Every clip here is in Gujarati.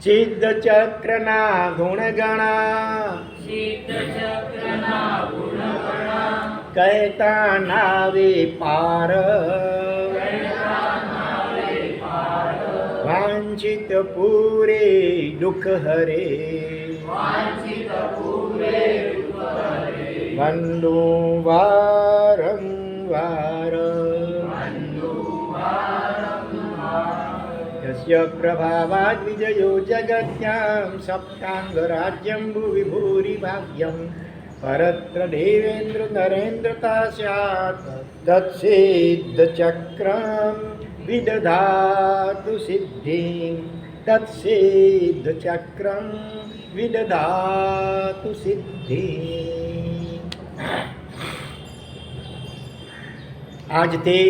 સિદ્ધ ચક્રના ગુણ ગણા કહેતા નાવે પાર વાંછિત પૂરે દુઃખ હરે વંદુ વારંવાર યસ્ય પ્રભાવાદ વિજયો જગત્યામ સપ્તાંગ રાજ્યમ ભુવિ ભૂરિ ભાગ્યમ પરત્ર દેવેન્દ્ર નરેન્દ્રતા સ્યાત તત્સિદ્ધ ચક્રમ વિદધાતુ સિદ્ધિ તત્સિદ્ધ ચક્રમ વિદધાતુ સિદ્ધિ. આજથી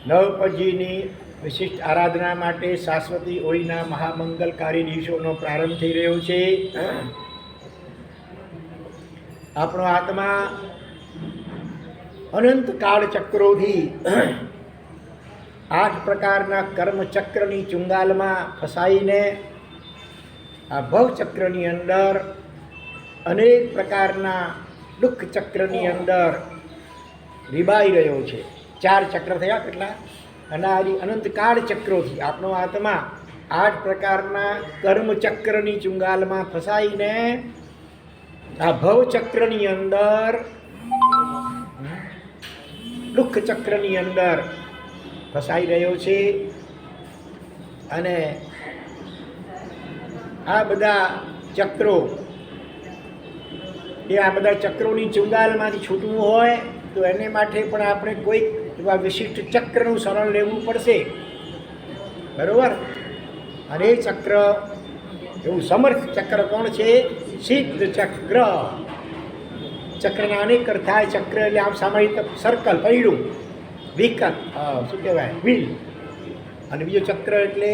નવપદજીની વિશિષ્ટ આરાધના માટે શાશ્વતી ઓળીના મહામંગલકારી દિવસોનો પ્રારંભ થઈ રહ્યો છે. આપણો આત્મા અનંત કાળ ચક્રોથી 8 પ્રકારના કર્મચક્રની ચુંગાલમાં ફસાઈને આ ભવચક્રની અંદર અનેક પ્રકારના દુઃખ ચક્રની અંદર રીબાઈ રહ્યો છે. 4 ચક્ર થયા કેટલા? અનાદિ અનંત કાળ ચક્રોથી આપણો આત્મા 8 પ્રકારના કર્મચક્રની ચુંગાલમાં ફસાઈને આ ભવચક્રની અંદર દુઃખ ચક્રની અંદર ફસાઈ રહ્યો છે. અને આ બધા ચક્રો આ બધા ચક્રોની ચુંગાલમાંથી છૂટવું હોય તો એને માટે પણ આપણે કોઈક એવા વિશિષ્ટ ચક્રનું શરણ લેવું પડશે, બરાબર? અને એ ચક્ર એવું સમર્થ ચક્ર કોણ છે? સિદ્ધ ચક્ર. ચક્રના અનેક અર્થ થાય. ચક્ર એટલે આમ સામાન્ય સર્કલ, પૈડું, વિકલ, શું કહેવાય, વ્હીલ. અને બીજો ચક્ર એટલે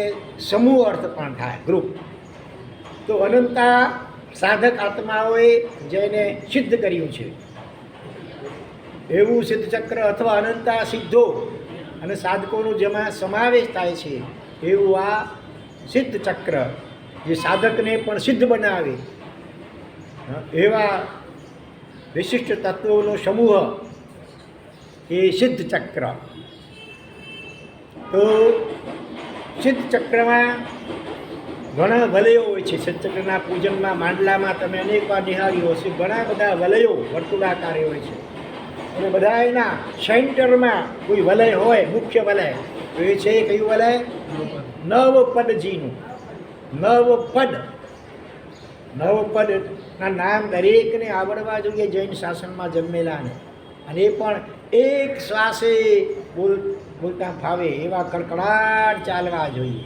સમૂહ અર્થ પણ થાય, ગ્રુપ. તો અનંતા સાધક આત્માઓએ જેને સિદ્ધ કર્યું છે એવું સિદ્ધ ચક્ર અથવા અનંતા સિદ્ધો અને સાધકોનો જેમાં સમાવેશ થાય છે એવું આ સિદ્ધ ચક્ર જે સાધકને પણ સિદ્ધ બનાવે એવા વિશિષ્ટ તત્વોનો સમૂહ એ સિદ્ધ ચક્ર. તો સિદ્ધ ચક્રમાં ઘણા વલયો હોય છે. સિદ્ધ ચક્રના પૂજનમાં માંડલામાં તમે અનેક વાર નિહાળ્યો હશે, ઘણા બધા વલયો વર્તુળાકારે હોય છે. અને બધા એના સેન્ટરમાં કોઈ વલય હોય, મુખ્ય વલય. તો એ છે કયું વલય? નવપદજીનું. નવપદના નામ દરેકને આવડવા જોઈએ જૈન શાસનમાં જન્મેલાને. અને એ પણ એક શ્વાસે બોલતા ફાવે એવા કડકડાટ ચાલવા જોઈએ.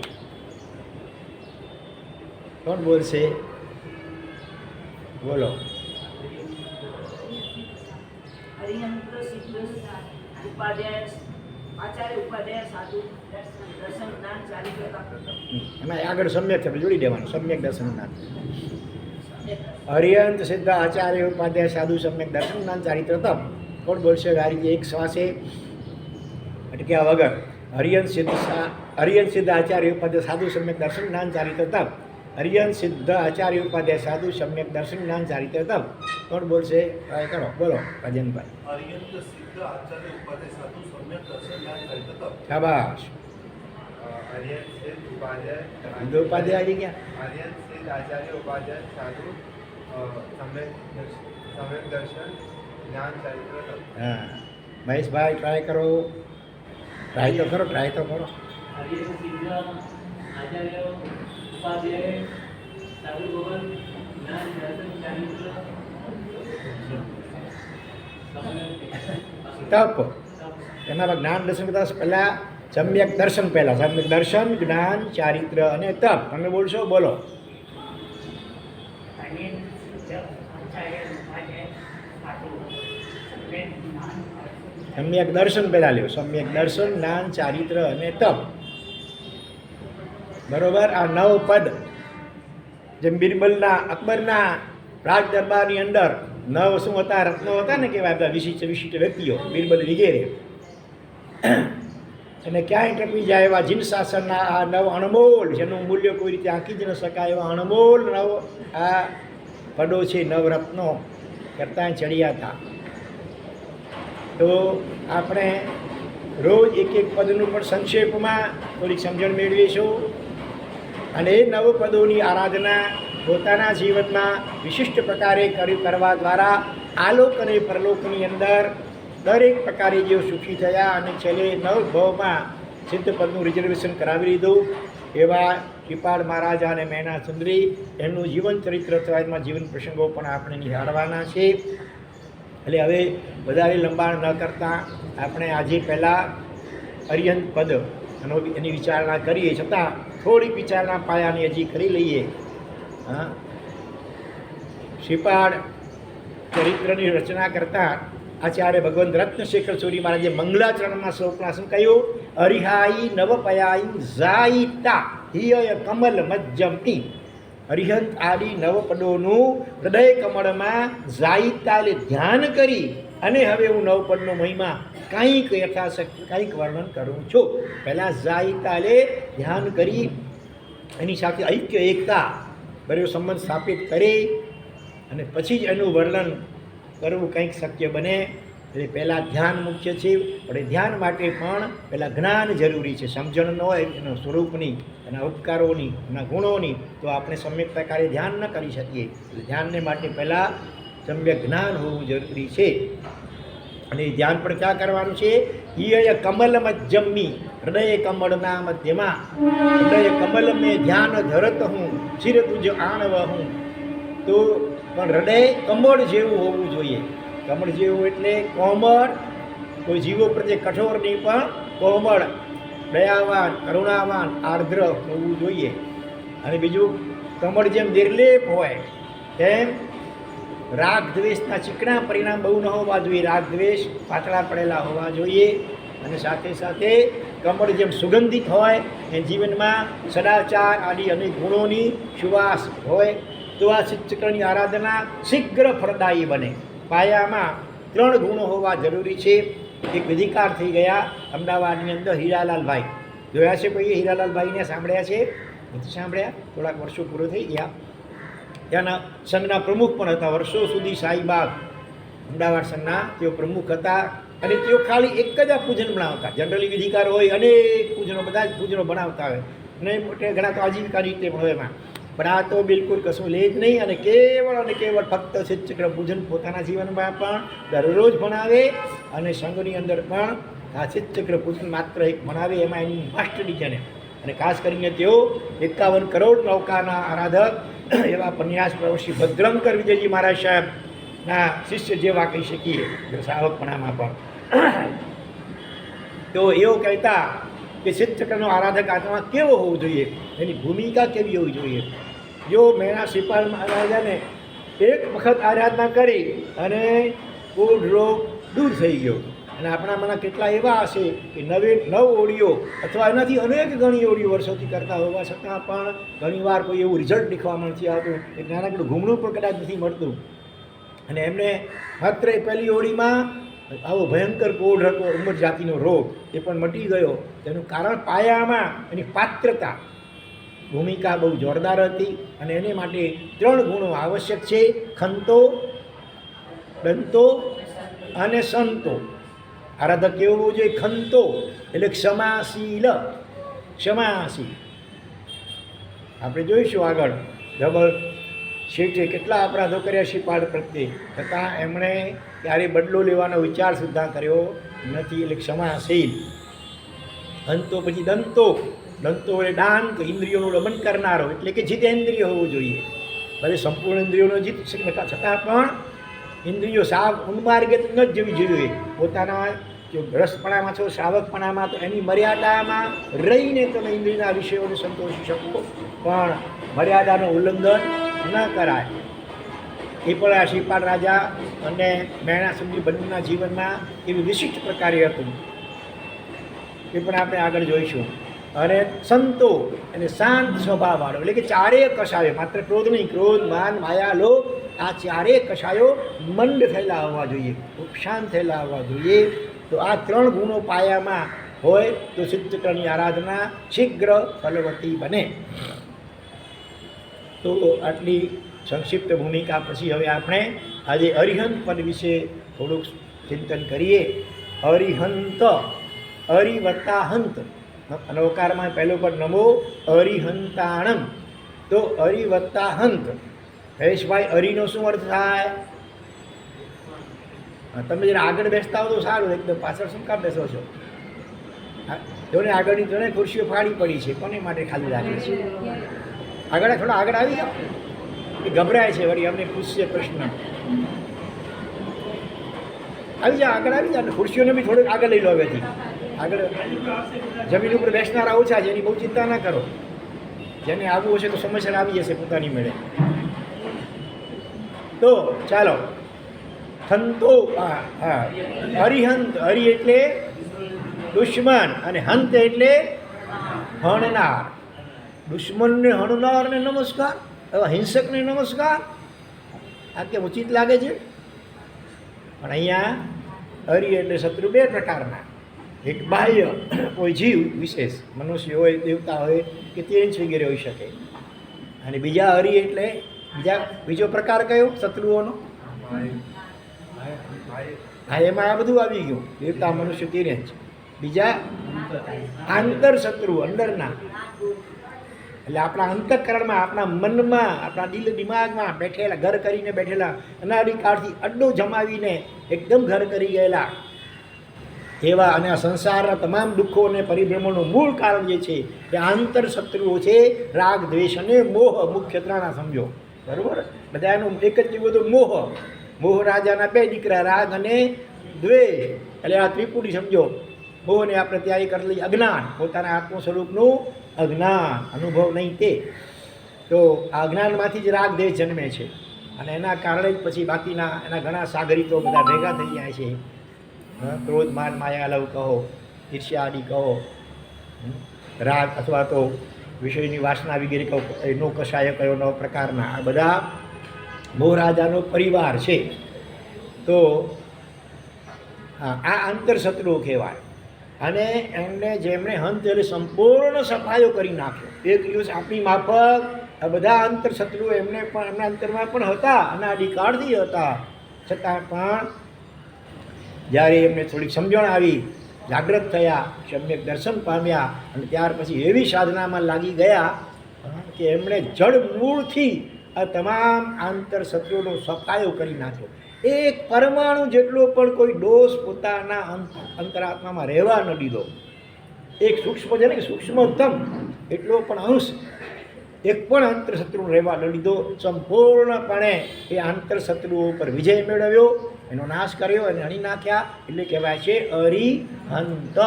કોણ બોલશે? બોલો. એમાં આગળ સમ્યક જોડી દેવાનું. સમ્યક દર્શન જ્ઞાન. હરિયંત સિદ્ધ આચાર્ય ઉપાધ્યાય સાધુ સમ્યક દર્શન જ્ઞાન ચારિત્ર તપ. કોણ બોલશે? ગારી એક શ્વાસે અટક્યા વગર. હરિયંત સિદ્ધ આચાર્ય ઉપાધ્યાય સાધુ સમ્યક દર્શન જ્ઞાન ચારિત્ર તપ. હરિયંત સિદ્ધ આચાર્ય ઉપાધ્યાય સાધુ સમ્યક દર્શન જ્ઞાન ચારિત્ર તપ. કોણ બોલશે? ટ્રાય કરો. બોલો રાજનભાઈ. હરિયંત સિદ્ધ આચાર્ય ઉપાધ્યાય સાધુ સમ્યક દર્શન જ્ઞાન ચારિત્ર તપ. શાબાશ. હરિયંત સિદ્ધ ઉપાધ્યાય આવી ગયા. હરિયંત સિદ્ધ આચાર્ય ઉપાધ્યાય સાધુ સમ્યક દર્શન જ્ઞાન ચારિત્ર તપ. હા મહેશભાઈ ટ્રાય કરો. ટ્રાય તો કરો. હરિયંત સિદ્ધ આચાર્ય ઉપાધ્યાય સાધુ ભવન જ્ઞાન દર્શન ચારિત્ર તપ. એમાં જ્ઞાન દર્શન કરતા પહેલાં સમ્યક દર્શન પહેલાં. સમ્યક દર્શન, જ્ઞાન, ચારિત્ર અને તપ. તમે બોલશો? બોલો. સમ્યક દર્શન પહેલાં લ્યો. સમ્યક દર્શન, જ્ઞાન, ચારિત્ર અને તપ. બરોબર. આ 9 પદ જેમ બિરબલના અકબરના રાજ દરબારની અંદર 9 શું હતા? રત્નો હતા ને, કેવાય બધા વિશિષ્ટ વ્યક્તિઓ, બિરબલ વગેરે. અને ક્યાંય ટપી જાય એવા જીન શાસનના આ નવ અણમોલ, જેનું મૂલ્ય કોઈ રીતે આંકી જ ન શકાય એવા અણમોલ નવ આ પદો છે, નવરત્નો કરતાં ચડ્યા હતા. તો આપણે રોજ એક એક પદનું પણ સંક્ષેપમાં થોડીક સમજણ મેળવીશું. અને એ નવ પદોની આરાધના પોતાના જીવનમાં વિશિષ્ટ પ્રકારે કરવા દ્વારા આલોક અને પરલોકની અંદર દરેક પ્રકારે જેઓ સુખી થયા અને છેલ્લે નવ ભાવમાં સિદ્ધ પદનું રિઝર્વેશન કરાવી લીધું એવા શ્રીપાદ મહારાજા અને મેના સુંદરી, એમનું જીવન ચરિત્ર અથવા એમાં જીવન પ્રસંગો પણ આપણે નિહાળવાના છે. એટલે હવે વધારે લંબાણ ન કરતાં આપણે આજે પહેલાં અરિહંત પદ એની વિચારણા કરીએ, છતાં થોડીક વિચારણા પાયાની હજી કરી લઈએ. હા, શ્રીપાદ ચરિત્રની રચના કરતાં આચાર્ય ભગવંત રત્નશેખર સૂરી મહારાજે મંગલાચરણમાં સૌપ્રથમ શું કહ્યું? અરિહાઈ નવપયાઈ ઝાઈતા હિય કમલ મજ્જમી. અરિહંત આદિ નવપદોનું હૃદય કમળમાં ઝાઈતા એટલે ધ્યાન કરી અને હવે હું નવપદનો મહિમા કંઈક યથાશક્તિ કંઈક વર્ણન કરું છું. પહેલાં ઝાઈતા એટલે ધ્યાન કરી એની સાથે ઐક્ય એકતા બરાબર સંબંધ સ્થાપિત કરી અને પછી જ એનું વર્ણન કરવું કંઈક શક્ય બને. એટલે પહેલાં ધ્યાન મુખ્ય છે, પણ એ ધ્યાન માટે પણ પહેલાં જ્ઞાન જરૂરી છે. સમજણ ન હોય એના સ્વરૂપની, એના ઉપકારોની, એના ગુણોની, તો આપણે સમ્યક પ્રકારે ધ્યાન ન કરી શકીએ. એટલે ધ્યાનને માટે પહેલાં સમ્યક જ્ઞાન હોવું જરૂરી છે. અને એ ધ્યાન પણ ક્યાં કરવાનું છે? હિય કમલ મજ્જમી, હૃદય કમળના મધ્યમાં. હૃદય કમલ મેં ધ્યાન ધરત હું, ચિર તુજ આણવ હું. તો પણ હૃદય કમળ જેવું હોવું જોઈએ. કમળ જેવું એટલે કોમળ, કોઈ જીવો પ્રત્યે કઠોર નહીં પણ કોમળ, દયાવાન, કરુણાવાન, આર્દ્ર હોવું જોઈએ. અને બીજું, કમળ જેમ નિર્લેપ હોય તેમ રાગ દ્વેષના ચીકણા પરિણામ બહુ ન હોવા જોઈએ. રાગ દ્વેષ પાતળા પડેલા હોવા જોઈએ. અને સાથે સાથે કમળ જેમ સુગંધિત હોય એ જીવનમાં સદાચાર આદિ અનેક ગુણોની સુવાસ હોય. તો આ ચિત્રકળની આરાધના શીઘ્ર ફળદાયી બને. પાયામાં 3 ગુણો હોવા જરૂરી છે. એક વિધિકાર થઈ ગયા અમદાવાદની અંદર હીરાલાલભાઈ. જોયા છે કોઈ હીરાલાલભાઈને? સાંભળ્યા છે? નથી સાંભળ્યા? થોડાક વર્ષો પૂરો થઈ ગયા. ત્યાંના સંઘના પ્રમુખ પણ હતા વર્ષો સુધી. શાહીબાગ અમદાવાદ સંઘના તેઓ પ્રમુખ હતા. અને તેઓ ખાલી એક જ આ પૂજન બનાવતા. જનરલી વિધિકાર હોય અનેક પૂજનો, બધા જ પૂજનો બનાવતા હોય અને મોટે ઘણા તો આજીવિકા રીતે પણ હોય એમાં. પણ આ તો બિલકુલ કશું લે જ નહીં. અને કેવળ ફક્ત ચિત્રકળ પૂજન પોતાના જીવનમાં પણ દરરોજ ભણાવે અને સંઘની અંદર પણ આ ચિત્રકળ પૂજન માત્ર એક ભણાવે. એમાં એની માસ્ટરી છે. અને ખાસ કરીને તેઓ 51 કરોડ નૌકાના આરાધક એવા પન્યાસ પ્રવર્ષી ભદ્રંકર વિજયજી મહારાજ સાહેબના શિષ્ય જેવા કહી શકીએ શ્રાવકપણામાં પણ. તો એવો કહેતા કે ચિત્રકળનો આરાધક આત્મા કેવો હોવો જોઈએ, એની ભૂમિકા કેવી હોવી જોઈએ. જો મેના શ્રીપાદ મહારાજાને એક વખત આરાધના કરી અને કોઢ રોગ દૂર થઈ ગયો. અને આપણામાંના કેટલા એવા હશે કે 9 ઓળીઓ અથવા એનાથી અનેક ગણી ઓળીઓ વર્ષોથી કરતા હોવા છતાં પણ ઘણીવાર કોઈ એવું રિઝલ્ટ દેખવામાં નથી આવતું. એક નાનકડું ઘૂમણું પણ કદાચ નથી મળતું. અને એમને માત્ર એ પહેલી ઓળીમાં આવો ભયંકર કોઢ હતો, ઉંમર જાતિનો રોગ, એ પણ મટી ગયો. તેનું કારણ પાયામાં એની પાત્રતા, ભૂમિકા બહુ જોરદાર હતી. અને એને માટે 3 ગુણો આવશ્યક છે: ખંતો, દંતો અને સંતો. આરાધક કેવું હોવું જોઈએ? ખંતો એટલે ક્ષમાશીલ, ક્ષમાશીલ. આપણે જોઈશું આગળ ડબલ શેઠે કેટલા અપરાધો કર્યા શ્રીપાદ પ્રત્યે, છતાં એમણે ક્યારેય બદલો લેવાનો વિચાર સુદ્ધા કર્યો નથી. એટલે ક્ષમાશીલ. અંતો પછી દંતો. દંતો એટલે દાંત, ઇન્દ્રિયોનું દમન કરનારો, એટલે કે જીતેન્દ્રિય હોવું જોઈએ. ભલે સંપૂર્ણ ઇન્દ્રિયોનો જીત છતાં પણ ઇન્દ્રિયો સાવ ઉન્માર્ગે ન જવી જોઈએ. પોતાના જો ગ્રસ્તપણામાં છો, શ્રાવકપણામાં, તો એની મર્યાદામાં રહીને તમે ઇન્દ્રિયના વિષયોને સંતોષી શકો, પણ મર્યાદાનું ઉલ્લંઘન ન કરાય. એ પણ આ શ્રીપાદ રાજા અને મેણા સુંદરી બંનેના જીવનમાં એવી વિશિષ્ટ પ્રકારે હતું. એ પણ આપણે આગળ જોઈશું. અને સંતો અને શાંત સ્વભાવવાળો, એટલે કે ચારેય કષાયો, માત્ર ક્રોધ નહીં, ક્રોધ, માન, માયા, લોભ, આ ચારેય કષાયો મંદ થયેલા હોવા જોઈએ, શાંત થયેલા હોવા જોઈએ. તો આ 3 ગુણો પાયામાં હોય તો સિદ્ધ ચક્રની આરાધના શીઘ્ર ફલવતી બને. તો આટલી સંક્ષિપ્ત ભૂમિકા પછી હવે આપણે આજે અરિહંત પદ વિશે થોડુંક ચિંતન કરીએ. અરિહંત, અરિ વત્તા હંત, અનવકારમાં પહેલો પદ નમો અરિહંતાણમ. તો અરિ વત્તા હંત. હરેશભાઈ, અરિનો શું અર્થ થાય? તમે જરા આગળ બેસતા હો તો સારું, એકદમ પાછળ શું કામ બેસો છો? જોને આગળની ત્રણેય ખુરશીઓ ફાડી પડી છે, કોને માટે ખાલી રાખે છે? આગળ થોડા આગળ આવી જાઓ. એ ગભરાય છે, વળી અમને પૂછશે પ્રશ્ન. આવી જાઓ, આગળ આવી જાઓ. ખુરશીઓને બી થોડુંક આગળ લઈ લો હવેથી. આગળ જમીન ઉપર બેસનારા ઓછા છે, એની બહુ ચિંતા ના કરો. જેને આવવું હશે તો સમસ્યા આવી જશે પોતાની મેળે. તો ચાલો, હંતો, હરિહંત. હરિ એટલે દુશ્મન અને હંત એટલે હણનાર. દુશ્મનને હણનારને નમસ્કાર, એવા હિંસકને નમસ્કાર. આ કેમ ઉચિત લાગે છે? પણ અહીંયા હરિ એટલે શત્રુ બે પ્રકારના. એક બાહ્ય કોઈ જીવ વિશેષ, મનુષ્ય હોય, દેવતા હોય કે તેજ વગેરે હોઈ શકે. અને બીજા હરિ એટલે બીજો પ્રકાર કયો શત્રુઓનો? હા, એમાં આ બધું આવી ગયું, દેવતા, મનુષ્ય, તીરે જ. બીજા આંતર શત્રુ, અંદરના. એટલે આપણા અંતઃકરણમાં, આપણા મનમાં, આપણા દિલ દિમાગમાં બેઠેલા, ઘર કરીને બેઠેલા, અનાદિકાળથી અડ્ડો જમાવીને એકદમ ઘર કરી ગયેલા એવા, અને આ સંસારના તમામ દુઃખો અને પરિભ્રમણનું મૂળ કારણ જે છે એ આંતર શત્રુઓ છે. રાગ, દ્વેષ અને મોહ, મુખ્ય ત્રણા સમજો. બરાબર? બધાનું એક જ બધો મોહ. મોહ રાજાના બે દીકરા, રાગ અને દ્વેષ. એટલે આ ત્રિપુટી સમજો. મોહને આપણે તૈયારી કરી લઈએ અજ્ઞાન, પોતાના આત્મ સ્વરૂપનું અજ્ઞાન, અનુભવ નહીં તે. તો આ અજ્ઞાનમાંથી જ રાગ દ્વેષ જન્મે છે, અને એના કારણે જ પછી બાકીના એના ઘણા સાગરીતો બધા ભેગા થઈ જાય છે. ક્રોધ, માન, માયા, લવ કહો, ઈર્ષ્યા આદિ કહો, રાગ અથવા તો વિષયની વાસના વગેરે કહો, એનો કશાય કયો નવ પ્રકારના, આ બધા મોહ રાજાનો પરિવાર છે. તો આ આંતર શત્રુઓ કહેવાય. અને એમને જેમણે હંત એટલે સંપૂર્ણ સફાયો કરી નાખ્યો. એક દિવસ આપણી માફક આ બધા આંતર શત્રુઓ એમને પણ, એમના અંતરમાં પણ હતા, અનાદિકાળથી હતા. છતાં પણ જ્યારે એમને થોડીક સમજણ આવી, જાગૃત થયા, સમ્યક દર્શન પામ્યા, અને ત્યાર પછી એવી સાધનામાં લાગી ગયા કે એમણે જડ મૂળથી આ તમામ આંતર શત્રુઓનો સફાયો કરી નાખ્યો. એક પરમાણુ જેટલો પણ કોઈ દોષ પોતાના અંતરાત્મામાં રહેવા ન દીધો. એક સૂક્ષ્મ છે ને કે સૂક્ષ્મતમ એટલો પણ અંશ એક પણ આંતરશત્રુ રહેવા ન દીધો. સંપૂર્ણપણે એ આંતરશત્રુઓ ઉપર વિજય મેળવ્યો, એનો નાશ કર્યો અને હણી નાખ્યા. એટલે કહેવાય છે અરિહંત.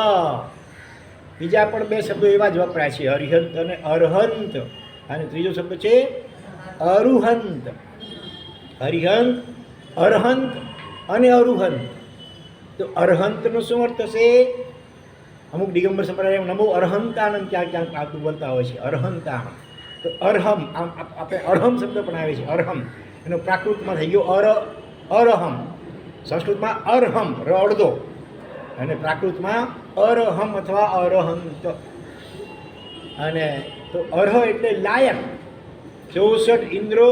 બીજા પણ બે શબ્દો એવા જ વપરાય છે, અરિહંત અને અરહંત. અને ત્રીજો શબ્દ છે અરુહંત. અરિહંત, અરહંત અને અરુહંત. તો અરહંતનો શું અર્થ થશે? અમુક દિગંબર સંપ્રદાય નમો અરહંતાનંદ ક્યાંક ક્યાંક આવતું બોલતા હોય છે, અરહંતાનંદ. તો અરહમ, આમ આપણે અરહમ શબ્દ પણ આવે છે, અરહમ. એનો પ્રાકૃતમાં થઈ ગયો અરહમ. સંસ્કૃતમાં અરહમ, ર અડધો, અને પ્રાકૃતમાં અરહમ અથવા અરહંત. અને તો અરહ એટલે લાયક. 64 ઇન્દ્રો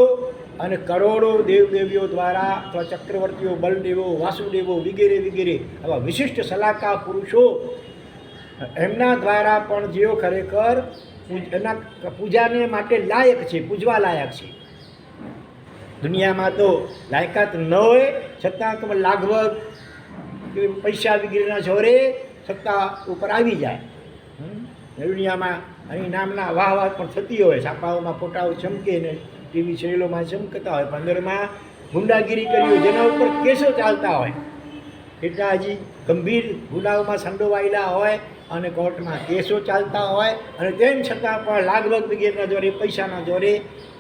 અને કરોડો દેવદેવીઓ દ્વારા અથવા ચક્રવર્તીઓ, બલદેવો, વાસુદેવો વગેરે વગેરે આવા વિશિષ્ટ સલાહકાર પુરુષો, એમના દ્વારા પણ જેઓ ખરેખર એના પૂજાને માટે લાયક છે, પૂજવા લાયક છે. દુનિયામાં તો લાયકાત ન હોય છતાં તમે લાગવગ કે પૈસા વગેરેના જોરે સત્તા ઉપર આવી જાય. દુનિયામાં અહીં નામના વાહ પણ થતી હોય, છાપાઓમાં ફોટાઓ ચમકે ને ટીવી સિરિયલોમાં ચમકતા હોય, પંદરમાં ગુંડાગીરી કરી હોય, જેના ઉપર કેસો ચાલતા હોય, એટલા હજી ગંભીર ગુનાઓમાં સંડોવાયેલા હોય અને કોર્ટમાં કેસો ચાલતા હોય, અને તેમ છતાં પણ લાગવગ વગેરેના જોરે, પૈસાના જોરે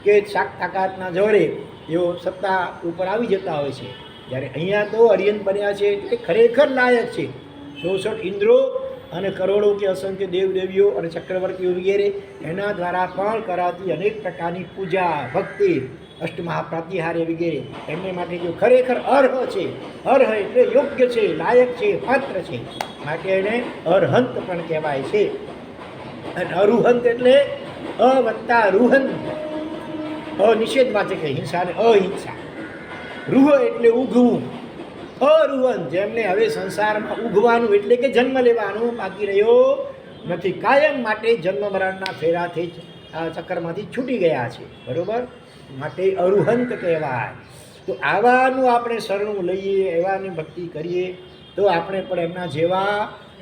કે શાક તાકાતના જોરે એઓ સત્તા ઉપર આવી જતા હોય છે. જ્યારે અહીંયા તો અરિહંત બન્યા છે એ ખરેખર લાયક છે. 64 ઇન્દ્રો અને કરોડો કે અસંખ્ય દેવદેવીઓ અને ચક્રવર્તીઓ વગેરે એના દ્વારા પણ કરાતી અનેક પ્રકારની પૂજા, ભક્તિ, અષ્ટમહાપ્રાતિહાર્ય વગેરે એમને માટે જો ખરેખર અર્હ છે, અર્હ એટલે યોગ્ય છે, લાયક છે, પાત્ર છે, માટે એને અરહંત પણ કહેવાય છે. અને અરુહંત એટલે અ વત્તા રૂહંત. અનિષેધવાચક હિંસા અને અહિંસા. રૂહ એટલે ઉગવું. અરુહંત જેમને હવે સંસારમાં ઉગવાનું એટલે કે જન્મ લેવાનું બાકી રહ્યો નથી, કાયમ માટે જન્મ મરણના ફેરાથી જ આ ચક્કરમાંથી છૂટી ગયા છે. બરોબર, માટે અરુહંત કહેવાય. તો આવાનું આપણે શરણું લઈએ, એવાની ભક્તિ કરીએ તો આપણે પણ એમના જેવા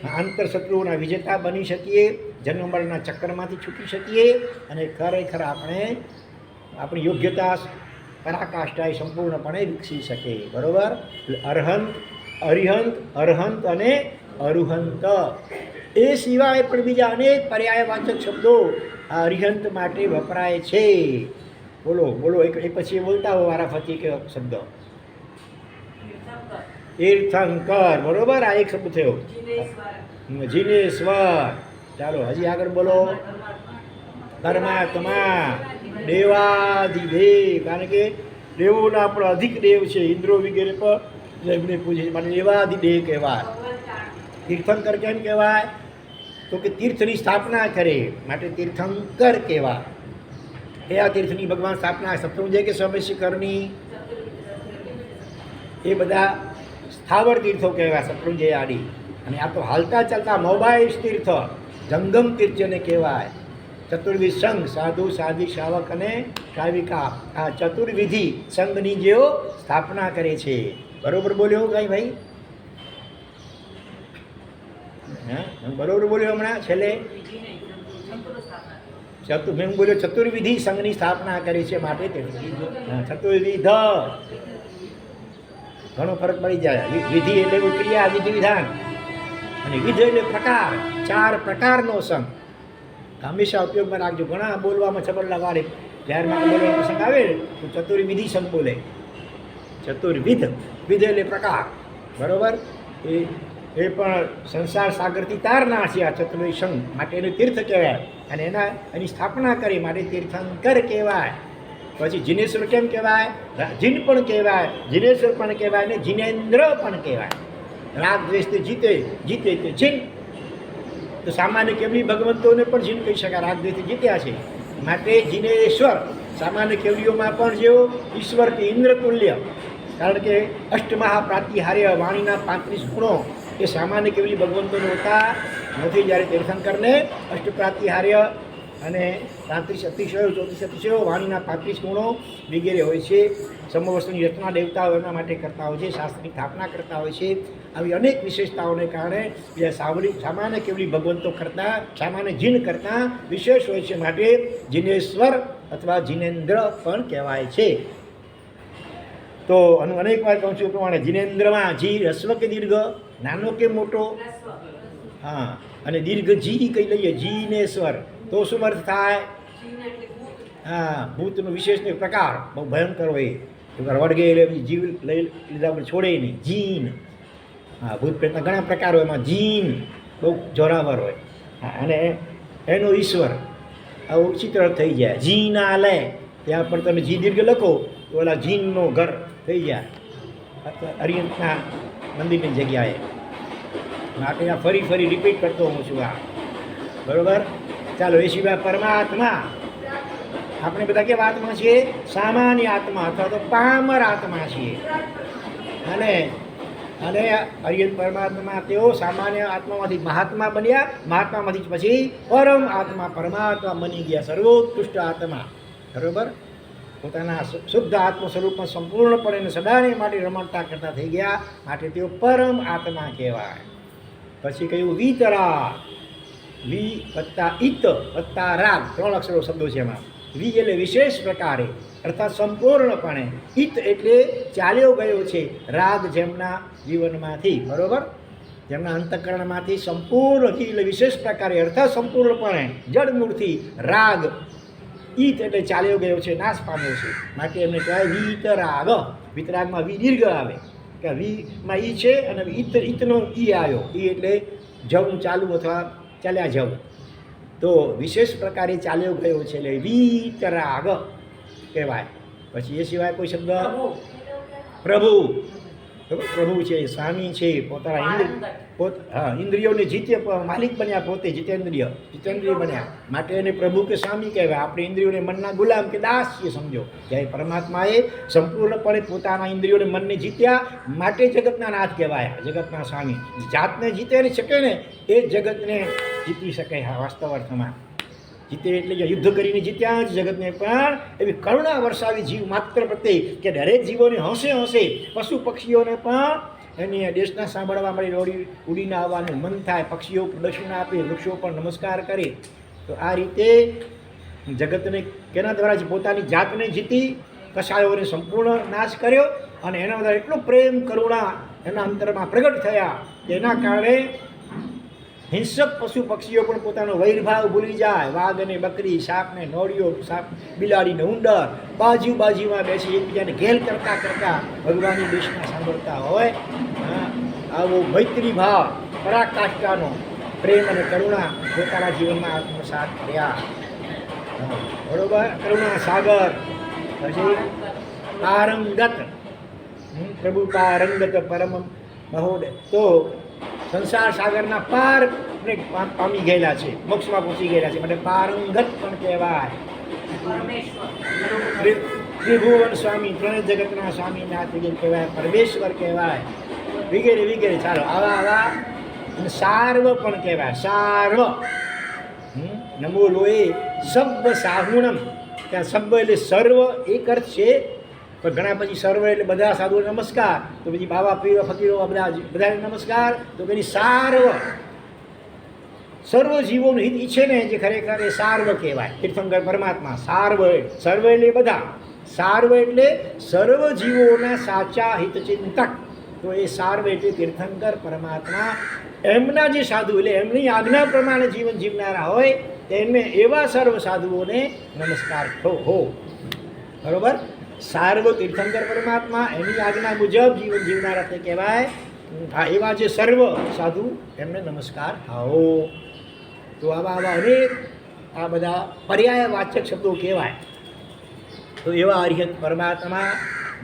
આંતરશત્રુઓના વિજેતા બની શકીએ, જન્મ મરણના ચક્કરમાંથી છૂટી શકીએ અને ખરેખર આપણે આપણી યોગ્યતા પરાકાષ્ઠાએ સંપૂર્ણપણે વિકસી શકે. બરોબર, અરહંત, અરિહંત, અરહંત અને અરુહંત. એ સિવાય પણ બીજા અનેક પર્યાયવાચક શબ્દો આ અરિહંત માટે વપરાય છે. બોલો બોલો, એક પછી બોલતા હો વારાફરતી કે શબ્દ. તીર્થંકર, બરોબર, આ એક શબ્દ થયો. જીનેશ્વર. ચાલો હજી આગળ બોલો. પરમાત્મા, દેવાધિદેવ, કારણ કે દેવોના પણ અધિક દેવ છે, ઇન્દ્રો વગેરે પણ એમને પૂજે છે, માટે દેવાધિદેવ કહેવાય. તીર્થંકર કેમ કહેવાય? તો કે તીર્થની સ્થાપના કરે માટે તીર્થંકર કહેવાય. એ આ તીર્થની ભગવાન સ્થાપના શત્રુંજય કે સોમેશ્વરની એ બધા સ્થાવર તીર્થો કહેવાય, શત્રુંજય આડી. અને આ તો હાલતા ચાલતા મોબાઈલ તીર્થ, જંગમ તીર્થ જેને કહેવાય. ચતુર્વિધ સંઘ, સાધુ, સાધી, શ્રાવક અને શ્રાવિકા, આ ચતુર્વિધિ સંઘની જેઓ સ્થાપના કરે છે. બરોબર બોલ્યો કઈ ભાઈ? હા, બરોબર બોલ્યો હમણાં છેલ્લે? મેં બોલ્યો ચતુર્વિધિ સંઘની સ્થાપના કરી છે માટે ચતુર્વિધ. ઘણો ફરક પડી જાય. વિધિ એટલે ક્રિયા, વિધિ વિધાન, અને વિધ એટલે પ્રકાર. 4 પ્રકારનો સંઘ હંમેશા ઉપયોગમાં રાખજો. ઘણા બોલવામાં છબડ લગાડે, જ્યારે માટે બોલવાનો પ્રસંગ આવે તો ચતુર્વિધિ સંઘ બોલે. ચતુર્વિધ, વિધ એટલે પ્રકાર. બરોબર, એ પણ સંસાર સાગરથી તારના છે આ ચતુર્વિધ સંઘ, માટે એનું તીર્થ કહેવાય. અને એની સ્થાપના કરી માટે તીર્થંકર કહેવાય. પછી જીનેશ્વર કેમ કહેવાય? જીન પણ કહેવાય, જીનેશ્વર પણ કહેવાય અને જીનેન્દ્ર પણ કહેવાય. રાગ દ્વેષથી જીતે તે જીન. તો સામાન્ય કેવલી ભગવંતોને પણ જીન કહી શકાય, રાગ દ્વેષથી જીત્યા છે માટે જીનેશ્વર. સામાન્ય કેવલીઓમાં પણ જેઓ ઈશ્વર કે ઇન્દ્ર તુલ્ય, કારણ કે અષ્ટમહાપ્રાતિહાર્ય વાણીના 35 ગુણો એ સામાન્ય કેવલી ભગવંતોને હોતા નથી. જ્યારે તીર્થંકરને અષ્ટપ્રાતિહાર્ય અને 35 અતિશયો, 34 અતિશયો, વાણીના 35 ગુણો વગેરે હોય છે. સમવસ્તુની રચના દેવતાઓ એના માટે કરતા હોય છે, શાસ્ત્રની સ્થાપના કરતા હોય છે. આવી અનેક વિશેષતાઓને કારણે સામાન્ય કેવલી ભગવંતો કરતાં, સામાન્ય જીન કરતાં વિશેષ હોય છે, માટે જીનેશ્વર અથવા જીનેન્દ્ર પણ કહેવાય છે. તો અનેક વાર કહું છું પ્રમાણે જીનેન્દ્રમાં જી રસ્વ કે દીર્ઘ, નાનો કે મોટો? હા, અને દીર્ઘ જી કઈ લઈએ, જીનેશ્વર, તો શું અર્થ થાય? હા, ભૂતનો વિશેષ પ્રકાર બહુ ભયંકર હોય. વળગે એટલે જીવ લઈ લીધા આપણે છોડે નહીં. જીન, હા, ભૂત પ્રેતના ઘણા પ્રકાર હોય, એમાં જીન બહુ જોરાવર હોય. હા, અને એનો ઈશ્વર આવું ચિત્ર થઈ જાય. જીના લે, ત્યાં પણ તમે જી દીર્ઘ લખો તો ઓલા જીનનો ઘર થઈ જાય અરિયંતના મંદિરની જગ્યાએ. માટે આ ફરી રિપીટ કરતો હું છું આ. બરોબર, ચાલો. એ સિવાય પરમાત્મા, આપણે બધા કેવા આત્મા છીએ? સામાન્ય આત્મા અથવા તો પામર આત્મા છીએ. અને અરિયંત પરમાત્મા તેઓ સામાન્ય આત્મામાંથી મહાત્મા બન્યા, મહાત્મામાંથી પછી પરમ આત્મા પરમાત્મા બની ગયા, સર્વોત્કૃષ્ટ આત્મા. બરોબર, પોતાના શુદ્ધ આત્મ સ્વરૂપમાં સંપૂર્ણપણે સદાને માટે રમણતા કરતા થઈ ગયા, માટે તેઓ પરમ આત્મા કહેવાય. પછી કહ્યું વિતરાગ. વી વત્તા ઇત વત્તા રાગ, 3 અક્ષરો શબ્દો છે એમાં. વી એટલે વિશેષ પ્રકારે અર્થાત સંપૂર્ણપણે. ઇત એટલે ચાલ્યો ગયો છે. રાગ જેમના જીવનમાંથી, બરોબર, જેમના અંતઃકરણમાંથી સંપૂર્ણથી એટલે વિશેષ પ્રકારે અર્થાત સંપૂર્ણપણે જડમૂળથી રાગ. ઈત એટલે ચાલ્યો ગયો છે, નાશ પામ્યો છે, માટે એમને કહેવાય વિતરાગ. વિતરાગમાં વી દીર્ઘ આવે, કે વીમાં ઈ છે અને ઈતનો ઈ આવ્યો. ઈ એટલે જવું, ચાલુ અથવા ચાલ્યા જવું. તો વિશેષ પ્રકારે ચાલ્યો ગયો છે એટલે વિતરાગ કહેવાય. પછી એ સિવાય કોઈ શબ્દ? પ્રભુ. બરાબર? પ્રભુ છે, સ્વામી છે, પોતાના ઇન્દ્રિયોને જીતે, માલિક બન્યા, પોતે જીતેન્દ્રિય બન્યા, માટે એને પ્રભુ કે સ્વામી કહેવાય. આપણે ઇન્દ્રિયોને મનના ગુલામ કે દાસ છીએ સમજો. જ્યારે પરમાત્માએ સંપૂર્ણપણે પોતાના ઇન્દ્રિયોને મનને જીત્યા, માટે જગતના નાથ કહેવાય, જગતના સ્વામી. જાતને જીતે નહીં શકે ને એ જ જગતને જીતી શકે. હા, વાસ્તવ અર્થમાં જીતે એટલે કે યુદ્ધ કરીને જીત્યા જ જગતને, પણ એવી કરુણા વરસાવી જીવ માત્ર પ્રત્યે કે દરેક જીવોને હસે પશુ પક્ષીઓને પણ એની દેશના સાંભળવા મળી ઉડીને આવવાનું મન થાય. પક્ષીઓ પ્રદક્ષિણ આપે, વૃક્ષો પણ નમસ્કાર કરે. તો આ રીતે જગતને કેના દ્વારા પોતાની જાતને જીતી, કસાયોને સંપૂર્ણ નાશ કર્યો, અને એના દ્વારા એટલો પ્રેમ કરુણા એના અંતરમાં પ્રગટ થયા તેના કારણે હિંસક પશુ પક્ષીઓ પણ પોતાનો વૈરભાવ ભૂલી જાય. વાઘ અને બકરી, સાપ ને નોળિયો, સાપ બિલાડીને ઉંદર બાજુમાં બેસી એકબીજાને ઘેલ કરતા ભગવાનની દેશના સાંભળતા હોય. આવો મૈત્રી ભાવ, પરાકાષ્ઠાનો પ્રેમ અને કરુણા પોતાના જીવનમાં આત્મસાત કર્યા. બરોબર? કરુણા સાગર, પછી પારંગત, પ્રભુ પારંગત પરમ મહોદય. તો સંસાર સાગરના પાર પામી ગયેલા છે, મોક્ષમાં પહોંચી ગયેલા છે, માટે પારંગત પણ કહેવાય. ત્રિભુવન સ્વામી, ત્રણે જગતના સ્વામીનાથ કહેવાય, પરમેશ્વર કહેવાય, વગેરે. ચાલો આવા અને સાર્વ પણ કહેવાય. સાર્વ નમો લોએ સબ્બ સાહુણમ. ત્યાં સબ્બ એટલે સર્વ એક અર્થ છે, પણ ઘણા પછી સર્વ એટલે બધા સાધુઓ નમસ્કાર, તો પછી બાવા પીર ફકીરો બધાને નમસ્કાર. તો પેલી સર્વ જીવોનું હિત ઈચ્છે ને જે ખરેખર એ સાર્વ કહેવાય, તીર્થંકર પરમાત્મા. સર્વ એટલે બધા, સાર્વ એટલે સર્વ જીવોના સાચા હિતચિંતક. તો એ સાર્વ એટલે તીર્થંકર પરમાત્મા. એમના જે સાધુ એટલે એમની આજ્ઞા પ્રમાણે જીવન જીવનારા હોય તેમને એવા સર્વ સાધુઓને નમસ્કાર હો. બરોબર? સાર્વ તીર્થંકર પરમાત્મા, એની આજ્ઞા મુજબ જીવન જીવનારા તે કહેવાય. એવા જે સર્વ સાધુ એમને નમસ્કાર આવો. તો આવા અનેક આ બધા પર્યાયવાચક શબ્દો કહેવાય. તો એવા અરિહંત પરમાત્મા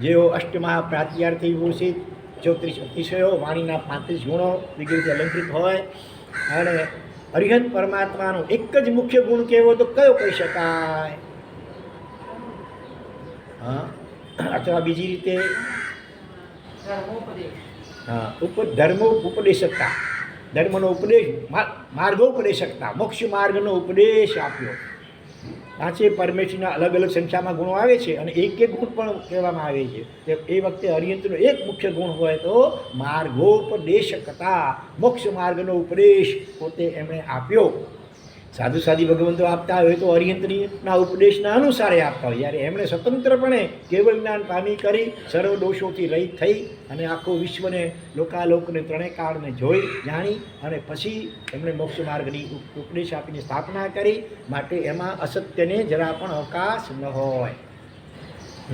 જેઓ અષ્ટમા પ્રાત્યાર્થી ભૂષિત, 34 અતિશયો, વાણીના 35 ગુણો વગેરે અલંકૃત હોય. અને અરિહંત પરમાત્માનો એક જ મુખ્ય ગુણ કહેવો તો કયો કહી શકાય? અથવા બીજી રીતે ધર્મો ઉપદેશકતા, ધર્મનો ઉપદેશ, માર્ગોપદેશકતા, મોક્ષ માર્ગનો ઉપદેશ આપ્યો. પાંચે પરમેશ્વરના અલગ અલગ સંખ્યામાં ગુણો આવે છે, અને એક ગુણ પણ કહેવામાં આવે છે. એ વખતે અરિહંતનો એક મુખ્ય ગુણ હોય તો માર્ગોપદેશકતા, મોક્ષ માર્ગનો ઉપદેશ પોતે એમણે આપ્યો. સાધુ સાધી ભગવંતો આપતા હોય તો અરિહંતના ઉપદેશના અનુસારે આપતા હોય. જ્યારે એમણે સ્વતંત્રપણે કેવળ જ્ઞાન પામી કરી સર્વ દોષોથી રહિત થઈ અને આખો વિશ્વને લોકાલોકને ત્રણેય કાળને જોઈ જાણી અને પછી એમણે મોક્ષ માર્ગની ઉપદેશ આપીને સ્થાપના કરી. માટે એમાં અસત્યને જરા પણ અવકાશ ન હોય.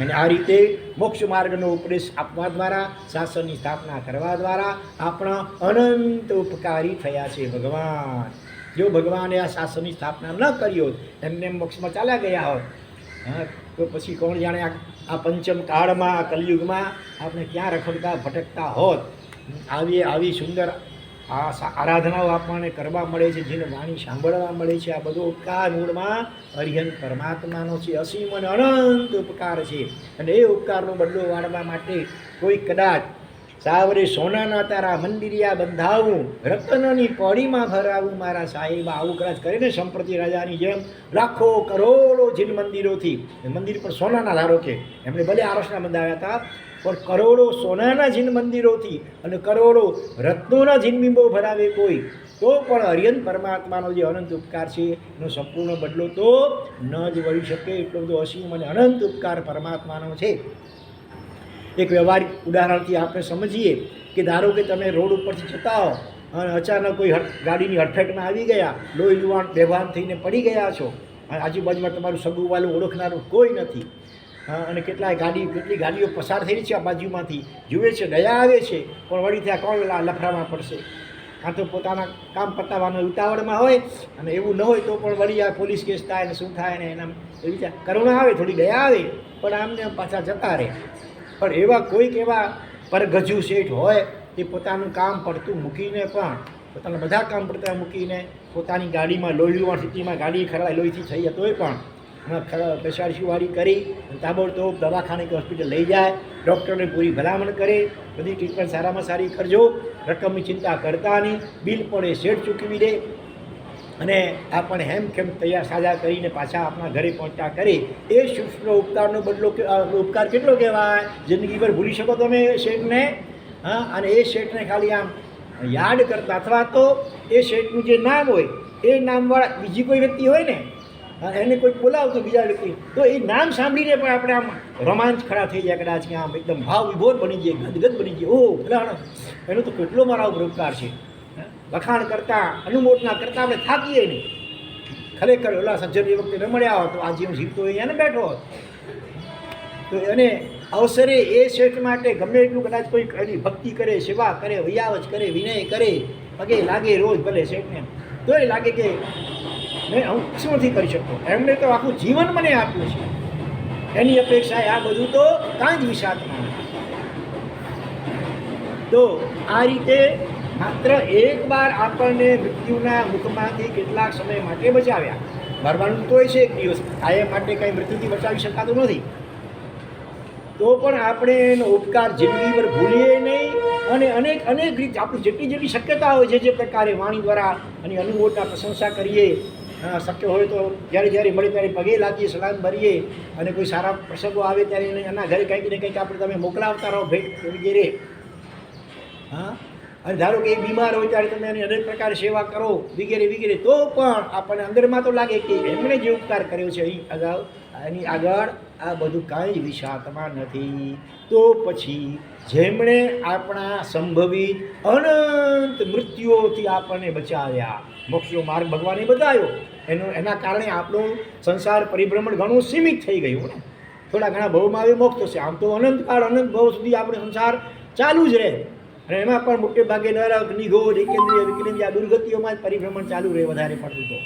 અને આ રીતે મોક્ષ માર્ગનો ઉપદેશ આપવા દ્વારા, શાસનની સ્થાપના કરવા દ્વારા આપણા અનંત ઉપકારી થયા છે ભગવાન. જો ભગવાને આ શાસનની સ્થાપના ન કરી હોત, એમને મોક્ષમાં ચાલ્યા ગયા હોત, તો પછી કોણ જાણે આ પંચમ કાળમાં, કલયુગમાં આપણે ક્યાં રખડતા ભટકતા હોત. આવી સુંદર આરાધનાઓ આપણને કરવા મળે છે, જેને વાણી સાંભળવા મળે છે. આ બધો ઉપકાર મૂળમાં અરિહંત પરમાત્માનો છે. અસીમ અને અનંત ઉપકાર છે. અને એ ઉપકારનો બદલો વાળવા માટે કોઈ કદાચ સાવરે સોનાના તારા મંદિરિયા બંધાવું, રત્નની પડીમાં ભરાવું મારા સાહેબ, આવું કદાચ કરીને સંપ્રતિ રાજાની જેમ લાખો કરોડો જીન મંદિરોથી, મંદિર પણ સોનાના ધારો કે એમણે ભલે આરસના બંધાવ્યા હતા, પણ કરોડો સોનાના જીન મંદિરોથી અને કરોડો રત્નોના જીનબિંબો ભરાવે કોઈ, તો પણ અરિહંત પરમાત્માનો જે અનંત ઉપકાર છે એનો સંપૂર્ણ બદલો તો ન જ વળી શકે. એટલો બધો અસીમ અને અનંત ઉપકાર પરમાત્માનો છે. એક વ્યવહારિક ઉદાહરણથી આપણે સમજીએ કે ધારો કે તમે રોડ ઉપરથી જતા હો અને અચાનક કોઈ ગાડીની હડફેટમાં આવી ગયા, લોહી લુહાણ બેભાન થઈને પડી ગયા છો, અને આજુબાજુમાં તમારું સગું વાલું ઓળખનારું કોઈ નથી, અને કેટલી ગાડીઓ પસાર થઈ છે આ બાજુમાંથી, જુએ છે, દયા આવે છે, પણ વળી ત્યાં કોણ લફડામાં પડશે? કાં તો પોતાના કામ પતાવવાનો ઉતાવળમાં હોય, અને એવું ન હોય તો પણ વળી આ પોલીસ કેસ થાય ને શું થાય ને એના એવી કરુણા આવે, થોડી દયા આવે, પણ આમને પાછા જતા રહે. પણ એવા કોઈક એવા પરગજુ શેઠ હોય એ પોતાનું કામ પડતું મૂકીને પણ પોતાના બધા કામ પડતા મૂકીને પોતાની ગાડીમાં લોહીવાળી સ્થિતિમાં ગાડી ખરાબ લોહીથી થઈ તોય પણ પેશાળીવાળી કરી તાબડતોબ દવાખાને કે હોસ્પિટલ લઈ જાય, ડૉક્ટરને પૂરી ભલામણ કરે, બધી ટ્રીટમેન્ટ સારામાં સારી કરજો, રકમની ચિંતા કરતા નહીં, બિલ પણ એ શેઠ ચૂકવી દે અને આપણને હેમખેમ તૈયાર સાજા કરીને પાછા આપણા ઘરે પહોંચતા કરે. એ શુષ્ણ ઉપકારનો બદલો ઉપકાર કેટલો કહેવાય? જિંદગીભર ભૂલી શકો તમે શેઠને. હા, અને એ શેઠને ખાલી આમ યાદ કરતા અથવા તો એ શેઠનું જે નામ હોય એ નામવાળા બીજી કોઈ વ્યક્તિ હોય ને એને કોઈ બોલાવતો બીજા વ્યક્તિ તો એ નામ સાંભળીને પણ આપણે આમ રોમાંચ ખડા થઈ જાય, કદાચ કે આમ એકદમ ભાવ વિભોર બની જાય, ગદગદ બની જાય. ઓહ ફલાણા એનો તો કેટલો મારા ઉપર ઉપકાર છે. વખાણ કરતાં અનુમોદના કરતાં આપણે થાકીએ નહીં. ખરેખર ઓલા સજ્જન એ વખતે ન મળ્યા હોત તો આજે હું જીવતો અહીંયા ને બેઠો હોત. તો એને અવસરે એ શેઠ માટે ગમે એટલું કદાચ કોઈ એની ભક્તિ કરે, સેવા કરે, વૈયાવચ કરે, વિનય કરે, પગે લાગે રોજ ભલે શેઠને, તો એ લાગે કે મેં હું શું નથી કરી શકતો, એમણે તો આખું જીવન મને આપ્યું છે, એની અપેક્ષાએ આ બધું તો કાંઈ જ વિષાદમાં નથી. તો આ રીતે માત્ર એકવાર આપણને મૃત્યુના મુખમાંથી કેટલાક સમય માટે બચાવ્યા. મરવાનું તો છે એક દિવસ, કાયમ માટે કંઈ મૃત્યુથી બચાવી શકાતું નથી. તો પણ આપણે એનો ઉપકાર જિંદગીભર ભૂલીએ નહીં અને અનેક અનેક રીતે આપણી જેટલી શક્યતા હોય જે પ્રકારે વાણી દ્વારા અને અનુભવના પ્રશંસા કરીએ, શક્ય હોય તો જ્યારે જ્યારે મળે ત્યારે પગે લાગીએ, સલામ ભરીએ અને કોઈ સારા પ્રસંગો આવે ત્યારે એના ઘરે કંઈક ને કંઈક આપણે તમે મોકલાવતા રહો ભેટ વગેરે. હા, અને ધારો કે એ બીમાર હોય ત્યારે તમે એની અનેક પ્રકારે સેવા કરો વગેરે વગેરે, તો પણ આપણને અંદરમાં તો લાગે કે એમણે જે ઉપકાર કર્યો છે એની આગળ આ બધું કાંઈ વિષાદમાં નથી. તો પછી જેમણે આપણા સંભવિત અનંત મૃત્યુઓથી આપણને બચાવ્યા, મોક્ષનો માર્ગ ભગવાને બતાવ્યો, એના કારણે આપણું સંસાર પરિભ્રમણ ઘણું સીમિત થઈ ગયું ને. થોડા ઘણા ભવમાં આવે મોક્ષ થશે, આમ તો અનંતકાળ અનંત ભવ સુધી આપણે સંસાર ચાલુ જ રહે અને એમાં પણ મોટે ભાગે નરક, નિગોર, એકેન્દ્રિય, વિકેન્દ્રિય દુર્ગતિઓમાં જ પરિભ્રમણ ચાલુ રહે વધારે પડતું. તો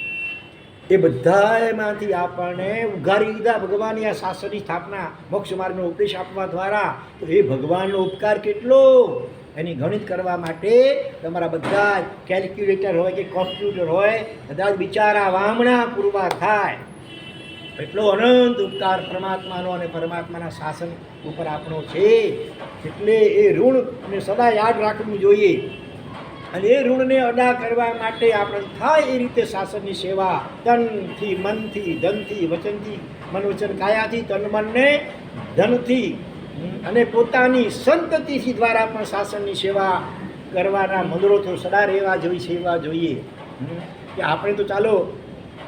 એ બધામાંથી આપણને ઉઘારી લીધા ભગવાનની આ શાસનની સ્થાપના, મોક્ષ માર્ગનો ઉપદેશ આપવા દ્વારા. તો એ ભગવાનનો ઉપકાર કેટલો એની ગણિત કરવા માટે તમારા બધા જ કેલ્ક્યુલેટર હોય કે કોમ્પ્યુટર હોય, બધા જ બિચારા વામણા પૂરવા થાય. એટલો અનંત ઉપકાર પરમાત્માનો અને પરમાત્માના શાસન ઉપર આપણો છે. એટલે એ ઋણને સદા યાદ રાખવું જોઈએ અને એ ઋણને અદા કરવા માટે આપણે થાય એ રીતે શાસનની સેવા તનથી, મનથી, ધનથી, વચનથી, મન વચન કાયાથી, તન મનને ધનથી અને પોતાની સંતતિથી દ્વારા પણ શાસનની સેવા કરવાના મંદિરો સદા રહેવા જોઈએ. કે આપણે તો ચાલો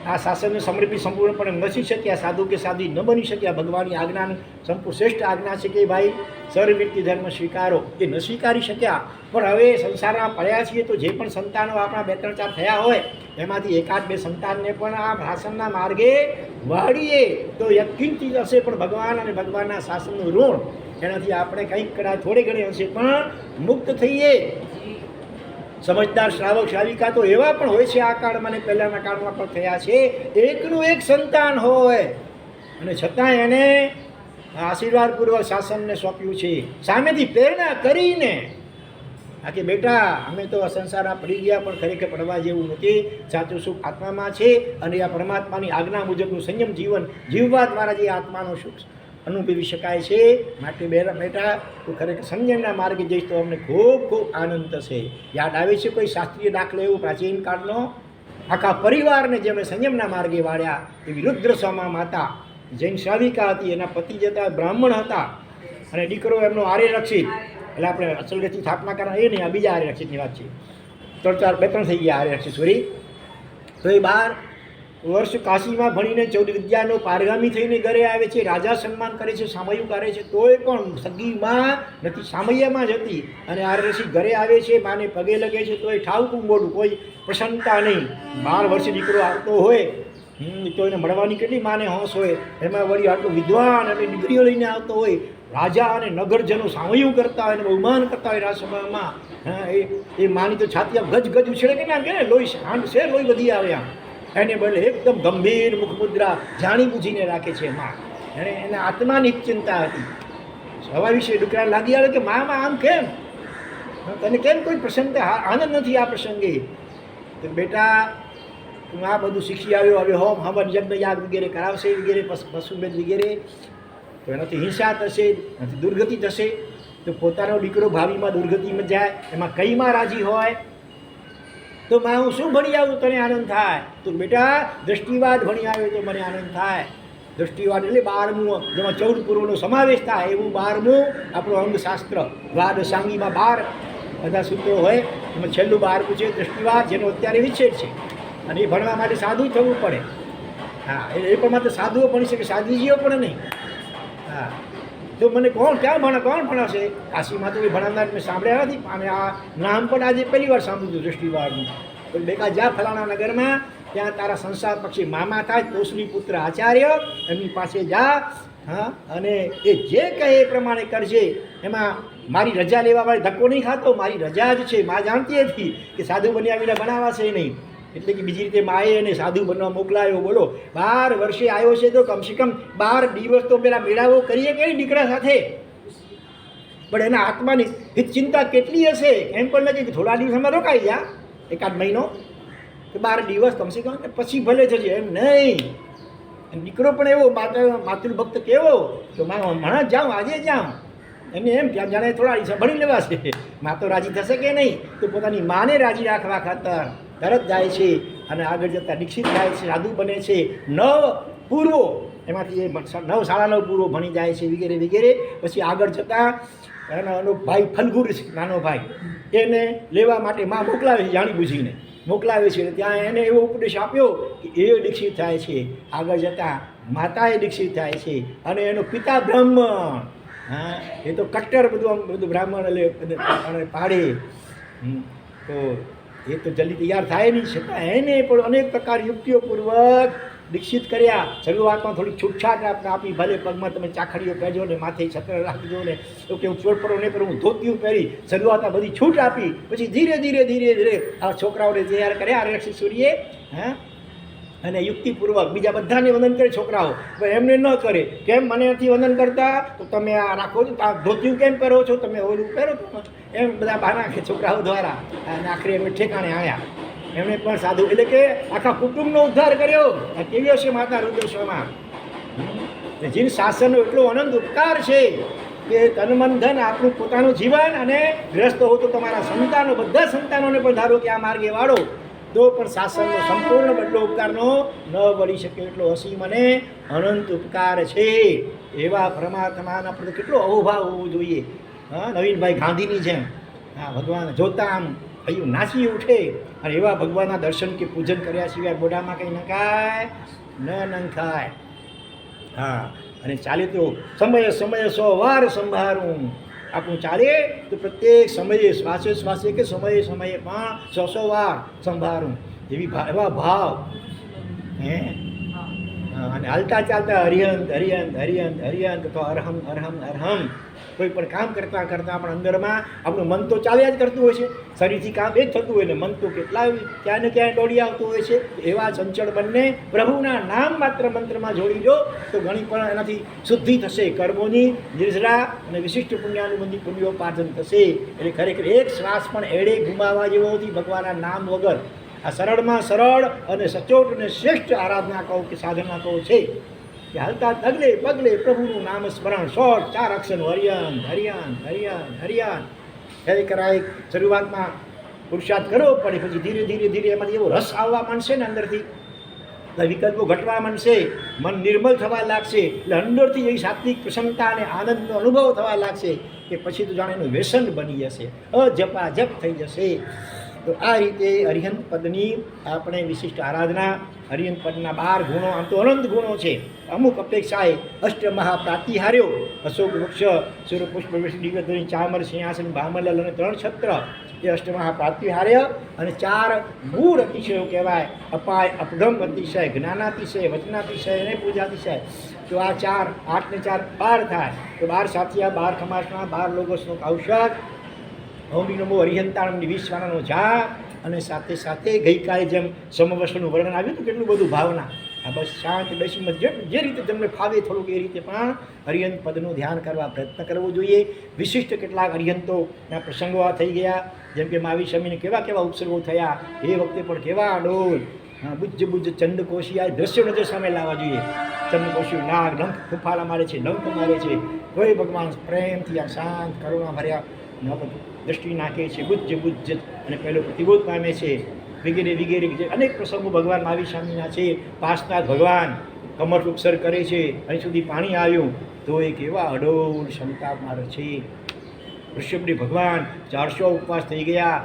આ શાસનને સમર્પિત સંપૂર્ણપણે નથી શક્યા, સાધુ કે સાધી ન બની શક્યા. ભગવાનની આજ્ઞાની શ્રેષ્ઠ આજ્ઞા છે કે ભાઈ સર્વવ્યક્તિ ધર્મ સ્વીકારો, એ ન સ્વીકારી શક્યા. પણ હવે સંસારમાં પડ્યા છીએ તો જે પણ સંતાનો આપણા 2-3-4 થયા હોય એમાંથી એકાદ બે સંતાનને પણ આ શાસનના માર્ગે વાળીએ તો યકીનથી હશે પણ ભગવાન અને ભગવાનના શાસનનું ઋણ એનાથી આપણે કંઈક કદાચ થોડે ઘણી અંશે પણ મુક્ત થઈએ. સમજદાર શ્રાવક શ્રાવિકા તો એવા પણ હોય છે આ કાળમાં ને પહેલાંના કાળમાં પણ થયા છે. એકનું એક સંતાન હોય અને છતાં એને આશીર્વાદપૂર્વક શાસનને સોંપ્યું છે, સામેથી પ્રેરણા કરીને કે બેટા અમે તો સંસારમાં પડી ગયા પણ ખરેખર પડવા જેવું નથી, સાચું સુખ આત્મામાં છે અને આ પરમાત્માની આજ્ઞા મુજબનું સંયમ જીવન જીવવા દ્વારા જે આત્માનો સુખ અનુભવી શકાય છે. માટે બેટા તું ખરેખર સંયમના માર્ગે જઈશ તો અમને ખૂબ ખૂબ આનંદ થશે. યાદ આવે છે કોઈ શાસ્ત્રીય દાખલો એવું પ્રાચીન કાળનો? આખા પરિવારને જેમણે સંયમના માર્ગે વાળ્યા એવી રુદ્રસમા માતા જૈન શ્રાવિકા હતી, એના પતિ જતા બ્રાહ્મણ હતા અને દીકરો એમનો આર્યરક્ષિત. એટલે આપણે અસલગતની સ્થાપના કરવા એ નહીં, આ બીજા આર્યરક્ષિતની વાત છે. 2-3 થઈ ગયા આર્યરક્ષિત સોરી. તો એ 12 વર્ષ કાશીમાં ભણીને 14 વિદ્યાનો પારગામી થઈને ઘરે આવે છે. રાજા સન્માન કરે છે, સામયું કરે છે, તોય પણ સગીમાં નથી, સામૈયામાં જ હતી. અને આર્યરક્ષિત ઘરે આવે છે, માને પગે લગે છે, તોય ઠાવકું મોઢું, કોઈ પ્રસન્નતા નહીં. 12 વર્ષે દીકરો આવતો હોય તો એને મળવાની કેટલી માને હોશ હોય, એમાં વળી આટલું વિદ્વાન અને ડિગ્રીઓ લઈને આવતો હોય. રાજા અને નગરજનો સામયું કરતા હોય અને બહુમાન કરતા હોય રાજસભામાં. એ માની તો છાતી આમ ગજ ગજ ઉછળે કે ના કે લોહી હાંડ છે, લોહી વધી આવે આમ. એને બદલે એકદમ ગંભીર મુખમુદ્રા જાણી બૂજીને રાખે છે માં. એના આત્માની ચિંતા હતી. સ્વાભાવિક છે, દીકરા લાગી આવે કે માં આમ કેમ, તને કેમ કોઈ પ્રસંગ આનંદ નથી આ પ્રસંગે? તો બેટા તું આ બધું શીખી આવ્યો, હવે હોમ હવન યજ્ઞ યાગ વગેરે કરાવશે વગેરે પશુમેધ વગેરે, તો એનાથી હિંસા થશે, એનાથી દુર્ગતિ થશે. તો પોતાનો દીકરો ભાવિમાં દુર્ગતિમાં જાય, એમાં કઈમાં રાજી હોય, તો માં હું શું ભણી આવું તને આનંદ થાય? તો બેટા દ્રષ્ટિવાદ ભણી આવ્યો તો મને આનંદ થાય. દ્રષ્ટિવાદ એટલે 12મું, જેમાં 14 પૂર્વનો સમાવેશ થાય એવું 12મું આપણું અંગશાસ્ત્ર. વાદ સાંગીમાં 12 બધા સૂત્રો હોય, એમાં છેલ્લું 12મું છે દ્રષ્ટિવાદ, જેનો અત્યારે વિચ્છેદ છે. અને એ ભણવા માટે સાધુ થવું પડે. હા, એ પણ માત્ર સાધુઓ ભણી શકે, સાધુજીઓ પણ નહીં. હા, તો મને કોણ ભણાવશે? કાશીમાં તો એ ભણાવનાર મેં સાંભળ્યા નથી, અને આ નામ પણ આજે પહેલી વાર સાંભળ્યું દ્રષ્ટિવાળનું. તો બેકા જા ફલાણા નગરમાં, ત્યાં તારા સંસાર પક્ષી મામા થાય, તોષની પુત્ર આચાર્ય, એમની પાસે જા. હા, અને એ જે કહે એ પ્રમાણે કરજે. એમાં મારી રજા લેવા વાળી ધક્કો નહીં ખાતો, મારી રજા જ છે. માં જાણતી હતી કે સાધુ બન્યા વિના બનાવાશે નહીં, એટલે કે બીજી રીતે માએ એને સાધુ બનવા મોકલાયો. બોલો, 12 વર્ષે આવ્યો છે તો કમસે કમ 12 દિવસ તો પેલા મેળાવો કરીએ કે દીકરા સાથે. પણ એના આત્માની હિત ચિંતા કેટલી હશે? એમ પણ નથી કે થોડા દિવસ અમે રોકાઈ જા, 1-8 મહિનો, તો 12 દિવસ કમસે કમ, પછી ભલે જજે, એમ નહીં. દીકરો પણ એવો માતૃભક્ત કેવો, તો માં હમણાં જાઉં, આજે જાઉં, એને એમ કે જાણે થોડા દિવસ ભણી લેવાશે. માં તો રાજી થશે કે નહીં? તો પોતાની માને રાજી રાખવા ખાતર તરત જાય છે, અને આગળ જતાં દીક્ષિત થાય છે, સાધુ બને છે. 9 પૂર્વો, એમાંથી એ 9 સાડા 9 પૂર્વો ભણી જાય છે વગેરે વગેરે. પછી આગળ જતાં એનો ભાઈ ફલગુર છે, નાનો ભાઈ, એને લેવા માટે માં મોકલાવે છે, જાણી બૂજીને મોકલાવે છે. ત્યાં એને એવો ઉપદેશ આપ્યો કે એ દીક્ષિત થાય છે. આગળ જતાં માતાએ દીક્ષિત થાય છે, અને એનો પિતા બ્રાહ્મણ. હા, એ તો કટ્ટર બધું બ્રાહ્મણ એટલે પાડે. તો એ તો જલ્દી તૈયાર થાય નહીં, છતાં એને પણ અનેક પ્રકાર યુક્તિઓપૂર્વક દીક્ષિત કર્યા. શરૂઆતમાં થોડી છૂટછાટ આપી, ભલે પગમાં તમે ચાખડીઓ પહેરજો ને માથે છત્ર રાખજો ને, તો કે હું ચોર પડો નહીં, પણ હું ધોતિયું પહેરી. શરૂઆતમાં બધી છૂટ આપી, પછી ધીરે ધીરે આ છોકરાઓને તૈયાર કર્યા આરક્ષી સૂર્યે. હા, અને યુક્તિપૂર્વક બીજા બધાને વંદન કરે છોકરાઓ, પણ એમને ન કરે. કેમ મને નથી વંદન કરતા? તો તમે આ રાખો છો, આ ધોતિયું કેમ પહેરો છો, તમે ઓલું પહેરો છો, એમ બધા બહાના કે છોકરાઓ દ્વારા. અને આખરે એમને ઠેકાણે આવ્યા. એમણે પણ સાધુ, એટલે કે આખા કુટુંબનો ઉદ્ધાર કર્યો. આ કેવી હશે માતા રુદ્રસ્વમાં? જીન શાસનનો એટલો અનંત ઉપકાર છે કે તન મન ધન આપણું પોતાનું જીવન, અને ગ્રસ્ત હો તો તમારા સંતાનો, બધા સંતાનોને પણ ધારો કે આ માર્ગે વાળો, તો પણ શાસનનો સંપૂર્ણ બદલો ઉપકારનો ન વળી શકે એટલો અસીમ અને અનંત ઉપકાર છે. એવા પરમાત્માના પ્રત્યે કેટલો અહોભાવ હોવો જોઈએ. હા, નવીનભાઈ ગાંધીની જેમ. હા, ભગવાન જોતા આમ હૈયું નાચી ઉઠે. અને એવા ભગવાનના દર્શન કે પૂજન કર્યા સિવાય મોઢામાં કંઈ નખાય ન નંખાય. હા, અને ચાલે તો સમયે 100 વાર સંભાળું. આપણું ચાલે તો પ્રત્યેક સમયે શ્વાસે કે સમયે પણ 100 વાર સંભાળું. એવા ભાવ. હે, અને હાલતા ચાલતા હરિયંત તો અરહમ. કોઈ પણ કામ કરતાં પણ અંદરમાં આપણું મન તો ચાલ્યા જ કરતું હોય છે. શરીરથી કામ એ જ થતું હોય ને મન તો કેટલા ક્યાં ને ક્યાં દોડી આવતું હોય છે. એવા ચંચળ બંને પ્રભુના નામ માત્ર મંત્રમાં જોડી દો તો ઘણી પણ એનાથી શુદ્ધિ થશે. કર્મોની નિર્જરા અને વિશિષ્ટ પુણ્યાનુબંધી પુણ્યોપાર્જન થશે. એટલે ખરેખર એક શ્વાસ પણ એડે ગુમાવવા જેવો નથી ભગવાનના નામ વગર. આ સરળમાં સરળ અને સચોટ અને શ્રેષ્ઠ આરાધના કહો કે સાધના કહો છે કે હાલતા પગલે પ્રભુનું નામ સ્મરણ. 4 અક્ષરનું હરિયાન એ કરાય. શરૂઆતમાં પુરુષાર્થ કરવો પડે, પછી ધીરે એમાંથી એવો રસ આવવા માંડશે ને અંદરથી, વિકલ્પો ઘટવા માંડશે, મન નિર્મલ થવા લાગશે, એટલે અંદરથી એવી સાત્વિક પ્રસન્નતા અને આનંદનો અનુભવ થવા લાગશે કે પછી તો જાણે એનું વ્યસન બની જશે, અજપાજપ થઈ જશે. તો આ રીતે અરિહંત પદની આપણે વિશિષ્ટ આરાધના. અરિહંત પદના 12 ગુણો, આમ તો અનંત ગુણો છે. અમુક અપેક્ષાએ અષ્ટમહાપ્રાતિહાર્યો, અશોક વૃક્ષ, સૂર્યપુષ્પ, દિવ્યધ્વનિ, ચામર, સિંહાસન, ભામલલ અને 3 છત્ર, એ અષ્ટમહાપ્રાતિહાર્ય. અને 4 મૂળ અતિશયો કહેવાય: અપાય, અપગમ અતિશય, જ્ઞાનાતિશય, વચનાતિશય અને પૂજાતિશય. તો આ 4, 8 ને 4 12 થાય. તો 12 સાથિયા, 12 ખમાસના, 12 લોગોસનો કૌશક, ઓમ નમો હરિહંતાણમની 20 વાણાનો જાપ. અને સાથે ગઈકાલે જેમ સમવસ્ત્રનું વર્ણન આવ્યું હતું, કેટલું બધું ભાવના. આ બસ શાંત બેસીમાં જે રીતે તમને ફાવે થોડુંક એ રીતે પણ અરિહંત પદનું ધ્યાન કરવા પ્રયત્ન કરવો જોઈએ. વિશિષ્ટ કેટલાક અરિહંતોના પ્રસંગો આ થઈ ગયા, જેમ કે મહાવીર સ્વામીને કેવા ઉપસર્ગો થયા, એ વખતે પણ કેવા અડોલ બુજ્જ ચંદકોશી આ દ્રશ્યો નજર સામે લાવવા જોઈએ. ચંદકોશી નાગ ડંખ ફૂફાળા મારે છે, ડંખ મારે છે, કોઈ ભગવાન પ્રેમથી આ શાંત કરુણા ભર્યા દ્રષ્ટિ નાખે છે, બુજ્જ અને પહેલો પ્રતિબોધ પામે છે, વગેરે વગેરે જે અનેક પ્રસંગો ભગવાન મહાવીર સ્વામીના છે. પાસનાથ ભગવાન કમર ઉપસર કરે છે, અહીં સુધી પાણી આવ્યું તો એ કેવા અડોળ ક્ષમતા મારે છે. ઋષભદેવ ભગવાન 400 ઉપવાસ થઈ ગયા,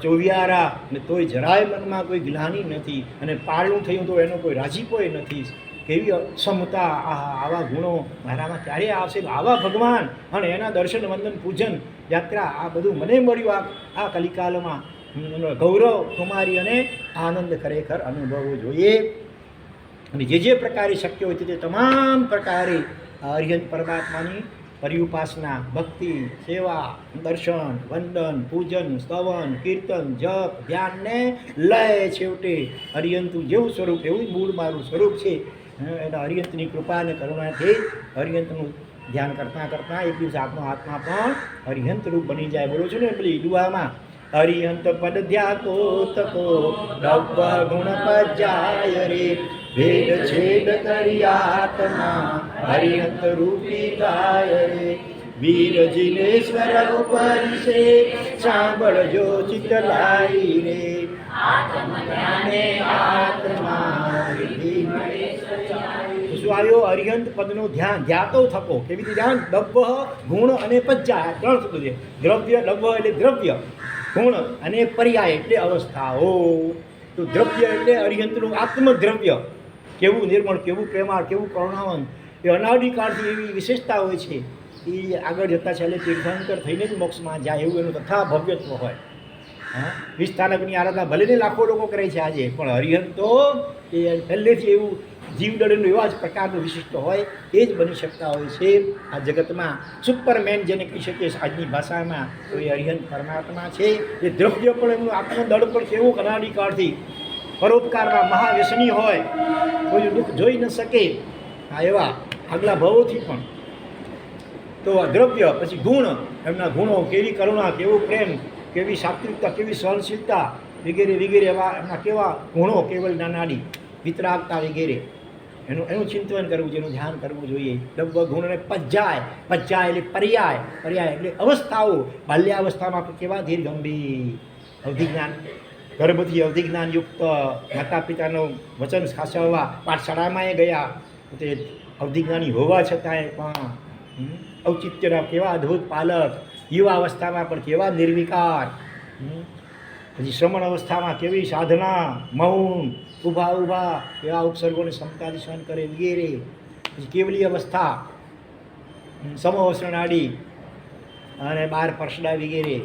ચોવિયારા, ને તોય જરાય મનમાં કોઈ ગ્લાનિ નથી, અને પારણું થયું તો એનો કોઈ રાજીપોય નથી. કેવી ક્ષમતા! આવા ગુણો મારામાં ક્યારે આવશે? આવા ભગવાન અને એના દર્શન વંદન પૂજન યાત્રા આ બધું મને મળ્યું આ કલિકાલમાં. ગૌરવ કુમારી અને આનંદ ખરેખર અનુભવવો જોઈએ. અને જે પ્રકારે શક્ય હોય તે તમામ પ્રકારે અરિહંત પરમાત્માની પરિઉપાસના, ભક્તિ, સેવા, દર્શન, વંદન, પૂજન, સ્તવન, કીર્તન, જપ, ધ્યાનને લય છેવટે અરિહંતનું જેવું સ્વરૂપ એવું મૂળ મારું સ્વરૂપ છે. એના અરિહંતની કૃપા અને કરુણાથી અરિહંતનું ધ્યાન કરતાં કરતાં એક દિવસ આપનો આત્મા પણ અરિહંત રૂપ બની જાય. બોલો છો ને પેલી દુઆમાં, અરિહંત પદ ધ્યાતો તકો નવ ગુણ પજાય રે, ભેદ છેદ કરી આત્મા હરિહંત રૂપી ગાય રે, વીર જિનેશ્વર ઉપરિશે સાંભળજો ચિત્ત લાઈ રે, શું આવ્યો? અરિહંત પદનું ધ્યાન ધ્યાતો થકો. કેવી રીતે ધ્યાન? દબ્બહ ગુણ અને પજ્જા, 3 શબ્દો છે. દ્રવ્ય, દબ્બહ એટલે દ્રવ્ય, ગુણ અને પર્યાય એટલે અવસ્થાઓ. તો દ્રવ્ય એટલે અરિહંતનું આત્મદ્રવ્ય, કેવું નિર્મળ, કેવું પ્રેમાળ, કેવું કરુણાવંત, એ અનાદિકાળથી એવી વિશેષતા હોય છે. એ આગળ જતાં છેલ્લે તીર્થંકર થઈને જ મોક્ષમાં જાય એવું એનું તથા ભવ્યત્વ હોય. વિસ્થાનકની આરાધના ભલે લાખો લોકો કરે છે આજે, પણ અરિહંત તો એ પહેલેથી એવું જીવદળનું એવા જ પ્રકારનું વિશિષ્ટ હોય એ જ બની શકતા હોય છે. આ જગતમાં સુપરમેન જેને કહી શકીએ આજની ભાષામાં, તો એ અરિહંત પરમાત્મા છે. એ દ્રવ્ય પણ એમનું આત્મદળ પણ કેવું અનાદિકાળથી પરોપકારમાં મહાવ્યસની હોય, કોઈ દુઃખ જોઈ ન શકે એવા આગલા ભવોથી પણ. તો આ દ્રવ્ય, પછી ગુણ, એમના ગુણો, કેવી કરુણા, કેવું પ્રેમ, કેવી સાત્વિકતા, કેવી સહનશીલતા વગેરે વગેરે એવા એમના કેવા ગુણો, કેવલ નાનાડી વિતરાગતા વગેરે એનું ચિંતન કરવું જોઈએ, એનું ધ્યાન કરવું જોઈએ. દબ્બ ગુણ અને પજ્જાય એટલે પર્યાય એટલે અવસ્થાઓ. બાલ્યાવસ્થામાં કેવા ધીર ગંભીર અવધિજ્ઞાન, ગર્ભથી અવધિજ્ઞાન યુક્ત, માતા પિતાનું વચન સાચવવા, પાઠશાળામાં એ ગયા તે અવધિજ્ઞાની હોવા છતાંય પણ ઔચિત્યના કેવા અદ્ભુત પાલક. યુવા અવસ્થામાં પણ કેવા નિર્વિકાર. પછી શ્રમણ અવસ્થામાં કેવી સાધના, મૌન, ઊભા એવા ઉપસર્ગોને ક્ષમતાથી સહન કરે વગેરે. પછી કેવલી અવસ્થા, સમવસરણાડી અને 12 પરસડા વગેરે,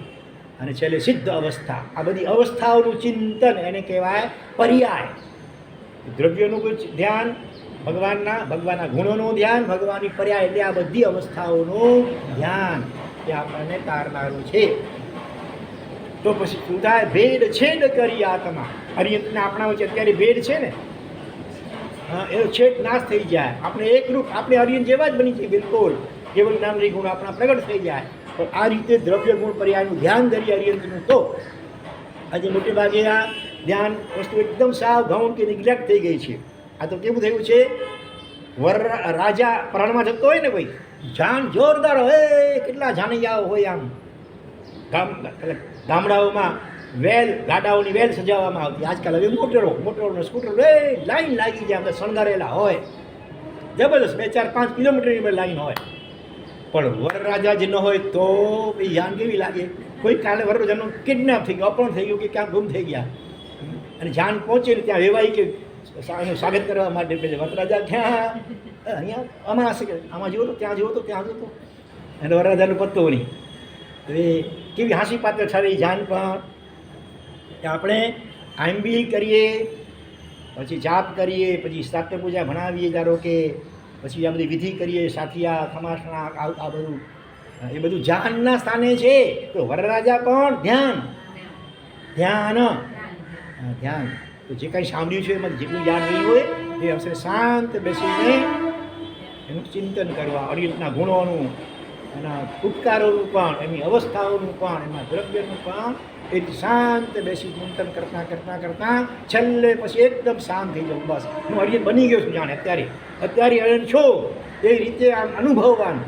અને છેલ્લે સિદ્ધ અવસ્થા. આ બધી અવસ્થાઓનું ચિંતન એને કહેવાય પર્યાય. દ્રવ્યોનું કોઈ ધ્યાન, ભગવાનના ગુણોનું ધ્યાન, ભગવાનની પર્યાય એટલે આ બધી અવસ્થાઓનું ધ્યાન એ આપણને તારનારું છે. તો પછી શું થાય? ભેદ છેદ કરી આત્મા. અરિહંતના આપણા વચ્ચે અત્યારે ભેદ છે ને, એનો છેદ નાશ થઈ જાય. આપણે એકરૂપ, આપણે અરિહંત જેવા જ બની જઈએ બિલકુલ. કેવલ નામની ગુણ આપણા પ્રગટ થઈ જાય. પણ આ રીતે દ્રવ્ય ગુણ પર્યાયનું ધ્યાન ધરી અરિહંતનું, તો આજે મોટે ભાગે આ ધ્યાન વસ્તુ એકદમ સાવ ગૌણ કે નિગ્લેક્ટ થઈ ગઈ છે. આ તો કેવું થયું છે, રાજા પ્રાણમાં જતો હોય ને ભાઈ, જાન જોરદાર હોય, કેટલા જાનૈયાઓ હોય, આમ ગામડાઓમાં ગાડાઓની વેલ સજાવવામાં આવતી. આજકાલ હવે મોટરો સ્કૂટરો લાઈન લાગી જાય, અંદર શણગારેલા હોય, જબરદસ્ત 2, 4, 5 કિલોમીટરની લાઈન હોય. પણ વરરાજા જે ન હોય તો એ જાન કેવી લાગે? કોઈ કાલે વરરાજાનું કિડનેપ થઈ ગયું, અપહરણ થઈ ગયું, કે ક્યાંક ગુમ થઈ ગયા, અને જાન પહોંચે ને ત્યાં વેવાઈ કે એનું સ્વાગત કરવા માટે વરરાજા ક્યાં અહીંયા આમાં જુઓ તો, ત્યાં જુઓ તો, ત્યાં જુઓ તો, અને વરરાજાનું પત્તો નહીં. તો એ કેવી હાંસી પાત્ર સારી જાન. પણ આપણે આંબી કરીએ, પછી જાપ કરીએ, પછી સાત્ય પૂજા ભણાવીએ, ધારો કે પછી આ બધી વિધિ કરીએ, સાથિયા ખમાસણા આ બધું, એ બધું જાનના સ્થાને છે. તો વરરાજા કોણ? ધ્યાન. તો જે કાંઈ સાંભળ્યું છે એમાં જેટલું યાદ નહીં હોય એ અવસરે શાંત બેસીને એનું ચિંતન કરવા, અરિહંતના ગુણોનું, એના ઉપકારોનું પણ, એની અવસ્થાઓનું પણ, એના દ્રવ્યનું પણ એ શાંત બેસી ચિંતન કરતાં છેલ્લે પછી એકદમ શાંત થઈ જાઉં. બસ હું અરિહંત બની ગયો છું. જાણે અત્યારે અરિહંત છો એ રીતે આમ અનુભવવાનું,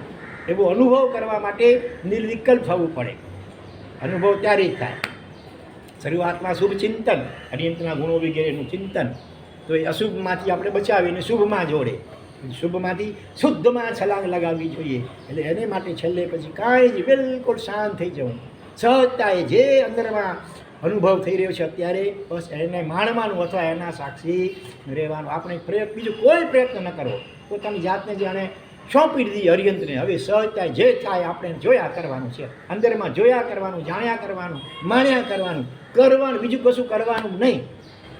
એવો અનુભવ કરવા માટે નિર્વિકલ્પ થવું પડે. અનુભવ ત્યારે જ થાય. શરૂઆતમાં શુભ ચિંતન, અરિહંતના ગુણો વગેરેનું ચિંતન, તો એ અશુભમાંથી આપણે બચાવીને શુભમાં જોડે. શુભમાંથી શુદ્ધમાં છલાંગ લગાવવી જોઈએ. એટલે એને માટે છેલ્લે પછી કાંઈ જ બિલકુલ શાંત થઈ જવું. સહજતાએ જે અંદરમાં અનુભવ થઈ રહ્યો છે અત્યારે, બસ એને માણવાનું અથવા એના સાક્ષી રહેવાનું. આપણે બીજું કોઈ પ્રયત્ન ન કરવો. પોતાની જાતને જાણે સોંપી દીધી અરિહંતને. હવે સહજતાએ જે થાય આપણે જોયા કરવાનું છે. અંદરમાં જોયા કરવાનું, જાણ્યા કરવાનું, માણ્યા કરવાનું, બીજું કશું કરવાનું નહીં.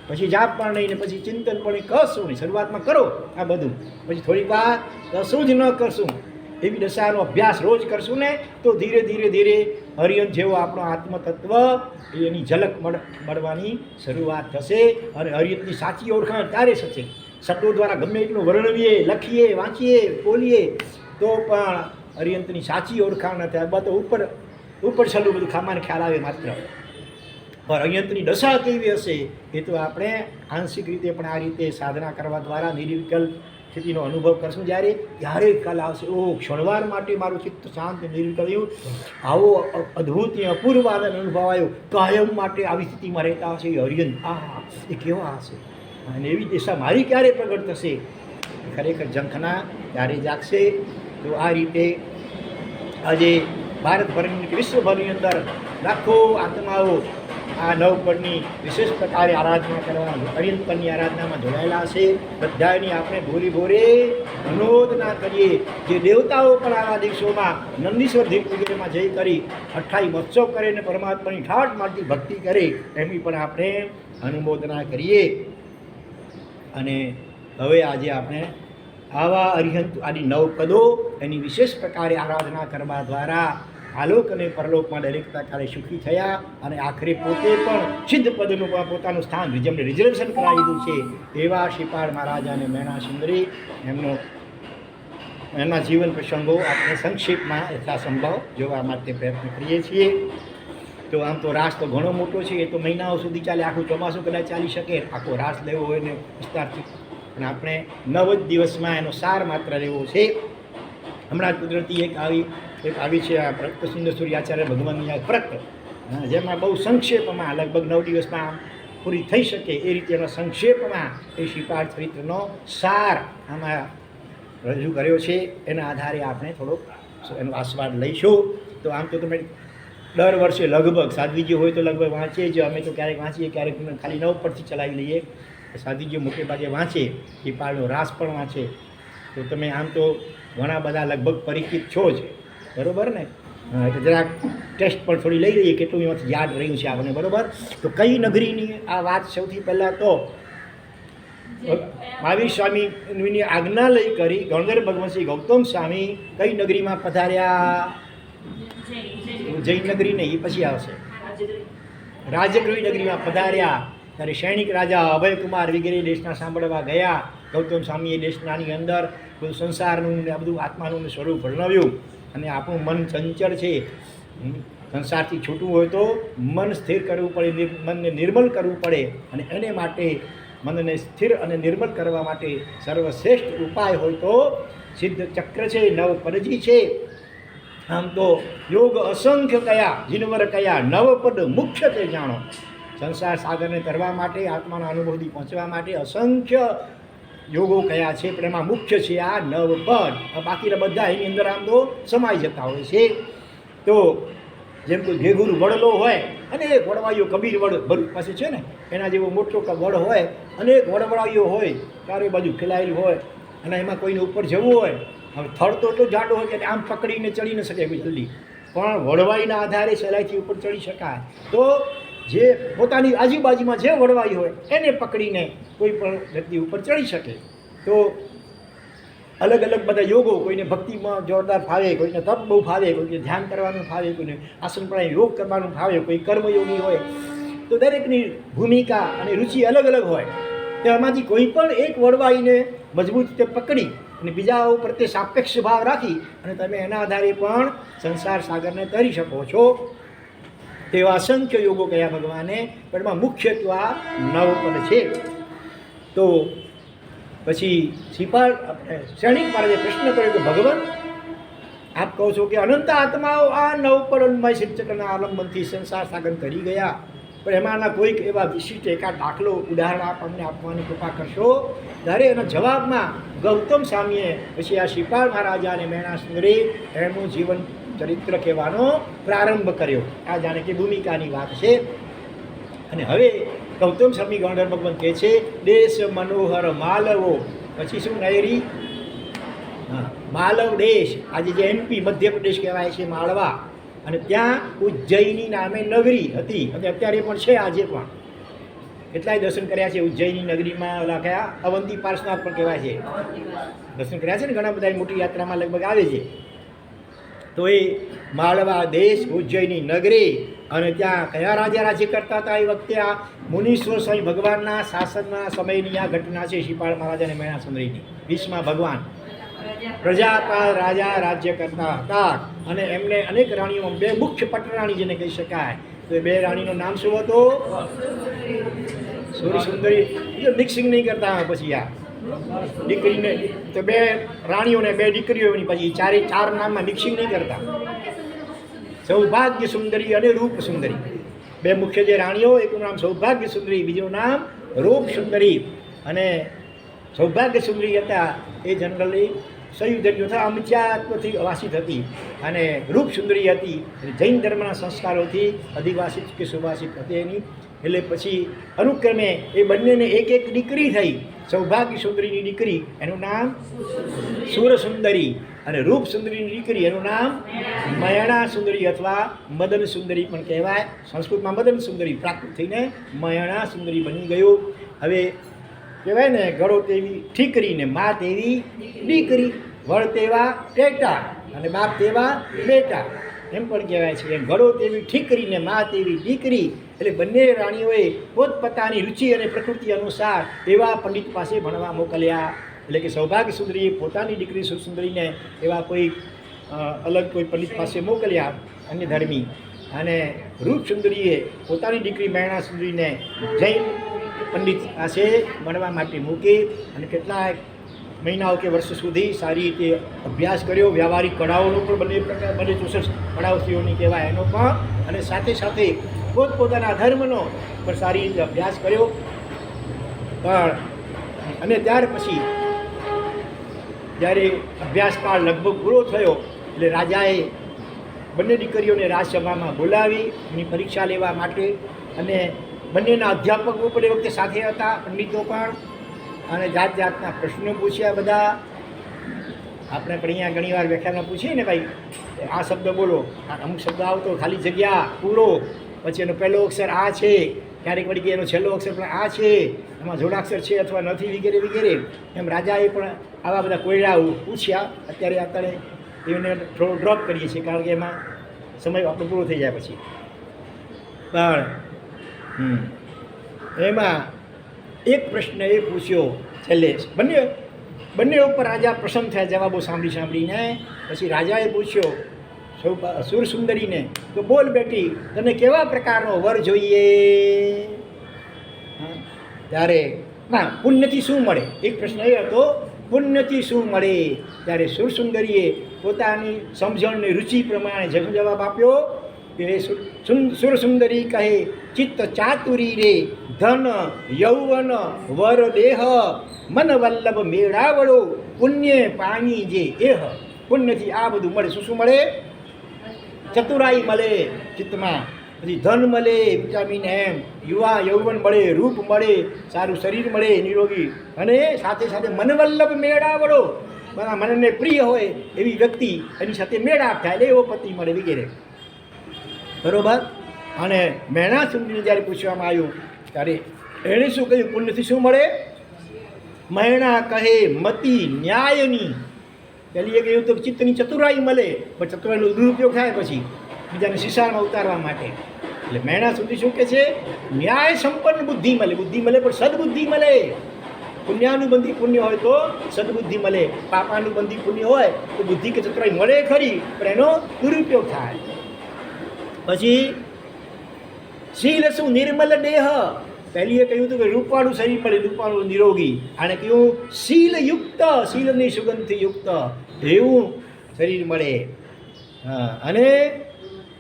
પછી જાપ પણ નહીં ને પછી ચિંતન પણ કશું નહીં. શરૂઆતમાં કરો આ બધું, પછી થોડીક વાર કશું જ ન કરશું, એવી દશાનો અભ્યાસ રોજ કરશું ને તો ધીરે અરિહંત જેવો આપણો આત્મતત્વ એની ઝલક મળવાની શરૂઆત થશે. અને અરિહંતની સાચી ઓળખાણ ત્યારે થશે. શબ્દો દ્વારા ગમે એટલું વર્ણવીએ, લખીએ, વાંચીએ, બોલીએ તો પણ અરિહંતની સાચી ઓળખાણ ન થાય. બધું ઉપર છેલ્લું બધું ખામાને ખ્યાલ આવે માત્ર. પણ અરિહંતની દશા કેવી હશે એ તો આપણે આંશિક રીતે પણ આ રીતે સાધના કરવા દ્વારા નિર્વિકલ્પ સ્થિતિનો અનુભવ કરશું. ત્યારે ખ્યાલ આવશે, ઓહ ક્ષણવાર માટે મારું ચિત્ત શાંત નિર્વિકલ્પ, આવો અદ્ભુત અપૂર્વ આનંદ અનુભવ આવ્યો. કાયમ માટે આવી સ્થિતિમાં રહેતા હશે એ અરિહંત, એ કેવા હશે અને એવી દિશા મારી ક્યારે પ્રગટ થશે, ખરેખર ઝંખના ત્યારે જાગશે. તો આ રીતે આજે ભારતભરની વિશ્વભરની અંદર લાખો આત્માઓ આ નવપદની વિશેષ પ્રકારે આરાધના કરવાની, અરિહંત પદની આરાધનામાં જોડાયેલા હશે. બધાની આપણે ભોરે અનુમોદના કરીએ. જે દેવતાઓ પણ આવા દિવસોમાં નંદીશ્વર ધીપ વગેરેમાં જઈ કરી અઠ્ઠાઈ મહોત્સવ કરે અને પરમાત્માની ઠાઠ મારતી ભક્તિ કરે, એમની પણ આપણે અનુમોદના કરીએ. અને હવે આજે આપણે આવા અરિહંત આદિ નવપદો એની વિશેષ પ્રકારે આરાધના કરવા દ્વારા આલોક અને પરલોકમાં દરેક પ્રકારે સુખી થયા અને આખરે પોતે પણ સિદ્ધ પદનું પોતાનું સ્થાન જેમને રિઝર્વેશન કરાવી દીધું છે એવા શ્રીપાદ મહારાજ અને મેણા સુંદરી એમના જીવન પ્રસંગો આપણે સંક્ષેપમાં યથાસંભવ જોવા માટે પ્રયત્ન કરીએ છીએ. તો આમ તો રાસ તો ઘણો મોટો છે, એ તો મહિનાઓ સુધી ચાલે, આખું ચોમાસું કદાચ ચાલી શકે આખો રાસ લેવો હોય ને વિસ્તારથી, પણ આપણે 9 જ દિવસમાં એનો સાર માત્ર લેવો છે. હમણાં જ કુદરતી એક આવી છે આ પ્રકટ સિંધેશ્વરી આચાર્ય ભગવાનની આ પ્રકટ, જેમાં બહુ સંક્ષેપમાં લગભગ 9 દિવસમાં પૂરી થઈ શકે એ રીતે એનો સંક્ષેપમાં એ શ્રીપાદ ચરિત્રનો સાર આમાં રજૂ કર્યો છે. એના આધારે આપણે થોડોક એનો આસ્વાદ લઈશું. તો આમ તો તમે દર વર્ષે લગભગ સાધ્વીજી હોય તો લગભગ વાંચીએ જ. અમે તો ક્યારેક વાંચીએ, ક્યારેક ખાલી 9 પરથી ચલાવી લઈએ. સાધ્વીજીઓ મોટે ભાગે વાંચે, શ્રીપાદનો રાસ પણ વાંચે. તો તમે આમ તો ઘણા બધા લગભગ પરિચિત છો જ, બરાબર ને? એટલે જરાક ટેસ્ટ પણ થોડી લઈ લઈએ કેટલું એમાંથી યાદ રહ્યું છે આપણને, બરાબર? તો કઈ નગરીની આ વાત? સૌથી પહેલાં તો મહાવીર સ્વામીની આજ્ઞા લઈ કરી ગણધર ભગવાન શ્રી ગૌતમ સ્વામી કઈ નગરીમાં પધાર્યા? જૈન નગરી નહીં, એ પછી આવશે. રાજગૃહ નગરીમાં પધાર્યા ત્યારે સૈનિક રાજા અભયકુમાર વગેરે દેશના સાંભળવા ગયા. ગૌતમ સ્વામીએ દેશનાની અંદર બધું સંસારનું ને આ બધું આત્માનું સ્વરૂપ વર્ણવ્યું. અને આપણું મન ચંચળ છે, સંસારથી છૂટવું હોય તો મન સ્થિર કરવું પડે, મનને નિર્મલ કરવું પડે. અને એને માટે મનને સ્થિર અને નિર્મલ કરવા માટે સર્વશ્રેષ્ઠ ઉપાય હોય તો સિદ્ધ ચક્ર છે, નવપદજી છે. આમ તો યોગ અસંખ્ય કયા, જીનવર કયા, નવપદ મુખ્ય તે જાણો. સંસાર સાગરને તરવા માટે, આત્માના અનુભવથી પહોંચવા માટે અસંખ્ય યોગો કયા છે, પણ એમાં મુખ્ય છે આ નવપદ. બાકીના બધા એની અંદર આમ તો સમાઈ જતા હોય છે. તો જેમ કોઈ ભેગુરુ વડલો હોય અને એક વડવાઈઓ કબીર વડ ભરૂચ પાસે છે ને, એના જેવો મોટો વડ હોય અને એક વડવાઈઓ હોય ચારે બાજુ ફેલાયેલી હોય અને એમાં કોઈને ઉપર જવું હોય. હવે થડ તો એટલો જાડો હોય કે આમ પકડીને ચડી ન શકે જલ્દી, પણ વડવાઈના આધારે સહેલાઈથી ઉપર ચડી શકાય. તો જે પોતાની આજુબાજુમાં જે વડવાઈ હોય એને પકડીને કોઈ પણ વ્યક્તિ ઉપર ચડી શકે. તો અલગ અલગ બધા યોગો, કોઈને ભક્તિમાં જોરદાર ફાવે, કોઈને તપ બહુ ફાવે, કોઈને ધ્યાન કરવાનું ફાવે, કોઈને આસન પ્રાણાયામ યોગ કરવાનું ફાવે, કોઈ કર્મયોગી હોય. તો દરેકની ભૂમિકા અને રુચિ અલગ અલગ હોય. તેમાંથી કોઈ પણ એક વડવાઈને મજબૂત રીતે પકડી અને બીજા ઉપર તે સાપેક્ષ ભાવ રાખી અને તમે એના આધારે પણ સંસાર સાગરને તરી શકો છો. તેવા અસંખ્ય યોગો કયા ભગવાને, પણ એમાં મુખ્યત્વે આ 9 પદ છે. તો પછી શ્રીપાલ શૈણિક મહારાજે પ્રશ્ન કર્યો કે ભગવાન, આપ કહો છો કે અનંત આત્માઓ આ 9 પદ ઉન્મય શિવચક્રના આલંબનથી સંસાર સાગર તરી ગયા, પણ એમાંના કોઈક એવા વિશિષ્ટ એકાદ દાખલો ઉદાહરણ આપણને આપવાની કૃપા કરશો. ત્યારે એના જવાબમાં ગૌતમ સ્વામીએ પછી આ શ્રીપાલ મહારાજા અને મેણા સુંદરી એમનું જીવન ચરિત્ર કહેવાનો પ્રારંભ કર્યો. આ જાણે કે ભૂમિકાની વાત છે. અને હવે ગૌતમ સ્વામી ગણધર ભગવાન કહે છે, દેશ મનોહર માલવો, પછી શું નહેરી, માલવ દેશ, આજે જે MP મધ્યપ્રદેશ કહેવાય છે, માળવા, અને ત્યાં ઉજ્જૈની નામે નગરી હતી અને અત્યારે પણ છે, આજે પણ કેટલાય દર્શન કર્યા છે ઉજ્જૈની નગરીમાં. ઓલા કયા અવંતી પાર્શ્વનાથ પણ કહેવાય છે, દર્શન કર્યા છે ને ઘણા બધા મોટી યાત્રામાં લગભગ આવે છે. તો એ માળવા દેશ, ઉજ્જૈની નગરી, અને ત્યાં કયા રાજા રાજ્ય કરતા હતા એ વખતે? આ મુનીશ્વર સ્વામી ભગવાનના શાસનના સમયની આ ઘટના છે. શ્રીપાળ મહારાજ અને મેણા સુંદરીની. ભીષ્મા ભગવાન પ્રજાપાલ રાજા રાજ્ય કરતા હતા અને એમને અનેક રાણીઓમાં 2 મુખ્ય પટરાણી જેને કહી શકાય. તો એ 2 રાણીનું નામ શું હતું? સુરસુંદરી. મિક્સિંગ નહીં કરતા પછી આ દીકરીને તો 2 રાણીઓને 2 દીકરીઓની પછી 4 નામમાં મિક્સિંગ નહીં કરતા. સૌભાગ્ય સુંદરી અને રૂપ સુંદરી, 2 મુખ્ય જે રાણીઓ, એકનું નામ સૌભાગ્ય સુંદરી, બીજું નામ રૂપ સુંદરી. અને સૌભાગ્ય સુંદરી હતા એ જનરલી સયુધર્યો હતા, અમચ્યાત્વથી વાસિત હતી, અને રૂપ સુંદરી હતી જૈન ધર્મના સંસ્કારોથી અધિવાસિત કે સુવાસિત હતી એની. એટલે પછી અનુક્રમે એ બંનેને એક દીકરી થઈ. સૌભાગ્ય સુંદરીની દીકરી એનું નામ સુરસુંદરી, અને રૂપ સુંદરીની દીકરી એનું નામ મયણા સુંદરી અથવા મદન સુંદરી પણ કહેવાય. સંસ્કૃતમાં મદન સુંદરી પ્રાકૃત થઈને મયણા સુંદરી બની ગયું. હવે કહેવાય ને, ગળો તેવી ઠીકરી ને મા તેવી દીકરી, વળ તેવા ટેટા અને બાપ તેવા બેટા, એમ પણ કહેવાય છે. એમ ગળો તેવી ઠીકરી ને મા તેવી દીકરી, એટલે બંને રાણીઓએ પોતપોતાની રુચિ અને પ્રકૃતિ અનુસાર એવા પંડિત પાસે ભણવા મોકલ્યા. એટલે કે સૌભાગ્ય સુંદરીએ પોતાની દીકરી સુરસુંદરીને એવા કોઈ અલગ કોઈ પંડિત પાસે મોકલ્યા અન્ય ધર્મી, અને રૂપ સુંદરીએ પોતાની દીકરી મૈણા સુંદરીને જૈન પંડિત પાસે ભણવા માટે મૂકી. અને કેટલાક મહિનાઓ કે વર્ષ સુધી સારી રીતે અભ્યાસ કર્યો. વ્યવહારિક કળાઓનો પણ બંને ચોસઠ કળાઓની કહેવાય એનો પણ, અને સાથે સાથે પોતપોતાના ધર્મનો પણ સારી રીતે અભ્યાસ કર્યો. પણ અને ત્યાર પછી જ્યારે અભ્યાસકાળ લગભગ પૂરો થયો એટલે રાજાએ બંને દીકરીઓને રાજસભામાં બોલાવી એની પરીક્ષા લેવા માટે. અને બંનેના અધ્યાપકો પણ એ વખતે સાથે હતા, પંડિતો પણ, અને જાત જાતના પ્રશ્નો પૂછ્યા બધા. આપણે પણ અહીંયા ઘણીવાર વ્યાખ્યાનમાં પૂછીએ ને, ભાઈ આ શબ્દ બોલો, અમુક શબ્દ આવતો ખાલી જગ્યા પૂરો, પછી એનો પહેલો અક્ષર આ છે, ક્યારેક વળી કે એનો છેલ્લો અક્ષર પણ આ છે, એમાં જોડાક્ષર છે અથવા નથી, વગેરે વગેરે. એમ રાજાએ પણ આવા બધા કોયડા પૂછ્યા. અત્યારે એને થોડો ડ્રોપ કરીએ છીએ કારણ કે એમાં સમય આપણો પૂરો થઈ જાય પછી. પણ એમાં એક પ્રશ્ન એ પૂછ્યો છેલ્લે, બંને ઉપર રાજા પ્રસન્ન થયા જવાબો સાંભળીને. પછી રાજાએ પૂછ્યો સુરસુંદરીને તો બોલ બેટી, તને કેવા પ્રકારનો વર જોઈએ? ત્યારે ના, પુણ્યથી શું મળે? એક પ્રશ્ન એ હતો, પુણ્યથી શું મળે? ત્યારે સુરસુંદરીએ પોતાની સમજણની રુચિ પ્રમાણે જવાબ આપ્યો કે સુરસુંદરી કહે, ચિત્ત ચાતુરી રે, ધન યૌવન વર દેહ, મન વલ્લભ મેળાવડો, પુણ્ય પાણી જે એહ. પુણ્યથી આ બધું મળે. શું મળે? ચતુરાઈ મળે ચિત્તમાં, પછી ધન મળે, વિટામિન એમ, યૌવન મળે, રૂપ મળે, સારું શરીર મળે નિરોગી, અને સાથે સાથે મનવલ્લભ મેળાવડો, મારા મનને પ્રિય હોય એવી વ્યક્તિ એની સાથે મેળાપ થાય એટલે એવો પતિ મળે વગેરે. બરોબર. અને મૈણા સુંદરીને જ્યારે પૂછવામાં આવ્યું ત્યારે એણે શું કહ્યું? પુણ્યથી શું મળે? મૈણા કહે, મતિ ન્યાયની. પહેલી એક એવું તો ચિત્તની ચતુરાઈ મળે, પણ ચતુરાઈનો દુરુપયોગ થાય પછી બીજાને શિશાળમાં ઉતારવા માટે. એટલે મેણા સુધી શું કહે છે? ન્યાય સંપન્ન બુદ્ધિ મળે. બુદ્ધિ મળે પણ સદબુદ્ધિ મળે. પુણ્યાનુબંધી પુણ્ય હોય તો સદબુદ્ધિ મળે, પાપાનુબંધી પુણ્ય હોય તો બુદ્ધિ કે ચતુરાઈ મળે ખરી પણ એનો દુરુપયોગ થાય. પછી શીલ શું? નિર્મલ દેહ. પહેલીએ કહ્યું હતું કે રૂપાળું શરીર મળે, રૂપાળું નિરોગી. આને કહ્યું શીલયુક્ત, શીલની સુગંધથી યુક્ત એવું શરીર મળે. હા, અને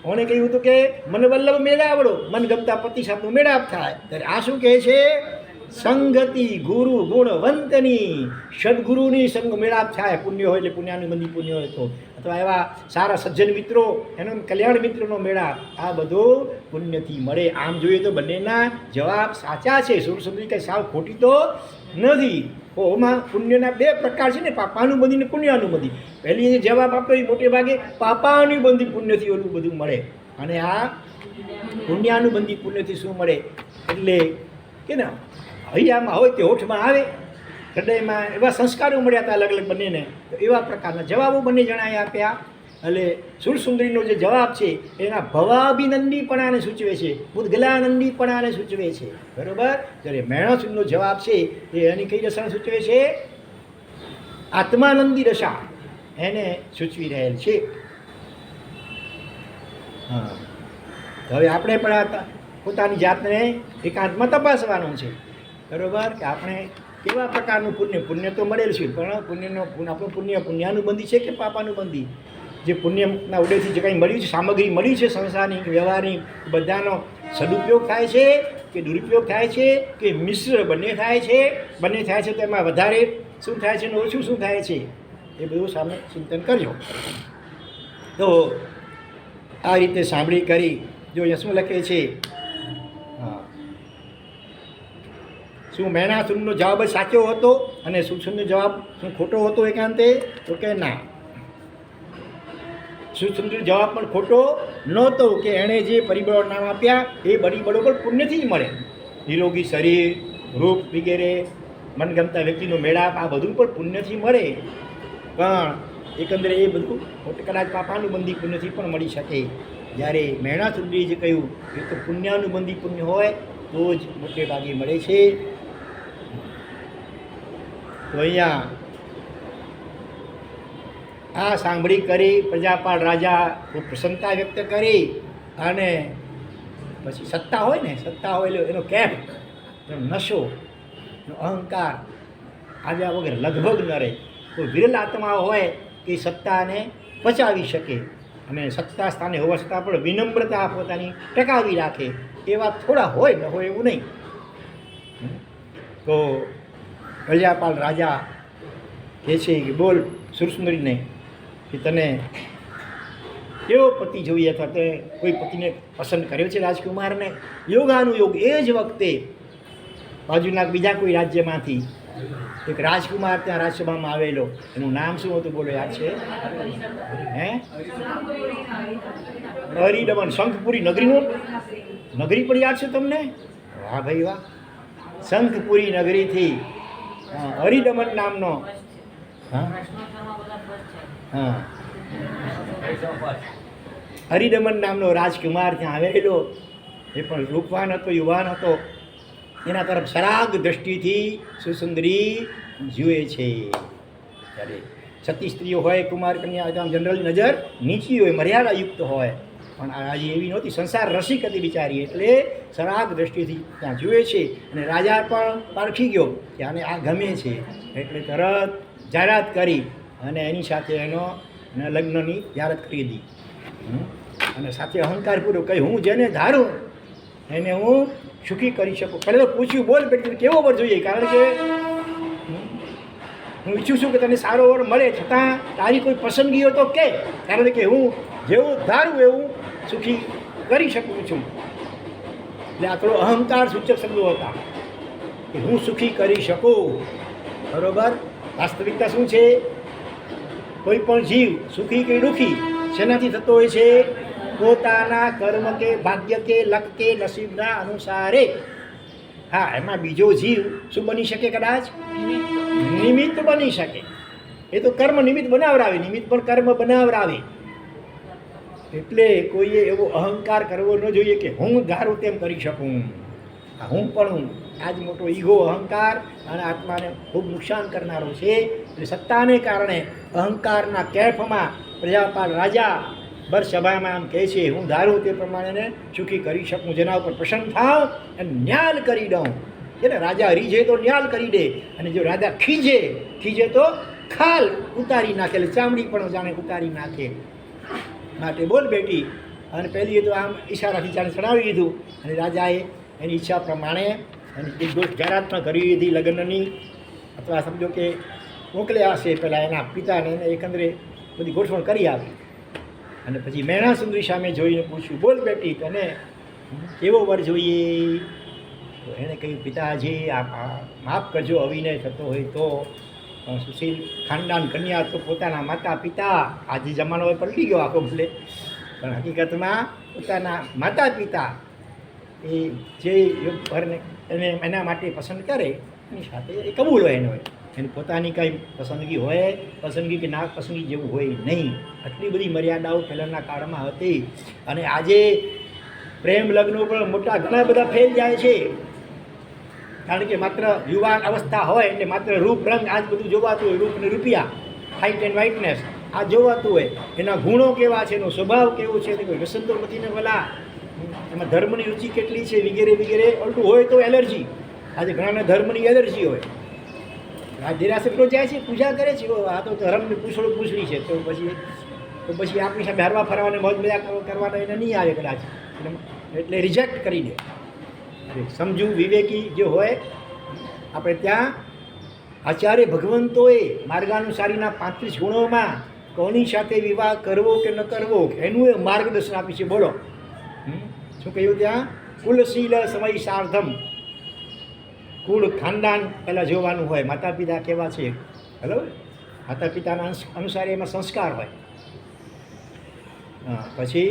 કોણે કહ્યું હતું કે મન વલ્લભ મેળાવડો, મન ગમતા પતિ સાથનો મેળાપ થાય. ત્યારે આ શું કહે છે? સંગતિ ગુરુ ગુણવંતની, સદગુરુની સંગ મેળાપ થાય. પુણ્ય હોય એટલે પુણ્યાનુબંધી પુણ્ય હોય તો, અથવા એવા સારા સજ્જન મિત્રો, એનો કલ્યાણ મિત્રનો મેળાપ, આ બધું પુણ્યથી મળે. આમ જોઈએ તો બંનેના જવાબ સાચા છે. સુરસુંદરી કંઈ સાવ ખોટી તો નથી. ઓમાં પુણ્યના બે પ્રકાર છે ને, પાપાનુબંધી ને પુણ્યાનુબંધી. પહેલી જે જવાબ આપ્યો એ મોટે ભાગે પાપાનુબંધી પુણ્યથી ઓલું બધું મળે, અને આ પુણ્યાનુબંધી પુણ્યથી શું મળે? એટલે કે ને હૈયામાં હોય તે હોઠમાં આવે, હૃદયમાં એવા સંસ્કારો મળ્યા હતા અલગ અલગ બંનેને. તો એવા પ્રકારના જવાબો બંને જણાએ આપ્યા. એટલે સુરસુંદરીનો જે જવાબ છે એના ભવાભિનંદીપણાને સૂચવે છે, પૂતગલાનંદીપણાને સૂચવે છે. બરાબર? જ્યારે મેણાસુરનો જવાબ છે એ એની કઈ દશાને સૂચવે છે? આત્માનંદી દશા એને સૂચવી રહેલ છે. હા, હવે આપણે પણ પોતાની જાતને એકાંતમાં તપાસવાનું છે. બરાબર? કે આપણે કેવા પ્રકારનું પુણ્ય તો મળેલ છે, પણ પુણ્યનો આપણું પુણ્ય પુણ્યાનુબંધી છે કે પાપાનુબંધી? જે પુણ્યના ઉડેથી જે કંઈ મળ્યું છે, સામગ્રી મળી છે સંસારની વ્યવહારની, બધાનો સદુપયોગ થાય છે કે દુરુપયોગ થાય છે કે મિશ્ર બંને થાય છે? બંને થાય છે તો એમાં વધારે શું થાય છે અને ઓછું શું થાય છે? એ બધું સામે ચિંતન કરજો. તો આ રીતે સાંભળી કરી જો અહીંયા શું લખે છે? હા, શું મેણાસુરનો જવાબ સાચો હતો અને સુરસુંદરીનો જવાબ શું ખોટો હતો એકાંતે? તો કે ના, સુરસુંદરીનો જવાબ પણ ખોટો નહોતો. કે એણે જે પરિબળો નામ આપ્યા એ પરિબળો પણ પુણ્યથી જ મળે. નિરોગી શરીર, રૂપ વગેરે, મનગમતા વ્યક્તિનો મેળાપ, આ બધું પણ પુણ્યથી મળે. પણ એકંદરે એ બધું કદાચ પાપાનુબંધી પુણ્યથી પણ મળી શકે. જ્યારે મેણાસુંદરીએ જે કહ્યું એ તો પુણ્યાનુબંધી પુણ્ય હોય તો જ મોટે ભાગે મળે છે. તો અહીંયા આ સાંભળી કરી પ્રજાપાળ રાજા ખૂબ પ્રસન્નતા વ્યક્ત કરી, અને પછી સત્તા હોય ને, સત્તા હોય એટલે એનો કેફ, એનો નશો, એનો અહંકાર આવ્યા વગર લગભગ ન રહે. કોઈ વિરલ આત્મા હોય કે સત્તાને પચાવી શકે, અને સત્તા સ્થાને હોવા છતાં પણ વિનમ્રતા પોતાની ટકાવી રાખે, એવા થોડા હોય, ન હોય એવું નહીં. તો પ્રજાપાલ રાજા કહે છે કે બોલ સુરસુંદરીને કે તને કેવો પતિ જોઈએ, અથવા તે કોઈ પતિને પસંદ કર્યો છે રાજકુમારને? યોગાનુયોગ એ જ વખતે બાજુના બીજા કોઈ રાજ્યમાંથી એક રાજકુમાર ત્યાં રાજસભામાં આવેલો. એનું નામ શું હતું બોલો, યાદ છે? હે? હરિદમન. શંખપુરી નગરીનું નગરી પણ યાદ છે તમને? વાહ ભાઈ વાહ. શંખપુરી નગરીથી હરિદમન નામનો, હા હા, હરિદમન નામનો રાજકુમાર ત્યાં આવેલો. એ પણ રૂપવાન હતો, યુવાન હતો. એના તરફ સરાગ દ્રષ્ટિથી સુસુંદરી જુએ છે. ત્યારે સતી સ્ત્રીઓ હોય, કુમાર કન્યા, જનરલી નજર નીચી હોય, મર્યાદાયુક્ત હોય, પણ આજે એવી નહોતી. સંસાર રસિક હતી બિચારી, એટલે સરાગ દ્રષ્ટિથી ત્યાં જુએ છે. અને રાજા પણ પારખી ગયો કે આને આ ગમે છે, એટલે તરત જાહેરાત કરી અને એની સાથે એનો લગ્નની જાહેરાત કરી દી. અને સાથે અહંકારપૂર્વક કહી, હું જેને ધારું એને હું સુખી કરી શકું. પહેલાં તો પૂછ્યું, બોલ બેટી કેવો વર જોઈએ, કારણ કે હું ઈચ્છું છું કે તને સારો વર મળે, છતાં તારી કોઈ પસંદગી હોય તો કે, કારણ કે હું જેવું ધારું એવું સુખી કરી શકું છું. એટલે આ થોડો અહંકાર સૂચક શબ્દો હતા કે હું સુખી કરી શકું. બરાબર? વાસ્તવિકતા શું છે? કોઈ પણ જીવ સુખી કે દુઃખી શેનાથી થતો હોય છે? પોતાના કર્મ કે ભાગ્ય કે લક કે નસીબના અનુસારે. હા, એમાં બીજો જીવ શું બની શકે? કદાચ નિમિત્ત બની શકે. એ તો કર્મ નિમિત્ત બનાવરાવે, નિમિત્ત પણ કર્મ બનાવરાવે. એટલે કોઈએ એવો અહંકાર કરવો ન જોઈએ કે હું ધારું તેમ કરી શકું. આ હું પણ આ જ મોટો ઈગો અહંકાર અને આત્માને ખૂબ નુકસાન કરનારો છે. એટલે સત્તાને કારણે અહંકારના કેફમાં પ્રજાપાલ રાજા બર સભામાં આમ કહે છે, હું ધારું તે પ્રમાણે સુખી કરી શકું, જેના ઉપર પ્રસન્ન થાવ અને ન્યાલ કરી દઉં. એટલે રાજા રીઝે તો ન્યાલ કરી દે, અને જો રાજા ખીજે તો ખાલ ઉતારી નાખે, એટલે ચામડી પણ જાણે ઉતારી નાખે. માટે બોલ બેટી. અને પહેલી તો આમ ઈશારાથી જાણે ચડાવી દીધું, અને રાજાએ એની ઈચ્છા પ્રમાણે એની એક જાહેરાત પણ કરી દીધી લગ્નની, અથવા સમજો કે મોકલ્યા હશે પહેલાં એના પિતાને, એને એકંદરે બધી ગોઠવણ કરી આપી. અને પછી મેણા સુંદરી સામે જોઈને પૂછ્યું, બોલ બેટી તને કેવો વર જોઈએ? તો એણે કહ્યું, પિતાજી આપ માફ કરજો, અવિનય થતો હોય તો. સુશીલ ખાનદાન કન્યા તો પોતાના માતા પિતા, આજે જમાનો હોય પલટી ગયો આખો ભલે, પણ હકીકતમાં પોતાના માતા પિતા એ જે વરને એને એના માટે પસંદ કરે એની સાથે એ કબૂલ હોય એનો, એની પોતાની કંઈ પસંદગી કે ના પસંદગી જેવું હોય નહીં. આટલી બધી મર્યાદાઓ પહેલાંના કાળમાં હતી. અને આજે પ્રેમ લગ્નો પણ મોટા ઘણા બધા ફેલ જાય છે, કારણ કે માત્ર યુવાન અવસ્થા હોય એટલે માત્ર રૂપ રંગ આ જ બધું જોવાતું હોય, રૂપ ને રૂપિયા, હાઇટ એન્ડ વ્હાઇટનેસ આ જોવાતું હોય. એના ગુણો કેવા છે, એનો સ્વભાવ કેવો છે, કોઈ વ્યસન તો નથી ને ભલા, એમાં ધર્મની રુચિ કેટલી છે વગેરે વગેરે. ઉલટું હોય તો એલર્જી, આજે ઘણાને ધર્મની એલર્જી હોય. આ દેરાસર જાય છે, પૂજા કરે છે, આ તો ધર્મની પૂછડી છે, તો પછી આપણી સામે હરવા ફરવાને મોજ મજા કરવાના એને નહીં આવે કદાચ, એટલે રિજેક્ટ કરી દે. સમજુ વિવેકી જે હોય, આપણે ત્યાં આચાર્ય ભગવંતોએ માર્ગાનુસારીના 35 ગુણોમાં કોની સાથે વિવાહ કરવો કે ન કરવો એનું એ માર્ગદર્શન આપ્યું છે. બોલો શું કહ્યું ત્યાં? કુલશીલ સમય સાર્ધમ. કુળ ખાનદાન પહેલાં જોવાનું હોય, માતા પિતા કેવા છે, બરાબર, માતા પિતાના અનુસાર એમાં સંસ્કાર હોય. પછી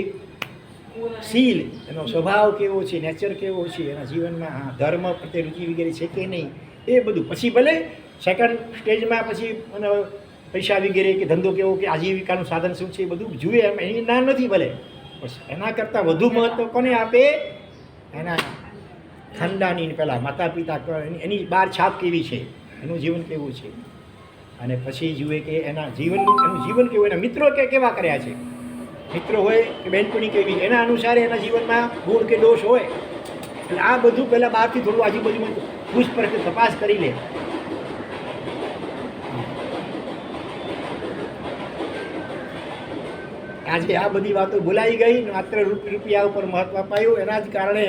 શીલ, એનો સ્વભાવ કેવો છે, નેચર કેવો છે, એના જીવનમાં ધર્મ પ્રત્યે રુચિ વગેરે છે કે નહીં, એ બધું. પછી ભલે સેકન્ડ સ્ટેજમાં પછી પૈસા વગેરે કે ધંધો કેવો કે આજીવિકાનું સાધન શું છે એ બધું જુએ, એમ એની ના નથી ભલે, એના કરતાં વધુ મહત્ત્વ કોને આપે? એના ખાનદાની, પહેલાં માતા પિતા એની બહાર છાપ કેવી છે, એનું જીવન કેવું છે, અને પછી જુએ કે એનું જીવન કેવું, એના મિત્રો કેવા કર્યા છે, મિત્રો હોય કે બહેનપણી કેવી, એના અનુસારે એના જીવનમાં ગુણ કે દોષ હોય. એટલે આ બધું પહેલાં બહારથી થોડું આજુબાજુમાં પૂછપરછ તપાસ કરી લે. આજે આ બધી વાતો ભૂલાઈ ગઈ, માત્ર રૂપિયા ઉપર મહત્વ અપાયું. એના જ કારણે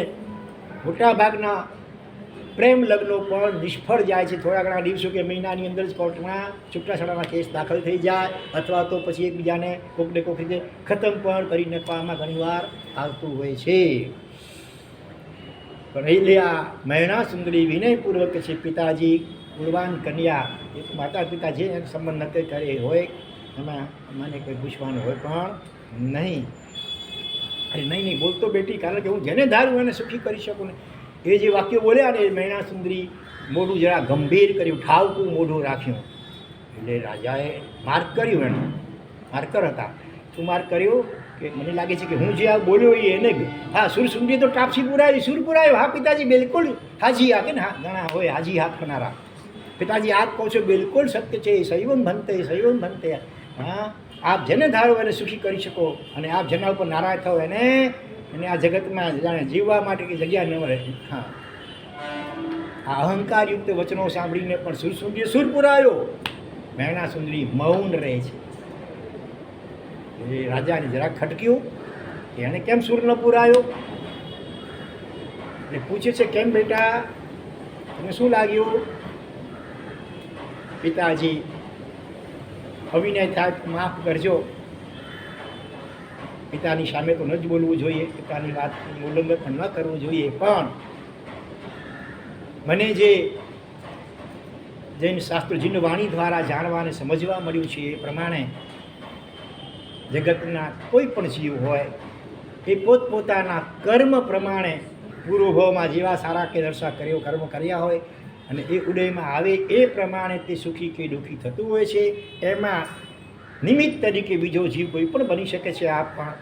મોટાભાગના પ્રેમ લગ્નો પણ નિષ્ફળ જાય છે. થોડા ઘણા દિવસો કે મહિનાની અંદર જ કોર્ટમાં છૂટાછેડાના કેસ દાખલ થઈ જાય, અથવા તો પછી એકબીજાને કોકને કોક રીતે ખતમ પણ કરી નાખવામાં ઘણીવાર આવતું હોય છે. પણ એટલે આ મહેણા સુંદરી વિનયપૂર્વક છે, પિતાજી ગુણવાન કન્યા, એ તો માતા પિતા જે સંબંધ નક્કી કરે હોય એમાં મને કોઈ પૂછવાનું હોય પણ નહીં. અરે નહીં બોલતો બેટી, કારણ કે હું જેને ધારું એને સુખી કરી શકું ને. એ જે વાક્યો બોલ્યા ને, મહેણા સુંદરી મોઢું જરા ગંભીર કર્યું, ઠાવકું મોઢું રાખ્યું. એટલે રાજાએ માર્ક કર્યું, એને માર્કર હતા. શું માર્ક કર્યું? કે મને લાગે છે કે હું જે આ બોલ્યો એ એને, હા સુરસુંદરી તો ટાપસી પુરાવી, સુર પુરાવ્યો. હા પિતાજી બિલકુલ હાજી હા, કે ને હા ઘણા હોય હાજી હાથ ખનારા. પિતાજી આપ કહો છો બિલકુલ સત્ય છે, સૈવમ ભંતે સૈવમ ભંતે. હા, આપ જેને ધારો એને સુખી કરી શકો, અને આપ જેના ઉપર નારાજ થાવ એને આ જગતમાં જાણે જીવવા માટે કે જગ્યા ન મળે. હા, આ અહંકારયુક્ત વચનો સાંભળીને પણ સુરસુંદરીએ સુર પુરાયો. મહેણા સુંદરી મૌન રહે છે. એ રાજાને જરાક ખટક્યું કે એને કેમ સુર ન પુરાયો. એટલે પૂછે છે, કેમ બેટા, તને શું લાગ્યું? પિતાજી અવિનય થાય માફ કરજો. પિતાની સામે તો ન જ બોલવું જોઈએ, પિતાની વાતનું ઉલ્લંઘન પણ ન કરવું જોઈએ, પણ મને જે જૈન શાસ્ત્રજીની વાણી દ્વારા જાણવા અને સમજવા મળ્યું છે એ પ્રમાણે જગતના કોઈ પણ જીવ હોય એ પોતપોતાના કર્મ પ્રમાણે પૂર્વભાવમાં જેવા સારા કે દર્શા કર્મ કર્યા હોય અને એ ઉદયમાં આવે એ પ્રમાણે તે સુખી કે દુઃખી થતું હોય છે. એમાં નિમિત્ત તરીકે બીજો જીવ કોઈ પણ બની શકે છે. આપ પણ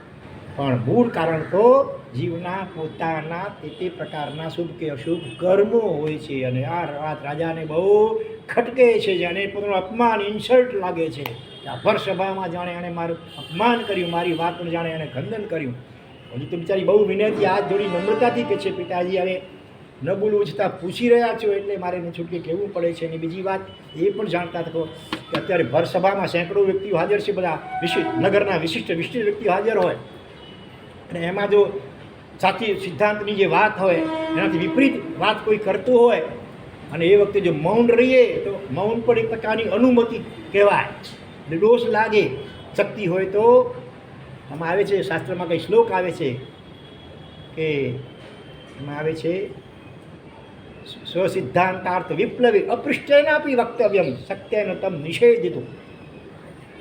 પણ મૂળ કારણ તો જીવના પોતાના તે પ્રકારના શુભ કે અશુભ કર્મો હોય છે. અને આ વાત રાજાને બહુ ખટકે છે, જેને પોતાનું અપમાન ઇન્સલ્ટ લાગે છે. આ ભર સભામાં જાણે એણે મારું અપમાન કર્યું, મારી વાતનું જાણે એણે ખંડન કર્યું. હજી તો બિચારી બહુ વિનયથી હાથ જોડી નમ્રતાથી કહે છે, પિતાજી હવે ન બોલવું છતાં પૂછી રહ્યા છો એટલે મારે એને છૂટકે કહેવું પડે છે. અને બીજી વાત એ પણ જાણતા થકો કે અત્યારે ભર સભામાં સેંકડો વ્યક્તિઓ હાજર છે, બધા નગરના વિશિષ્ટ વ્યક્તિઓ હાજર હોય, અને એમાં જો સાચી સિદ્ધાંતની જે વાત હોય એનાથી વિપરીત વાત કોઈ કરતું હોય અને એ વખતે જો મૌન રહીએ તો મૌન પણ એક પ્રકારની અનુમતિ કહેવાય. દોષ લાગે શક્તિ હોય તો આમાં આવે છે, શાસ્ત્રમાં કંઈ શ્લોક આવે છે કે એમાં આવે છે સ્વસિદ્ધાંતાર્થ વિપ્લવી અપૃષ્ટેનાપી વક્તવ્યમ સત્યન તમ નિષેધિતું.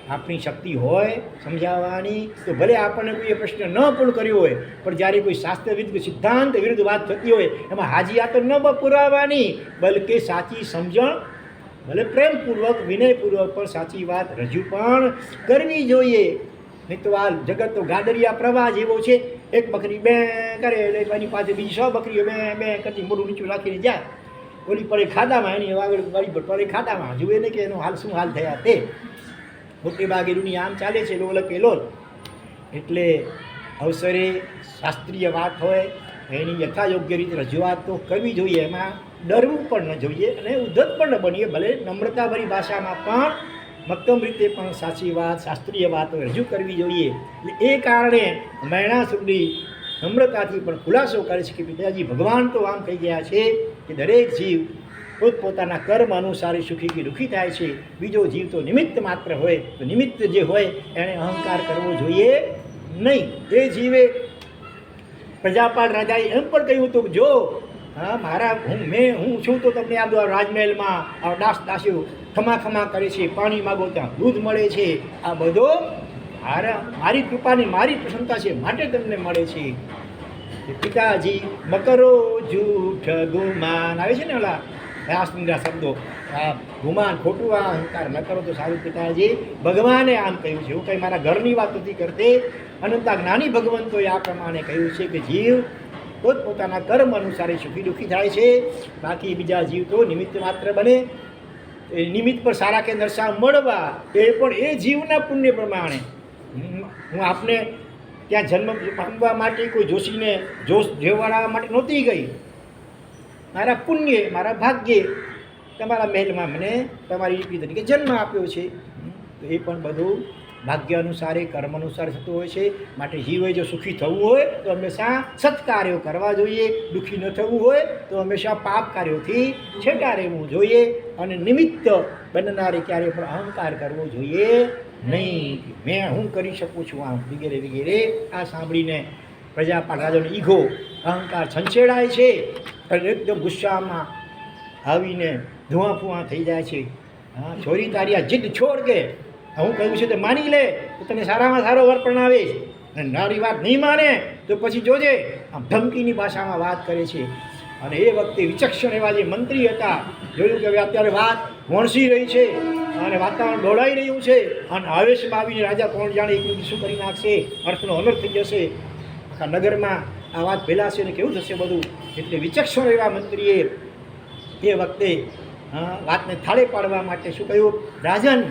આપણી શક્તિ હોય સમજાવવાની તો ભલે આપણને કોઈ પ્રશ્ન ન પણ કર્યો હોય, પણ જ્યારે કોઈ શાસ્ત્રવિદ સિદ્ધાંત વિરુદ્ધ વાત થતી હોય એમાં હાજીયા તો ન પુરાવવાની, બલકે સાચી સમજણ ભલે પ્રેમપૂર્વક વિનયપૂર્વક પણ સાચી વાત રજૂ પણ કરવી જોઈએ. નહીં તો આ જગત તો ગાડરિયા પ્રવાહ જેવો છે. એક બકરી બે કરે એટલે એની પાસે બીજી 100 બકરીઓ બે કરતી મોઢું નીચું રાખીને જાય. ઓલી પડે ખાડામાં, એની આગળ વાળી પડે ખાડામાં, જુએ ને કે એનો હાલ શું હાલ થયા તે. મોટે ભાગે દુનિયા આમ ચાલે છે, લોલ કે લોલ. એટલે અવસરે શાસ્ત્રીય વાત હોય એની યથાયોગ્ય રીતે રજૂઆત તો કરવી જોઈએ, એમાં ડરવું પણ ન જોઈએ અને ઉદ્ધત પણ ન બનીએ. ભલે નમ્રતાભરી ભાષામાં પણ મક્કમ રીતે પણ સાચી વાત શાસ્ત્રીય વાતો રજૂ કરવી જોઈએ. એટલે એ કારણે મૈણાસુરની નમ્રતાથી પણ ખુલાસો કરે છે કે પિતાજી ભગવાન તો આમ કહી ગયા છે કે દરેક જીવ પોતપોતાના કર્મ અનુસાર સુખી કે દુઃખી થાય છે. બીજો જીવ તો નિમિત્ત માત્ર હોય, તો નિમિત્ત જે હોય એણે અહંકાર કરવો જોઈએ નહીં. એ જીવે પ્રજાપાલ રાજાએ એમ પણ કહ્યું હતું કે જો મારા હું છું તો તમને આ રાજમહેલમાં આ દાસીઓ ખમા કરે છે, પાણી માગો ત્યાં દૂધ મળે છે. આ બધો મારી કૃપાની મારી પ્રસન્નતા છે માટે તમને મળે છે. પિતાજી મકરો જૂઠ ગુમાન આવે છે ને ઓલા વ્યાસના શબ્દો, આ ગુમાન ખોટું આ અહંકાર ન કરો તો સારું. પિતાજી ભગવાને આમ કહ્યું છે, હું કંઈ મારા ઘરની વાત નથી કરતી. અનંતા જ્ઞાની ભગવંતોએ આ પ્રમાણે કહ્યું છે કે જીવ પોતપોતાના કર્મ અનુસાર સુખી દુઃખી થાય છે, બાકી બીજા જીવ તો નિમિત્ત માત્ર બને. એ નિમિત્ત પર સારા કે નરસા મળવા એ પણ એ જીવના પુણ્ય પ્રમાણે. હું આપને ત્યાં જન્મ પામવા માટે કોઈ જોશીને જોશ જેવડાવવા માટે નહોતી ગઈ. મારા પુણ્ય મારા ભાગ્યે તમારા મહેલમાં મને તમારી રીતિ તરીકે જન્મ આપ્યો છે. તો એ પણ બધું ભાગ્ય અનુસારે કર્મ અનુસાર થતું હોય છે. માટે જીવે જો સુખી થવું હોય તો હંમેશા સત્કાર્યો કરવા જોઈએ, દુઃખી ન થવું હોય તો હંમેશા પાપ કાર્યોથી છેટા રહેવું જોઈએ. અને નિમિત્ત બનનારે ક્યારેય પણ અહંકાર કરવો જોઈએ નહીં. મેં હું કરી શકું છું આમ વગેરે વગેરે. આ સાંભળીને પ્રજાપાલ રાજાનો ઈગો અહંકાર છંછેડાય છે અને એકદમ ગુસ્સામાં આવીને ધુઆ ફુઆ થઈ જાય છે. હા, છોરી તારી આ જીદ છોડ કે હું કહ્યું છે તો માની લે તો તને સારામાં સારો વર પ્રણાવીશ, અને નારી વાત નહીં માને તો પછી જોજે. આમ ધમકીની ભાષામાં વાત કરે છે. અને એ વખતે વિચક્ષણ એવા જે મંત્રી હતા જોયું કે હવે અત્યારે વાત વણસી રહી છે અને વાતાવરણ દોડાઈ રહ્યું છે અને આવેશમાં આવીને રાજા કોણ જાણે એકલું શું કરી નાખશે, અર્થનો અનર્થ થઈ જશે, આખા નગરમાં આ વાત ફેલાશે ને કેવું થશે બધું. એટલે વિચક્ષણ એવા મંત્રીએ એ વખતે વાતને થાળે પાડવા માટે શું કહ્યું, રાજન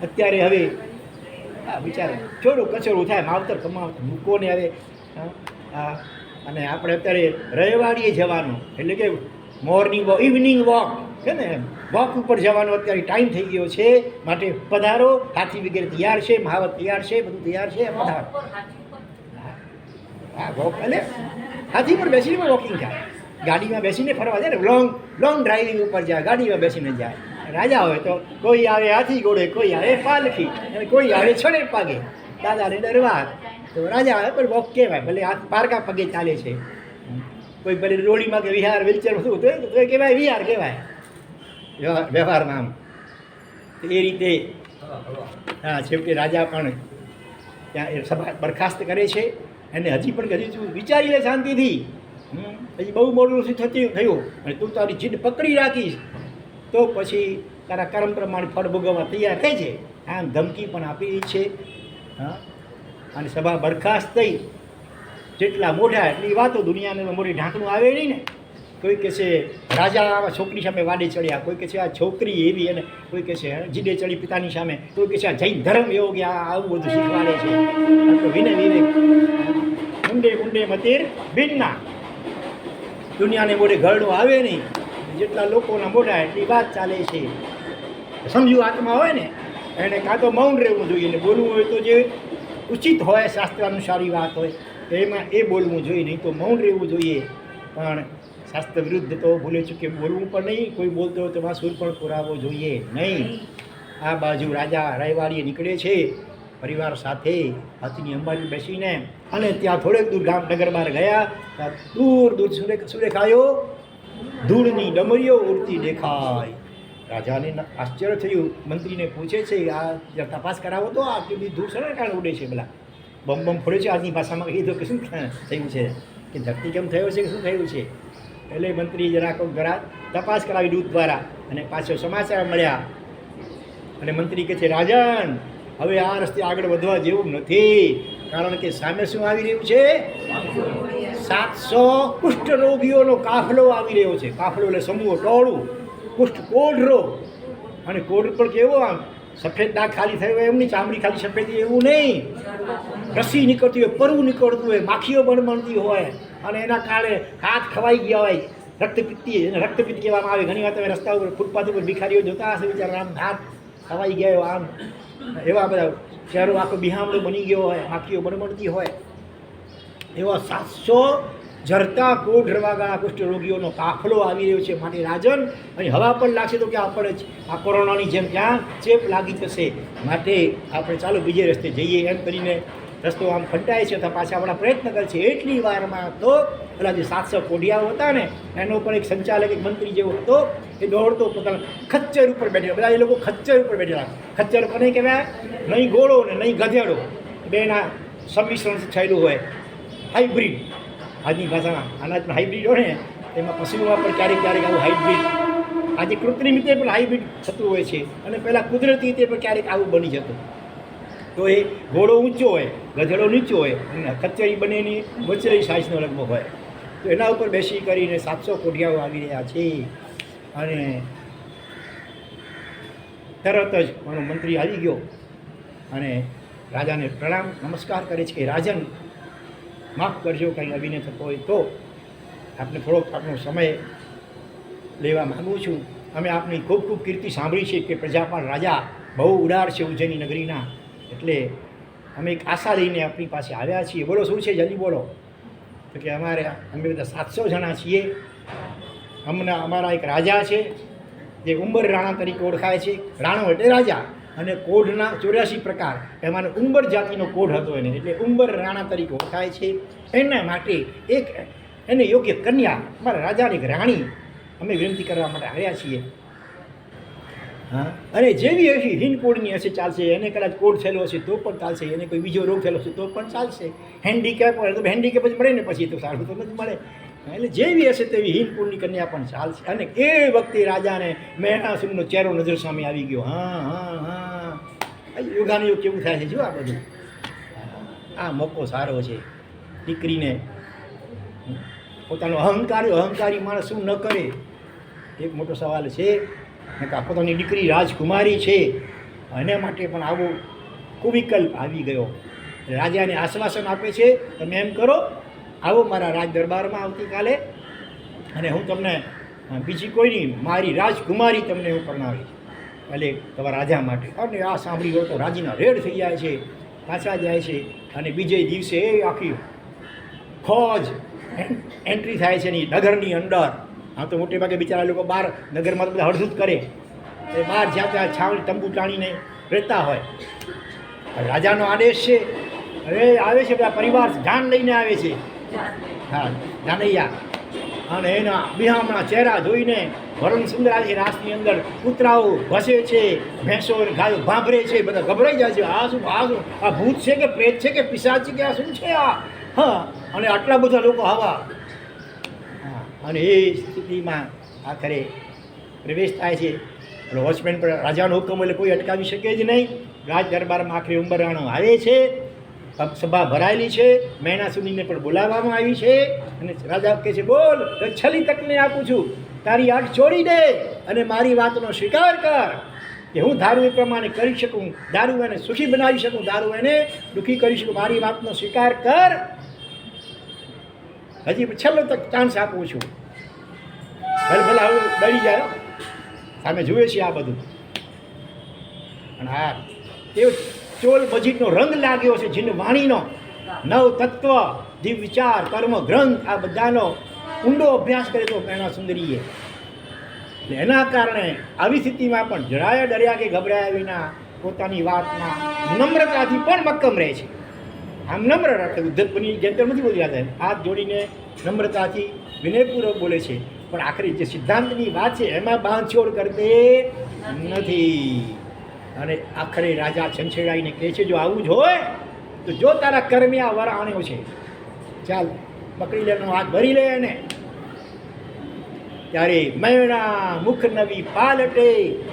અત્યારે હવે બિચારે થોડું કચોરું થાય, માવતર કમાવતર મૂકોને હવે અને આપણે અત્યારે રવિવારીએ જવાનું, એટલે કે મોર્નિંગ વોક ઇવનિંગ વોક છે ને, વોક ઉપર જવાનો અત્યારે ટાઈમ થઈ ગયો છે. માટે પધારો, હાથી વગેરે તૈયાર છે, મહાવત તૈયાર છે, બધું તૈયાર છે, પધારો. હા, વોક એટલે હાથી પર બેસીને પણ વોકિંગ થાય, ગાડીમાં બેસીને ફરવા જાય ને, લોંગ ડ્રાઇવિંગ ઉપર જાય, ગાડીમાં બેસીને જાય. રાજા હોય તો કોઈ આવે હાથી ઘોડે, કોઈ આવે પાલખી, અને કોઈ આવે છડે પાગે, દાદાને દરબાર. તો રાજા આવે પણ વોક કહેવાય, ભલે હાથ પારકા પગે ચાલે છે. કોઈ ભલે રોડીમાં કે વિહાર વ્હીલચેર શું તો કહેવાય વિહાર કહેવાય વ્યવહારમાં. આમ એ રીતે હા, છેવટે રાજા પણ ત્યાં એ સભા બરખાસ્ત કરે છે. અને હજી પણ હજી વિચારી લે શાંતિથી, હજી બહુ મોડું નથી થયું અને તું તારી જીદ પકડી રાખીશ તો પછી તારા કર્મ પ્રમાણે ફળ ભોગવવા તૈયાર થઈ છે. આમ ધમકી પણ આપી છે. હા, અને સભા બરખાસ્ત થઈ જેટલા મોઢા એટલી વાતો, દુનિયાને મોઢે ઢાંકણું આવે નહીં ને. કોઈ કહે છે રાજા આવા છોકરી સામે વાડે ચડ્યા, કોઈ કહે છે આ છોકરી એવી, અને કોઈ કહે છે જીડે ચડી પિતાની સામે, કોઈ કહે છે આ જૈન ધર્મ એવો કે આ આવું બધું શીખવાડે છે. તો વિનય વિવેક ઊંડે ઊંડે મતીર ભિન્ના, દુનિયાને મોઢે ઘરડું આવે નહીં, જેટલા લોકોના મોઢા એટલી વાત ચાલે છે. સમજુ આત્મા હોય ને એને કાં તો મૌન રહેવું જોઈએ, ને બોલવું હોય તો જે ઉચિત હોય શાસ્ત્રાનુસારી વાત હોય તો એમાં એ બોલવું જોઈએ, નહીં તો મૌન રહેવું જોઈએ. પણ શાસ્ત્ર વિરુદ્ધ તો ભૂલે ચૂકે બોલવું પણ નહીં, કોઈ બોલતો હોય તો એમાં સુર પણ પુરાવો જોઈએ નહીં. આ બાજુ રાજા રૈવાડીએ નીકળે છે પરિવાર સાથે હાથીની અંબાડી બેસીને, અને ત્યાં થોડેક દૂર ગામ નગર બહાર ગયા, ત્યાં દૂર દૂર શું દેખાયો? ધૂળની ડમરીઓ ઉડતી દેખાય. રાજાને આશ્ચર્ય થયું, મંત્રીને પૂછે છે આ તપાસ કરાવો તો આટલી બધી ધૂળ સરળ કારણે ઉડે છે, પેલા બમ ફોડે છે. આજની ભાષામાં કીધું કે શું થયું છે, કે ધરતીકંપ થયો છે કે શું થયું છે. એટલે મંત્રી જરાક ઘરા તપાસ કરાવી દૂત દ્વારા, અને પાછો સમાચાર મળ્યા. અને મંત્રી કહે છે રાજન, હવે આ રસ્તે આગળ વધવા જેવું નથી, કારણ કે સામે શું આવી રહ્યું છે? 700 કુષ્ઠ રોગીઓનો કાફલો આવી રહ્યો છે. કાફલો એટલે સમૂહ, ટોળું. કુષ્ઠ કોઢ રોગ, અને કોઢ પણ કેવો આમ સફેદ દાગ ખાલી થયો હોય એમની, ચામડી ખાલી સફેદ એવું નહીં, રસી નીકળતી હોય, પરવું નીકળતું હોય, માખીઓ બળબળતી હોય, અને એના કારણે હાથ ખવાઈ ગયા હોય. રક્તપિત્ત કહેવામાં આવે. ઘણી વાર તમે રસ્તા ઉપર ફૂટપાથ ઉપર ભિખારીઓ જોતા હશે, બિચારા આમ હાથ ખવાઈ ગયા હોય, આમ એવા બધા ચહેરો આખો બિહામણો બની ગયો હોય, માખીઓ બળબળતી હોય. એવા 700 જરતા કોઢ રવાગાળા કુષ્ઠ રોગીઓનો કાફલો આવી રહ્યો છે. માટે રાજન, અને હવા પણ લાગશે તો કે આપણે આ કોરોનાની જેમ ત્યાં ચેપ લાગી જશે, માટે આપણે ચાલો બીજે રસ્તે જઈએ. એમ કરીને રસ્તો આમ ફંટાય છે, તો પાછા આપણા પ્રયત્ન કરે છે. એટલી વારમાં તો પેલા જે 700 કોઢિયાઓ હતા ને, એનો પણ એક સંચાલક, એક મંત્રી જેવો હતો, એ દોડતો પોતાના ખચ્ચર ઉપર બેઠેલો. બધા એ લોકો ખચ્ચર ઉપર બેઠેલા. ખચ્ચર કોને કહેવાય? નહીં ઘોડો ને નહીં ગધેડો, બેના સંમિશ્રણ થયેલું હોય, હાઇબ્રિડ. આજની ભાષામાં અનાજમાં હાઇબ્રિડ હોય ને, એમાં પશુઓમાં પણ ક્યારેક ક્યારેક આવું હાઇબ્રિડ, આજે કૃત્રિમ રીતે પણ હાઇબ્રિડ થતું હોય છે, અને પહેલાં કુદરતી રીતે પણ ક્યારેક આવું બની જતું. તો એ ઘોડો ઊંચો હોય, ગધેડો નીચો હોય, અને કચેરી બંનેની વચેરી સાઇઝનો લગભગ હોય. તો એના ઉપર બેસી કરીને 700 કોઢિયાઓ આવી રહ્યા છે. અને તરત જ મારો મંત્રી આવી ગયો અને રાજાને પ્રણામ નમસ્કાર કરે છે કે રાજન, માફ કરજો કંઈ અભિનય થતો હોય તો, આપને થોડોક આપનો સમય લેવા માગું છું. અમે આપની ખૂબ ખૂબ કીર્તિ સાંભળી છે કે પ્રજાપાલ રાજા બહુ ઉદાર છે ઉજ્જૈની નગરીના, એટલે અમે એક આશા લઈને આપણી પાસે આવ્યા છીએ. બોલો શું છે, જલ્દી બોલો. તો કે અમે બધા 700 જણા છીએ. અમારા એક રાજા છે જે ઉંબર રાણા તરીકે ઓળખાય છે. રાણો એટલે રાજા, અને કોઢના 84 પ્રકાર, એમાં ઉંબર જાતિનો કોઢ હતો એને, એટલે ઉંબર રાણા તરીકે ઓળખાય છે. એના માટે એને યોગ્ય કન્યા, અમારા રાજાની એક રાણી અમે વિનંતી કરવા માટે આવ્યા છીએ. હા, અને જેવી હશે હિન કોડની હશે ચાલશે, એને કદાચ કોડ થયેલો હશે તો પણ ચાલશે, એને કોઈ બીજો રોગ થયેલો હશે તો પણ ચાલશે. હેન્ડીકેપ હોય તો હેન્ડીકેપ જ મળે ને, પછી તો સારું તો નથી મળે. એટલે જેવી હશે તેવી હિન કુળની કન્યા પણ ચાલશે. અને એ વખતે રાજાને મહેણાસુરનો ચહેરો નજર સામે આવી ગયો. યોગાનું યોગ કેવું થાય છે જો આ બધું. આ મોકો સારો છે. દીકરીને પોતાનો અહંકારી માણસ શું ન કરે, એક મોટો સવાલ છે. પોતાની દીકરી રાજકુમારી છે, એના માટે પણ આવો કુવિકલ્પ આવી ગયો. રાજાને આશ્વાસન આપે છે, તમે એમ કરો, આવો મારા રાજ દરબારમાં આવતીકાલે, અને હું તમને બીજી કોઈ નહીં, મારી રાજકુમારી તમને હું પરણાવીશ, એટલે તમારા રાજા માટે. અને આ સાંભળી ગયો તો રાજીના રેડ થઈ જાય છે, પાછા જાય છે. અને બીજે દિવસે એ આખી ફોજ એન્ટ્રી થાય છે એની નગરની અંદર. આમ તો મોટે ભાગે બિચારા લોકો બહાર નગરમાં તો બધા હળધૂત કરે, એ બહાર જ્યાં ત્યાં છાવણી તંબુ ટાણીને રહેતા હોય. રાજાનો આદેશ છે, હવે આવે છે બધા પરિવાર જાન લઈને આવે છે. હા, જાનૈયા, અને એના બિહામણા ચહેરા જોઈને વરણ સુંદર આવે છે. રાસની અંદર કૂતરાઓ ભસે છે, ભેંસો ગાયો ભાંભરે છે, બધા ગભરાઈ જાય છે. આ શું, આ ભૂત છે કે પ્રેત છે કે પિશાચ છે કે આ શું છે આ? હા, અને આટલા બધા લોકો હવા. અને એ સ્થિતિમાં આખરે પ્રવેશ થાય છે. એટલે વોચમેન પર રાજાનો હુકમ એટલે કોઈ અટકાવી શકે જ નહીં. રાજ દરબારમાં આખરે ઉંબરાણો આવે છે. સભા ભરાયેલી છે, મૈણા સુધીને પણ બોલાવવામાં આવી છે. અને રાજા કહે છે, બોલ, છેલ્લી તકને આપું છું, તારી આંખ છોડી દે અને મારી વાતનો સ્વીકાર કર કે હું ધારું એ પ્રમાણે કરી શકું, ધારું એને સુખી બનાવી શકું, ધારું એને દુઃખી કરી શકું. મારી વાતનો સ્વીકાર કર. હજી છેલ્લો તક ચાન્સ આપું છું. ભલે હવે ડરી જાય, સામે જુએ છે આ બધું. અને હા, એ ચોલ બજીટનો રંગ લાગ્યો છે, જીન વાણીનો નવ તત્વ, દિવ વિચાર, કર્મ ગ્રંથ, આ બધાનો ઊંડો અભ્યાસ કર્યો હતો મૈણા સુંદરીએ. એટલે એના કારણે આવી સ્થિતિમાં પણ જરાય ડર્યા કે ગભરાયા વિના પોતાની વાતમાં નમ્રતાથી પણ મક્કમ રહે છે. આમ નમ્ર રાખે, ઉદ્ધતપની જેમ તેમ નથી બોલી રહ્યા, હાથ જોડીને નમ્રતાથી વિનયપૂર્વક બોલે છે. પણ આખરી જે સિદ્ધાંતની વાત છે એમાં બાંધછોડ કરતે નથી. અને આખરે રાજા છંછેડાઈને કહે છે, જો આવું જ હોય તો જો તારા કર્મે આ વર આણ્યો છે, ચાલ પકડી લે, હાથ ભરી લે એને. ત્યારે મૈણા મુખ નવી પાલટે,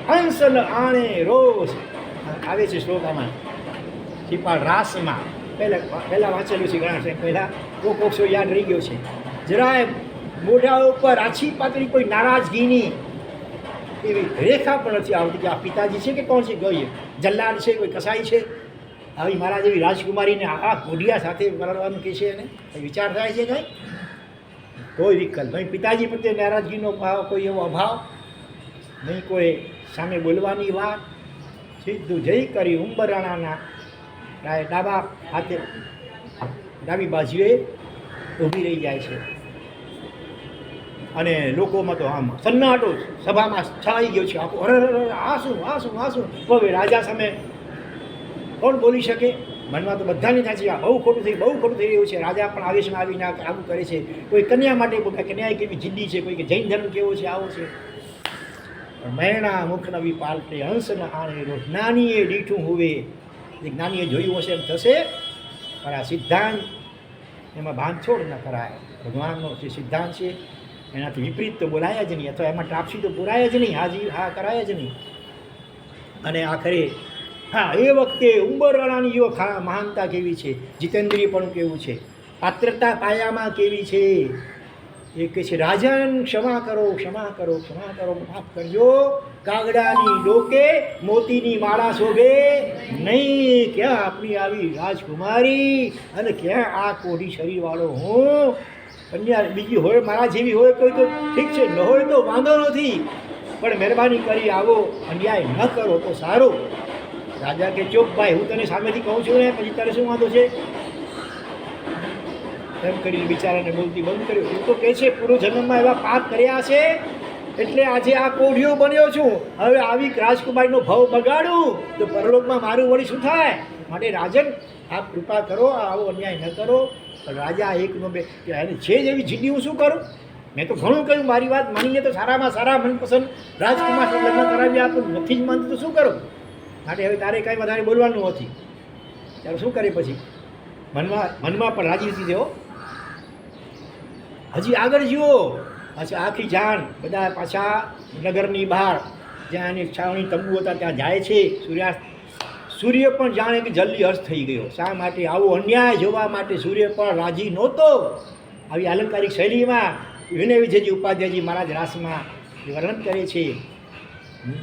હંસલ આણે રોષ આવે છે શ્લોકામાં, શિપાળ રાસમાં પહેલાં વાંચેલું છે ઘણા છે પહેલાં, કોક્ષો યાદ રહી ગયો છે. જરાય મોઢા ઉપર આછી પાતળી કોઈ નારાજગીની એવી રેખા પણ નથી આવતી કે આ પિતાજી છે કે કોણ છે, ગઈ જલ્લાદ છે, કોઈ કસાઈ છે. આવી મારા જેવી રાજકુમારીને આ કોઢિયા સાથે વરણવાનું કહે છે એને વિચાર થાય છે કંઈ? કોઈ વિકલ્પ નહીં. પિતાજી પ્રત્યે નારાજગીનો ભાવ, કોઈ એવો અભાવ નહીં, કોઈ સામે બોલવાની વાત. સીધું જઈ કરી ઉંબરાણાના ડાબા હાથે ડાબી બાજુએ ઊભી રહી જાય છે. અને લોકોમાં તો આમ સન્નાટો સભામાં છવાઈ ગયો છે આખો. અરે આ શું હવે રાજા સામે કોણ બોલી શકે? મનમાં તો બધાની થાય છે, આ બહુ ખોટું થઈ રહ્યું છે. રાજા પણ આવેશમાં આવીને આવું કરે છે. કોઈ કન્યા માટે કન્યા કેવી જિદ્દી છે, કોઈ કે જૈન ધર્મ કેવો છે, આવો છે. પણ મૈણા મુખ નવી પાલટે, હંસ ન આણે રોજ, જ્ઞાનીએ દીઠું હોવે. જે જ્ઞાનીએ જોયું હશે એમ થશે, પણ આ સિદ્ધાંત એમાં બાંધછોડ ન કરાય. ભગવાનનો જે સિદ્ધાંત છે એનાથી વિપરીત તો બોલાય જ નહીં, અથવા એમાં ટાપસી તો પુરાય જ નહીં, હા કરાય જ નહીં. અને આખરે હા, એ વખતે ઉંબરવાળાની જો મહાનતા કેવી છે, જીતેન્દ્રિય પણ કેવું છે, પાત્રતા પાયામાં કેવી છે. એ કહે છે, રાજન ક્ષમા કરો, માફ કરજો. કાગડાની ડોકે મોતીની માળા શોભે નહીં. ક્યાં આપણી આવી રાજકુમારી અને ક્યાં આ કોઢી શરીરવાળો હું. કન્યા બીજી હોય, મારા જેવી હોય કોઈ તો ઠીક છે, ન હોય તો વાંધો નથી, પણ મહેરબાની કરી આવો અન્યાય ન કરો તો સારું. રાજા કે ચોપ ભાઈ, હું તને સામેથી કહું છું ને, પછી તારે શું વાંધો છે? એમ કરીને બિચારાને બોલતી બંધ કર્યું. હું તો કહે છે પૂર્વજન્મમાં એવા પાપ કર્યા છે એટલે આજે આ કોઢિયો બન્યો છું. હવે આવી રાજકુમારીનો ભાવ બગાડું તો પરલોકમાં મારું વળી શું થાય? માટે રાજન આપ કૃપા કરો, આવો અન્યાય ન કરો. પણ રાજા એકનો બે કે એને છે જ એવી જિદ્દી, હું શું કરું? મેં તો ઘણું કહ્યું, મારી વાત માનીને તો સારામાં સારા મનપસંદ રાજકુમાર સાથે લગ્ન કરાવી આપું, નથી જ માનતું તો શું કરું? માટે હવે તારે કાંઈ વધારે બોલવાનું નથી. ત્યારે શું કરે પછી? મનમાં પણ રાજી નથી થયો. હજી આગળ જુઓ, અચ્છા આખી જાન બધા પાછા નગરની બહાર જ્યાં એની છાવણી તંબુ હતા ત્યાં જાય છે. સૂર્ય પણ જાણે કે જલ્દી અસ્ત થઈ ગયો. શા માટે? આવો અન્યાય જોવા માટે સૂર્ય પણ રાજી નહોતો. આવી અલંકારિક શૈલીમાં વિનય વિજયજી ઉપાધ્યાયજી મહારાજ રાસમાં વર્ણન કરે છે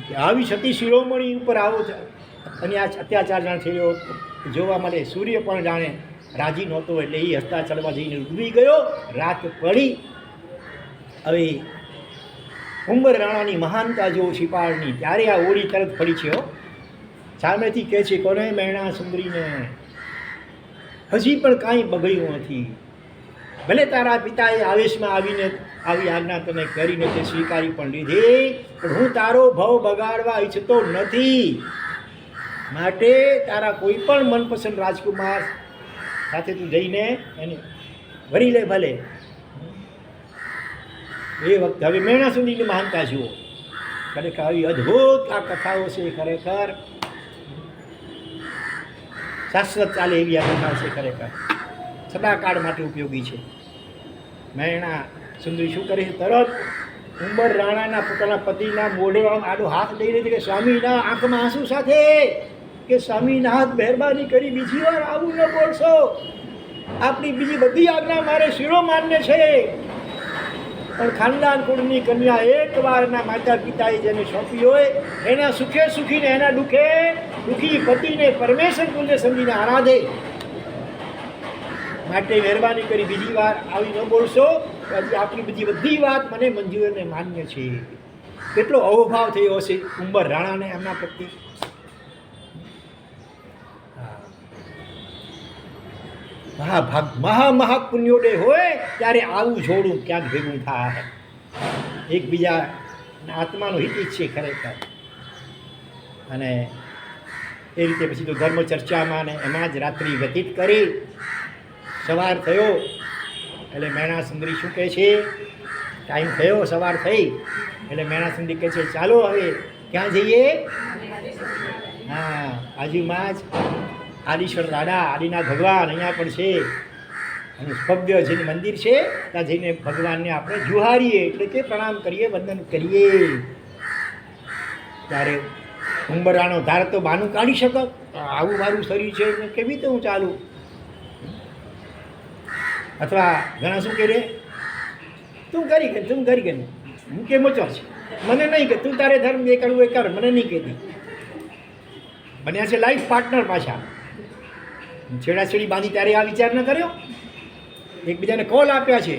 કે આવી સતી શિરોમણી ઉપર આવો અત્યાચાર જાણે થયો જોવા મળે. સૂર્ય પણ જાણે રાજી નહોતો, એટલે એ હસતા ચડવા જઈને ડૂબી ગયો. રાત પડી. હવે ઉંબર રાણાની મહાનતા જો શિપાળની, ત્યારે આ ઓળી તરત પડી છે. સામેથી કહે છે, કોને? મૈણા સુંદરીને. હજી પણ કાંઈ બગડ્યું નથી. ભલે તારા પિતાએ આવેશમાં આવીને આવી આજ્ઞા તને કરીને તે સ્વીકારી પણ લીધી, પણ હું તારો ભાવ બગાડવા ઈચ્છતો નથી. માટે તારા કોઈ પણ મનપસંદ રાજકુમાર સાથે તું જઈને એને ભરી લે ભલે. એ વખતે હવે મૈણા સુંદરીની મહાનતા જુઓ. ખરેખર આવી અદ્ભુત આ કથાઓ છે. ખરેખર શાશ્વત ચાલે એવી આ કથા છે. ખરેખર સદાકાળ માટે ઉપયોગી છે. મૈણા સુંદરી શું કરે છે? તરત ઉંબર રાણાના પોતાના પતિના મોઢે આડો હાથ દઈ રહી છે કે સ્વામીના આંખમાં આંસુ સાથે કે સ્વામીનાથ મહેરબાની કરી બીજી વાર આવું ન બોલશો, આપણી બીજી બધી આજ્ઞા મારે શિરો માન્ય છે, પણ ખાનદાન કુળની કન્યા એકવાર એના માતા પિતાએ જેને સોંપી હોય એના સુખે સુખીને એના દુઃખે દુઃખી પતિને પરમેશ્વર તુલ્ય સમજીને આરાધે. માટે મહેરબાની કરી બીજી વાર આવી ન બોલશો, હજી આપણી બીજી બધી વાત મને મંજૂર અને માન્ય છે. કેટલો અહોભાવ થયો હશે ઉંબર રાણાને એમના પ્રત્યે. મહા પુણ્યોદય હોય ત્યારે આવું જોડું ક્યાંક ભેગું થાય, એકબીજા આત્માનો હિત છે ખરેખર. અને એ રીતે પછી તો ધર્મ ચર્ચામાં ને એમાં જ રાત્રિ વ્યતીત કરી. સવાર થયો એટલે મેણા સુંદરી શું કહે છે, ટાઈમ થયો સવાર થઈ એટલે મેણા સુંદરી કહે છે ચાલો હવે ક્યાં જઈએ. હા, બાજુમાં જ આદિશ્વર દાદા આદિનાથ ભગવાન અહીંયા પણ છે, અને ભવ્ય જે મંદિર છે ત્યાં જઈને ભગવાનને આપણે જુહારીએ એટલે કે પ્રણામ કરીએ, વંદન કરીએ. ત્યારે ઉંબરાનો ધાર તો બાનું કાઢી શકો, આવું મારું શરીર છે ને કેવી રીતે હું ચાલું. અથવા ઘણા શું કહે, તું કરી કે હું કે મોચો છે, મને નહીં કે તું તારે ધર્મ એ કરવું એ કર, મને નહીં કહેતી. બન્યા છે લાઈફ પાર્ટનર પાછા. છેડાછેડી બાંધી ત્યારે આ વિચાર ન કર્યો, એકબીજાને કોલ આપ્યા છે,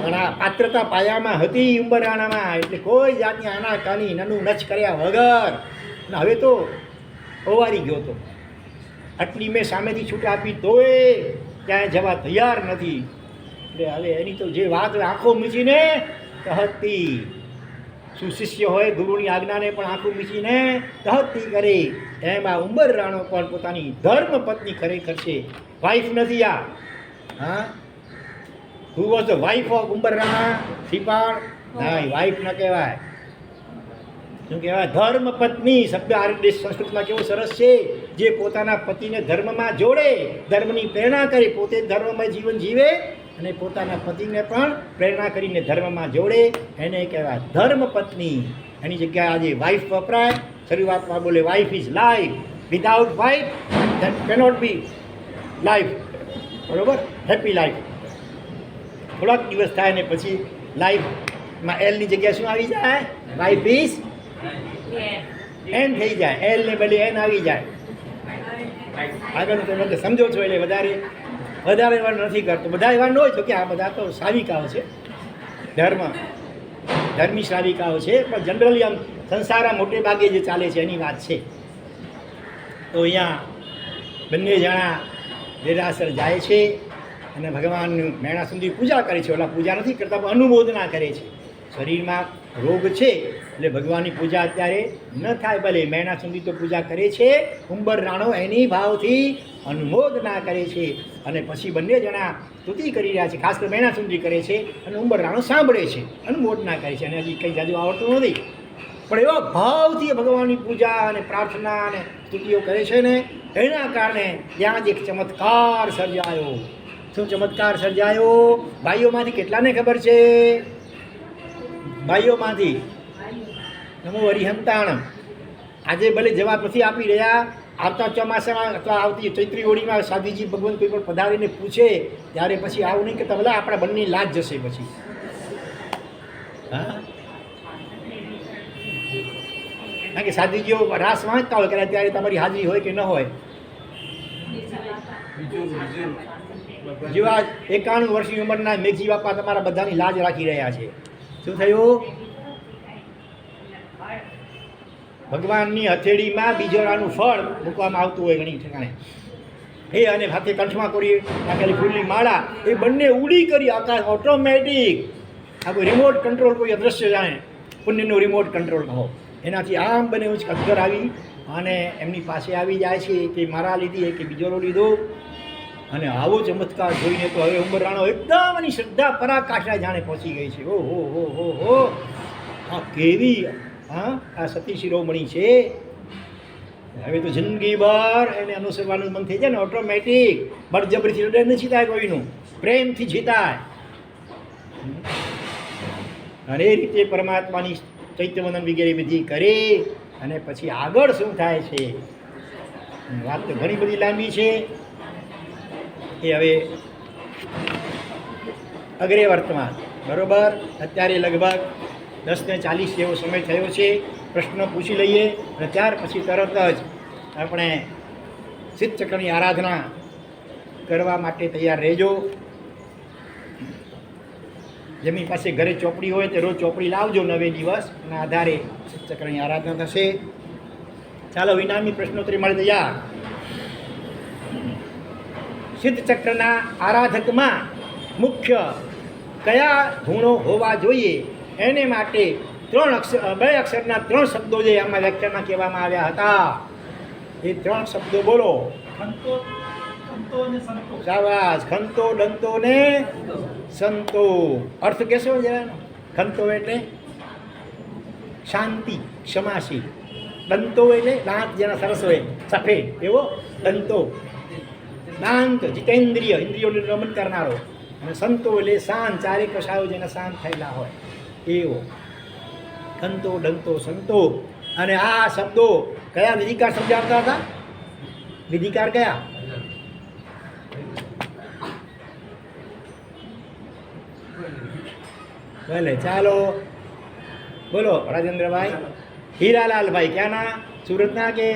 પણ આ પાત્રતા પાયામાં હતી ઉંબરાણામાં, એટલે કોઈ જાતની આનાકાની નનું નચ કર્યા વગર. અને હવે તો ઓવારી ગયો હતો, આટલી મેં સામેથી છૂટ આપી તોય ક્યાંય જવા તૈયાર નથી. એટલે હવે એની તો જે વાત આંખો મીચીને કહતી, સુશિષ્ય હોય ગુરુની આજ્ઞાને પણ આંખું મીચીને કહતી કરે. એમાં ઉંબર રાણો પણ પોતાની ધર્મ પત્ની ખરેખર છે, વાઇફ નથી આ. હા, who was the wife of Umbar Rana સિપાળ? ના, વાઇફ ન કહેવાય, શું કહેવાય? ધર્મ પત્ની. શબ્દ આર્ય સંસ્કૃતમાં કેવો સરસ છે, જે પોતાના પતિને ધર્મમાં જોડે, ધર્મની પ્રેરણા કરે, પોતે ધર્મમય જીવન જીવે અને પોતાના પતિને પણ પ્રેરણા કરીને ધર્મમાં જોડે, એને કહેવાય ધર્મ પત્ની. એની જગ્યાએ આજે વાઇફ વપરાય. શરૂઆતમાં બોલે wife is life, without wife that cannot B life. બરોબર, હેપી લાઈફ. થોડાક દિવસ થાય ને પછી લાઈફમાં એલની જગ્યાએ શું આવી જાય? વાઇફ ઇઝ એન થઈ જાય, એલ ને બદલે એન આવી જાય. આગળનું તમે સમજો છો એટલે વધારે એવા નથી કરતો. બધા એવા ન હોય તો કે આ બધા તો સાવિકાઓ છે, ધર્મી સાવિકાઓ છે, પણ જનરલી આમ સંસારમાં મોટે ભાગે જે ચાલે છે એની વાત છે. તો અહીંયા બંને જણા દેરાસર જાય છે અને ભગવાનનું મેણા સુધી પૂજા કરે છે. ઓલા પૂજા નથી કરતા પણ અનુમોદના કરે છે. શરીરમાં રોગ છે એટલે ભગવાનની પૂજા અત્યારે ન થાય, ભલે મેણા સુધી તો પૂજા કરે છે. ઉંબર રાણો એની ભાવથી અનુમોદના કરે છે અને પછી બંને જણા સ્તુતિ કરી રહ્યા છે. ખાસ કરીને મેણા સુધી કરે છે અને ઉંબર રાણો સાંભળે છે, અનુમોદના કરે છે. અને હજી કંઈ જાજુ આવડતું નથી, પણ એવા ભાવથી ભગવાનની પૂજા અને પ્રાર્થના અને સ્તુતિઓ કરે છે ને, એના કારણે ત્યાં જ એક ચમત્કાર સર્જાયો. શું ચમત્કાર સર્જાયો? ભાઈઓમાંથી કેટલાને ખબર છે? ભાઈઓમાંથી નમો હરિહંતાણમ. આજે ભલે જવાબ નથી આપી રહ્યા, આવતા ચોમાસામાં અથવા આવતી ચૈત્રી હોળીમાં સાધુજી ભગવાન કોઈ પણ પધારીને પૂછે ત્યારે પછી આવું નહીં કે ભલા આપણા બંને લાજ જશે પછી. હા, કારણ કે સાધુજીઓ રાસ વાંચતા હોય કે ત્યારે તમારી હાજરી હોય કે ન હોય. જેવા 91 વર્ષની ઉંમરના મેઘજી બાપા તમારા બધાની લાજ રાખી રહ્યા છે. શું થયું? ભગવાનની હથેળીમાં બીજોરાનું ફળ મૂકવામાં આવતું હોય ઘણી ઠેકાણે, એ અને હાથે કંઠમાં કરી નાખેલી ફૂલની માળા, એ બંને ઉડી કરી આકાશ ઓટોમેટિક. આ કોઈ રિમોટ કંટ્રોલ, કોઈ અદૃશ્ય જાણે પુણ્યનો રિમોટ કંટ્રોલ કહો, એનાથી આમ બને એવું અધર આવી અને એમની પાસે આવી જાય છે કે મારા લીધી કે બીજોરો લીધો. અને આવો ચમત્કાર જોઈને તો હવે ઉંબર રાણો એકદમ એની શ્રદ્ધા પરાકાષ્ઠા જાણે પહોંચી ગઈ છે. ઓહો હો હો હો, આ કેવી આ સતી શિરોમણી છે. હવે તો જિંદગીભર એને અનુસરવાનું મન થઈ જાય ને ઓટોમેટિક. બળજબરીથી હૃદય નથી જીતાય કોઈનું, પ્રેમથી જીતાય. અને એ રીતે પરમાત્માની ચૈત્યવંદન વગેરે વિધિ કરે અને પછી આગળ શું થાય છે. વાત તો ઘણી બધી લાંબી છે, એ હવે અગ્રે વર્તમાન. બરાબર, અત્યારે લગભગ 10:40 જેવો સમય થયો છે. પ્રશ્ન પૂછી લઈએ અને ત્યાર પછી તરત જ આપણે સિદ્ધ ચક્રની આરાધના કરવા માટે તૈયાર રહેજો. જેમની પાસે ઘરે ચોપડી હોય તે રોજ ચોપડી લાવજો. 9 દિવસના આધારે સિદ્ધ ચક્રની આરાધના થશે. ચાલો, વિનામી પ્રશ્નોત્તરી મળી તૈયાર. સિદ્ધ ચક્રના આરાધકમાં મુખ્ય કયા ગુણો હોવા જોઈએ એને માટે 2 અક્ષરના 3 શબ્દો જે આમાં વ્યાખ્યાનમાં કહેવામાં આવ્યા હતા, એ 3 શબ્દો બોલો. ખંતો અને સંતો. શાબાશ. ખંતો, દંતો ને સંતો. અર્થ કહેશો જરા? ખંતો એટલે શાંતિ, ક્ષમાશીલ. દંતો એટલે દાંત જેના સરસ હોય, સફેદ એવો દંતો. દાંત જીતેન્દ્રિય, ઇન્દ્રિયોને રમન કરનારો. અને સંતો એટલે શાંત, ચારે કશાયો જેના શાંત થયેલા હોય એવો. ખંતો, દંતો, સંતો. અને આ શબ્દો કયા વિધિકાર સમજાવતા હતા? વિધિકાર કયા? ભલે, ચાલો બોલો. રાજેન્દ્રભાઈ, હીરાલાલભાઈ ક્યાંના? સુરતના કે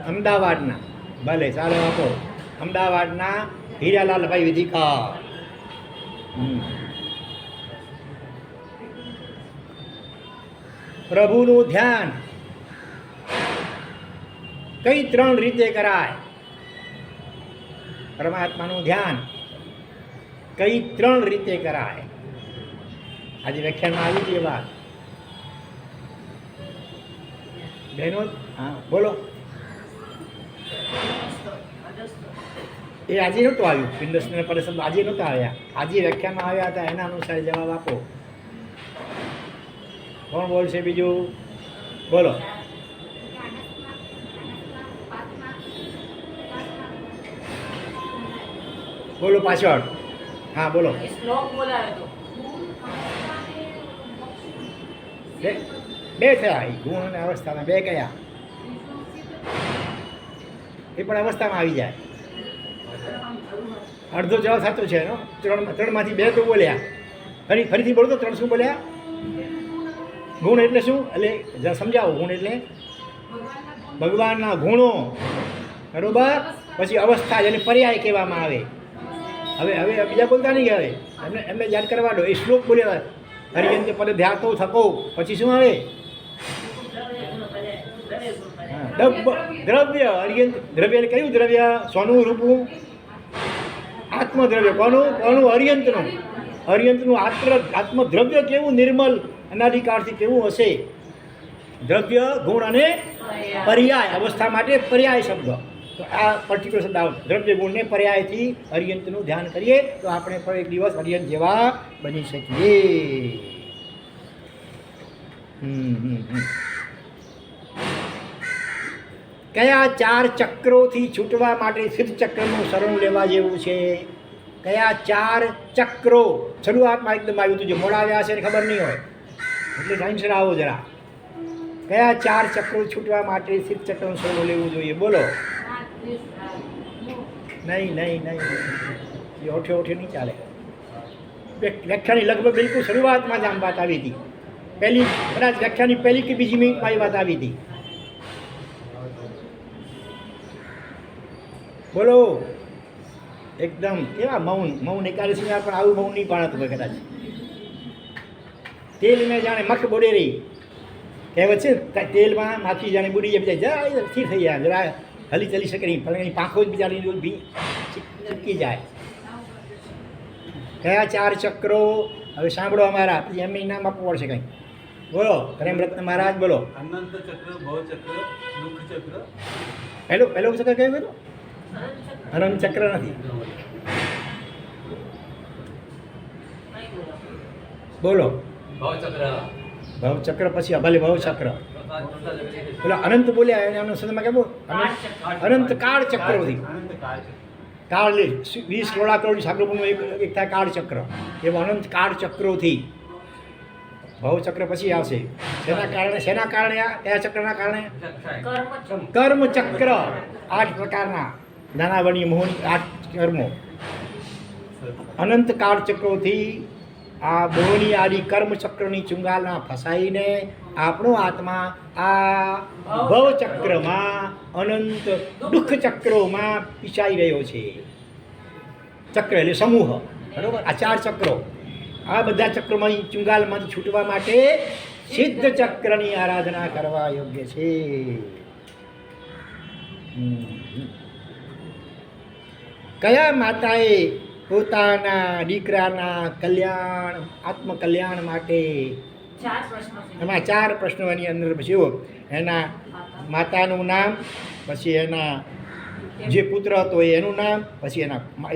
અમદાવાદના? ભલે, ચાલો આપો. અમદાવાદના હીરાલાલભાઈ વિધિકાર. પ્રભુનું ધ્યાન કઈ 3 રીતે કરાય? પરમાત્માનું ધ્યાન કઈ 3 રીતે કરાય? આજે વ્યાખ્યાનમાં આવી છે વાત. બહેનો, હા બોલો. એ આજે નહોતું આવ્યું. પિંડસ્ને પરિષદ આજે નહોતા આવ્યા. આજે વ્યાખ્યાનમાં આવ્યા હતા, એના અનુસાર જવાબ આપો. કોણ બોલશે બીજું? બોલો. બોલો પાછળ. હા બોલો. શ્લોક બોલાવે તો બે થયા. એ ગુણ અને અવસ્થામાં 2 કયા? એ પણ અવસ્થામાં આવી જાય. અડધો જવાબ થતો છે એનો. 3માંથી 2 તો બોલ્યા. ફરીથી બોલો તો 3 શું બોલ્યા? ગુણ એટલે શું? એટલે જરા સમજાવો. ગુણ એટલે ભગવાનના ગુણો, બરોબર. પછી અવસ્થા જેને પર્યાય કહેવામાં આવે. હવે બીજા બોલતા નહીં. હવે એમને યાદ કરવા દો. એ શ્લોક બોલ્યા. હરિયંત પદ ધ્યાતો થકો. પછી શું આવે? દ્રવ્ય. હરિયંત દ્રવ્ય એટલે કયું દ્રવ્ય? સોનું, રૂપું, આત્મદ્રવ્ય. કોનું? હરિયંતનું. હરિયંતનું આત્મદ્રવ્ય કેવું નિર્મલ અનાદિકાળથી કેવું હશે? દ્રવ્ય, ગુણ અને પર્યાય. અવસ્થા માટે પર્યાય શબ્દ. તો આ પર્ટિક્યુલર શબ્દ આવે. દ્રવ્ય, ગુણ ને પર્યાયથી હરિયંતનું ધ્યાન કરીએ તો આપણે પણ એક દિવસ હરિયંત જેવા બની શકીએ. કયા 4 ચક્રોથી છૂટવા માટે સિદ્ધ ચક્રનું શરણ લેવા જેવું છે? કયા 4 ચક્રો? શરૂઆતમાં એકદમ આવ્યું હતું. જે મોડા આવ્યા હશે એને ખબર નહીં હોય, એટલે ટાઈમસર આવો જરા. કયા 4 ચક્રો છૂટવા માટે સિદ્ધ ચક્રનું શરણ લેવું જોઈએ? બોલો. નહીં, એ ઓઠે નહીં ચાલે. વ્યાખ્યાની લગભગ બિલકુલ શરૂઆતમાં જ આમ વાત આવી હતી. કદાચ વ્યાખ્યાની પહેલી કે બીજી મિનિટમાં એ વાત આવી હતી. બોલો. એકદમ કેવા મૌન એકાદશીમાં પણ આવું મૌન નહીં પાડતું હોય કદાચ. તેલ મેં જાણે મખ બોડે રહી કહેવત છે. તેલમાં માખી જાણે બુડી જાય, સ્થિર થઈ જાય, જરા હલી ચલી શકે નહીં. પણ એની પાંખો જ બિચારી ચીપકી જાય. કયા 4 ચક્રો? હવે સાંભળો અમારા, પછી એમ નામ આપવું પડશે કંઈ. બોલો. પ્રેમરત્ન મહારાજ બોલો. અનંત ચક્ર, ભવ ચક્ર, દુઃખ ચક્ર. પહેલો ચક્ર કયું હતું? અનંત ચક્ર નથી. બોલો. ભવચક્ર પછી ભલે ભવચક્ર. પેલા અનંત બોલ્યા એને અનુસંધાનમાં કેવું? અનંત કાળ ચક્રોથી. કાળ 20 કરોડા કરોડ સાગરોનું એક થાય કાળ ચક્ર. એવો અનંત કાળ ચક્રોથી ભવચક્ર પછી આવશે. શેના કારણે કયા ચક્રના કારણે? કર્મ કર્મચક્ર. 8 પ્રકારના નાના વણી મોહની 8 કર્મો. અનંત કાળચક્રોથી આ મોહની આદિ કર્મચક્રની ચુંગાલમાં ફસાઈને આપણો આત્મા આ ભવચક્રમાં અનંત દુઃખ ચક્રોમાં પીસાઈ રહ્યો છે. ચક્ર એટલે સમૂહ, બરોબર? આ 4 ચક્રો, આ બધા ચક્રોમાંથી ચુંગાલમાંથી છૂટવા માટે સિદ્ધ ચક્રની આરાધના કરવા યોગ્ય છે. કયા માતાએ પોતાના દીકરાના કલ્યાણ આત્મકલ્યાણ માટે 4 પ્રશ્નો છે. એમાં 4 પ્રશ્નોની અંદર પછી એના માતાનું નામ, પછી એના જે પુત્ર હતો એનું નામ, પછી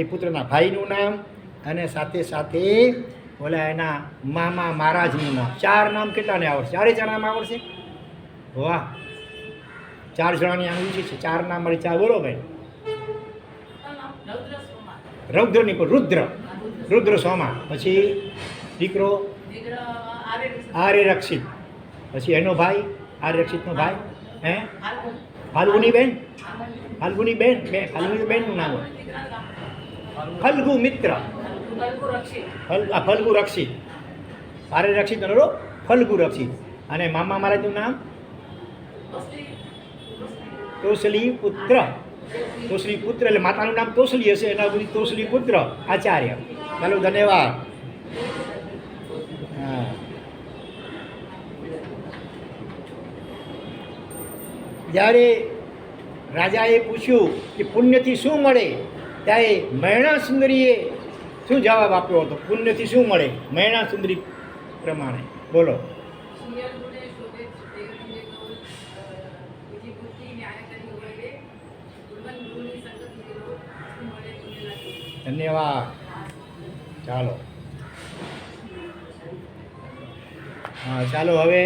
એ પુત્રના ભાઈનું નામ, અને સાથે સાથે ઓલા એના મામા મહારાજનું નામ. 4 નામ કેટલાને આવડશે? 4 નામ આવડશે? વાહ, 4 જણાની આમ ઊંચી છે. 4 નામ મળી 4 બોલો ભાઈ. રૌદ્ર નહીં પણ રુદ્ર સોમા. પછી દીકરો આર્ય રક્ષિત, પછી એનો ભાઈ આર્ય રક્ષિતનો ભાઈ ફાલ્ગુની બેન બેનનું નામ ફલ્ગુ મિત્ર, ફલ્ગુ રક્ષિત, આર્ય રક્ષિત નો ફલ્ગુ રક્ષિત. અને મામા મહારાજનું નામ તોસલી પુત્ર. તોસલી પુત્ર એટલે માતાનું નામ તોસલી હશે, એના બધી તોસલી પુત્ર આચાર્ય. ચાલો, ધન્યવાદ. હા, જ્યારે રાજાએ પૂછ્યું કે પુણ્યથી શું મળે, ત્યારે મૈણા સુંદરીએ શું જવાબ આપ્યો હતો? પુણ્યથી શું મળે? મૈણા સુંદરી પ્રમાણે બોલો. ધન્યવાદ. ચાલો, હા, ચાલો હવે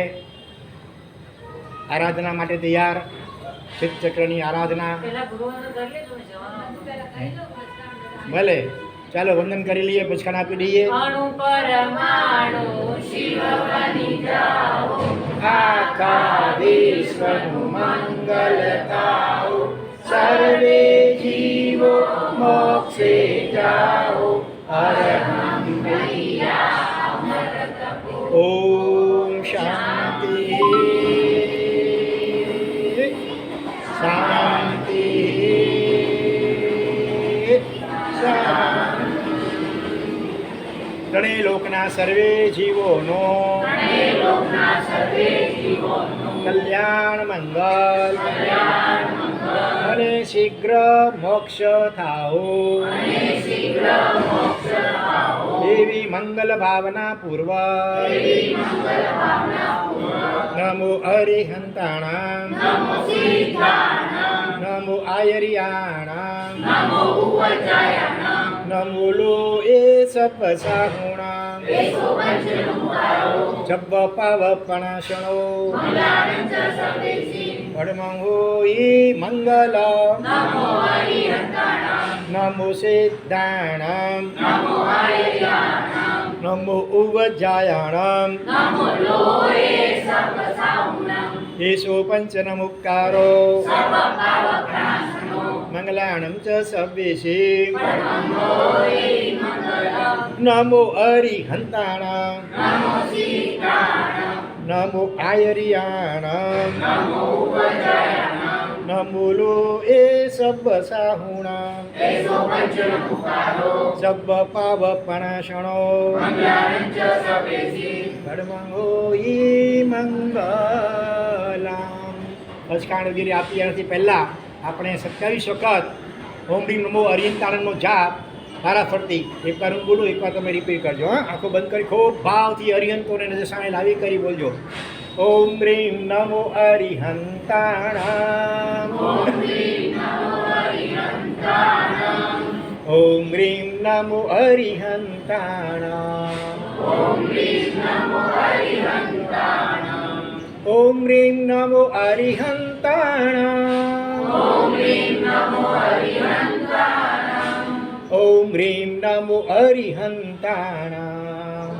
આરાધના માટે તૈયાર. સિદ્ધ ચક્રની આરાધના. ભલે, ચાલો વંદન કરી લઈએ, પછી ખાના આપી દઈએ. આખા વિશ્વનું મંગલ થાઓ, સર્વે જીવો મોક્ષે જાઓ. ઓમ શાંતિ શાંતિ શાંતિ. ત્રણેય લોકના સર્વે જીવોનો કલ્યાણ મંગલ અને શીઘ્ર મોક્ષ થાઓ. એવી મંગલ ભાવના પૂર્વક નમો હરિહંતાણામ, નમો આયરિયાણામ, નમો લો એ સપસાહુણામ, જબ્બ પાવપણાશણો પડમંગો ઈ મંગલ. નમો સિદ્ધાણામ, નમો ઉવજાયાણામ, એસો પંચનમુક્કારો મંગલાણમ ચ સવ્યેશી. નમો હરિહંતાણામ, નમો આયરિયાણામ, નમો લો એ સબ્બ સાહુણામ, સબ્બ પાવપણાશણો પડમંગો ઈ મંગલામ. પચકાંડગીરી આપી એનાથી પહેલાં આપણે 27 વખત ઓમ રીમ નમો હરિહંતાણમનો જાપ વારાફરતી એકવાર હું બોલું, એકવાર તમે રિપીટ કરજો. હા, આંખો બંધ કરી ખૂબ ભાવથી હરિહંતોને નજર સામે લાવી કરી બોલજો. ઓમ રીમ નમો હરિહંતાણામ, ઓમ રીમ નમો હરિહંતાણામ, ઓમ રીમ નમો હરિહંતાણામ, ઓમ રીમ નમો હરિહંતાણામ.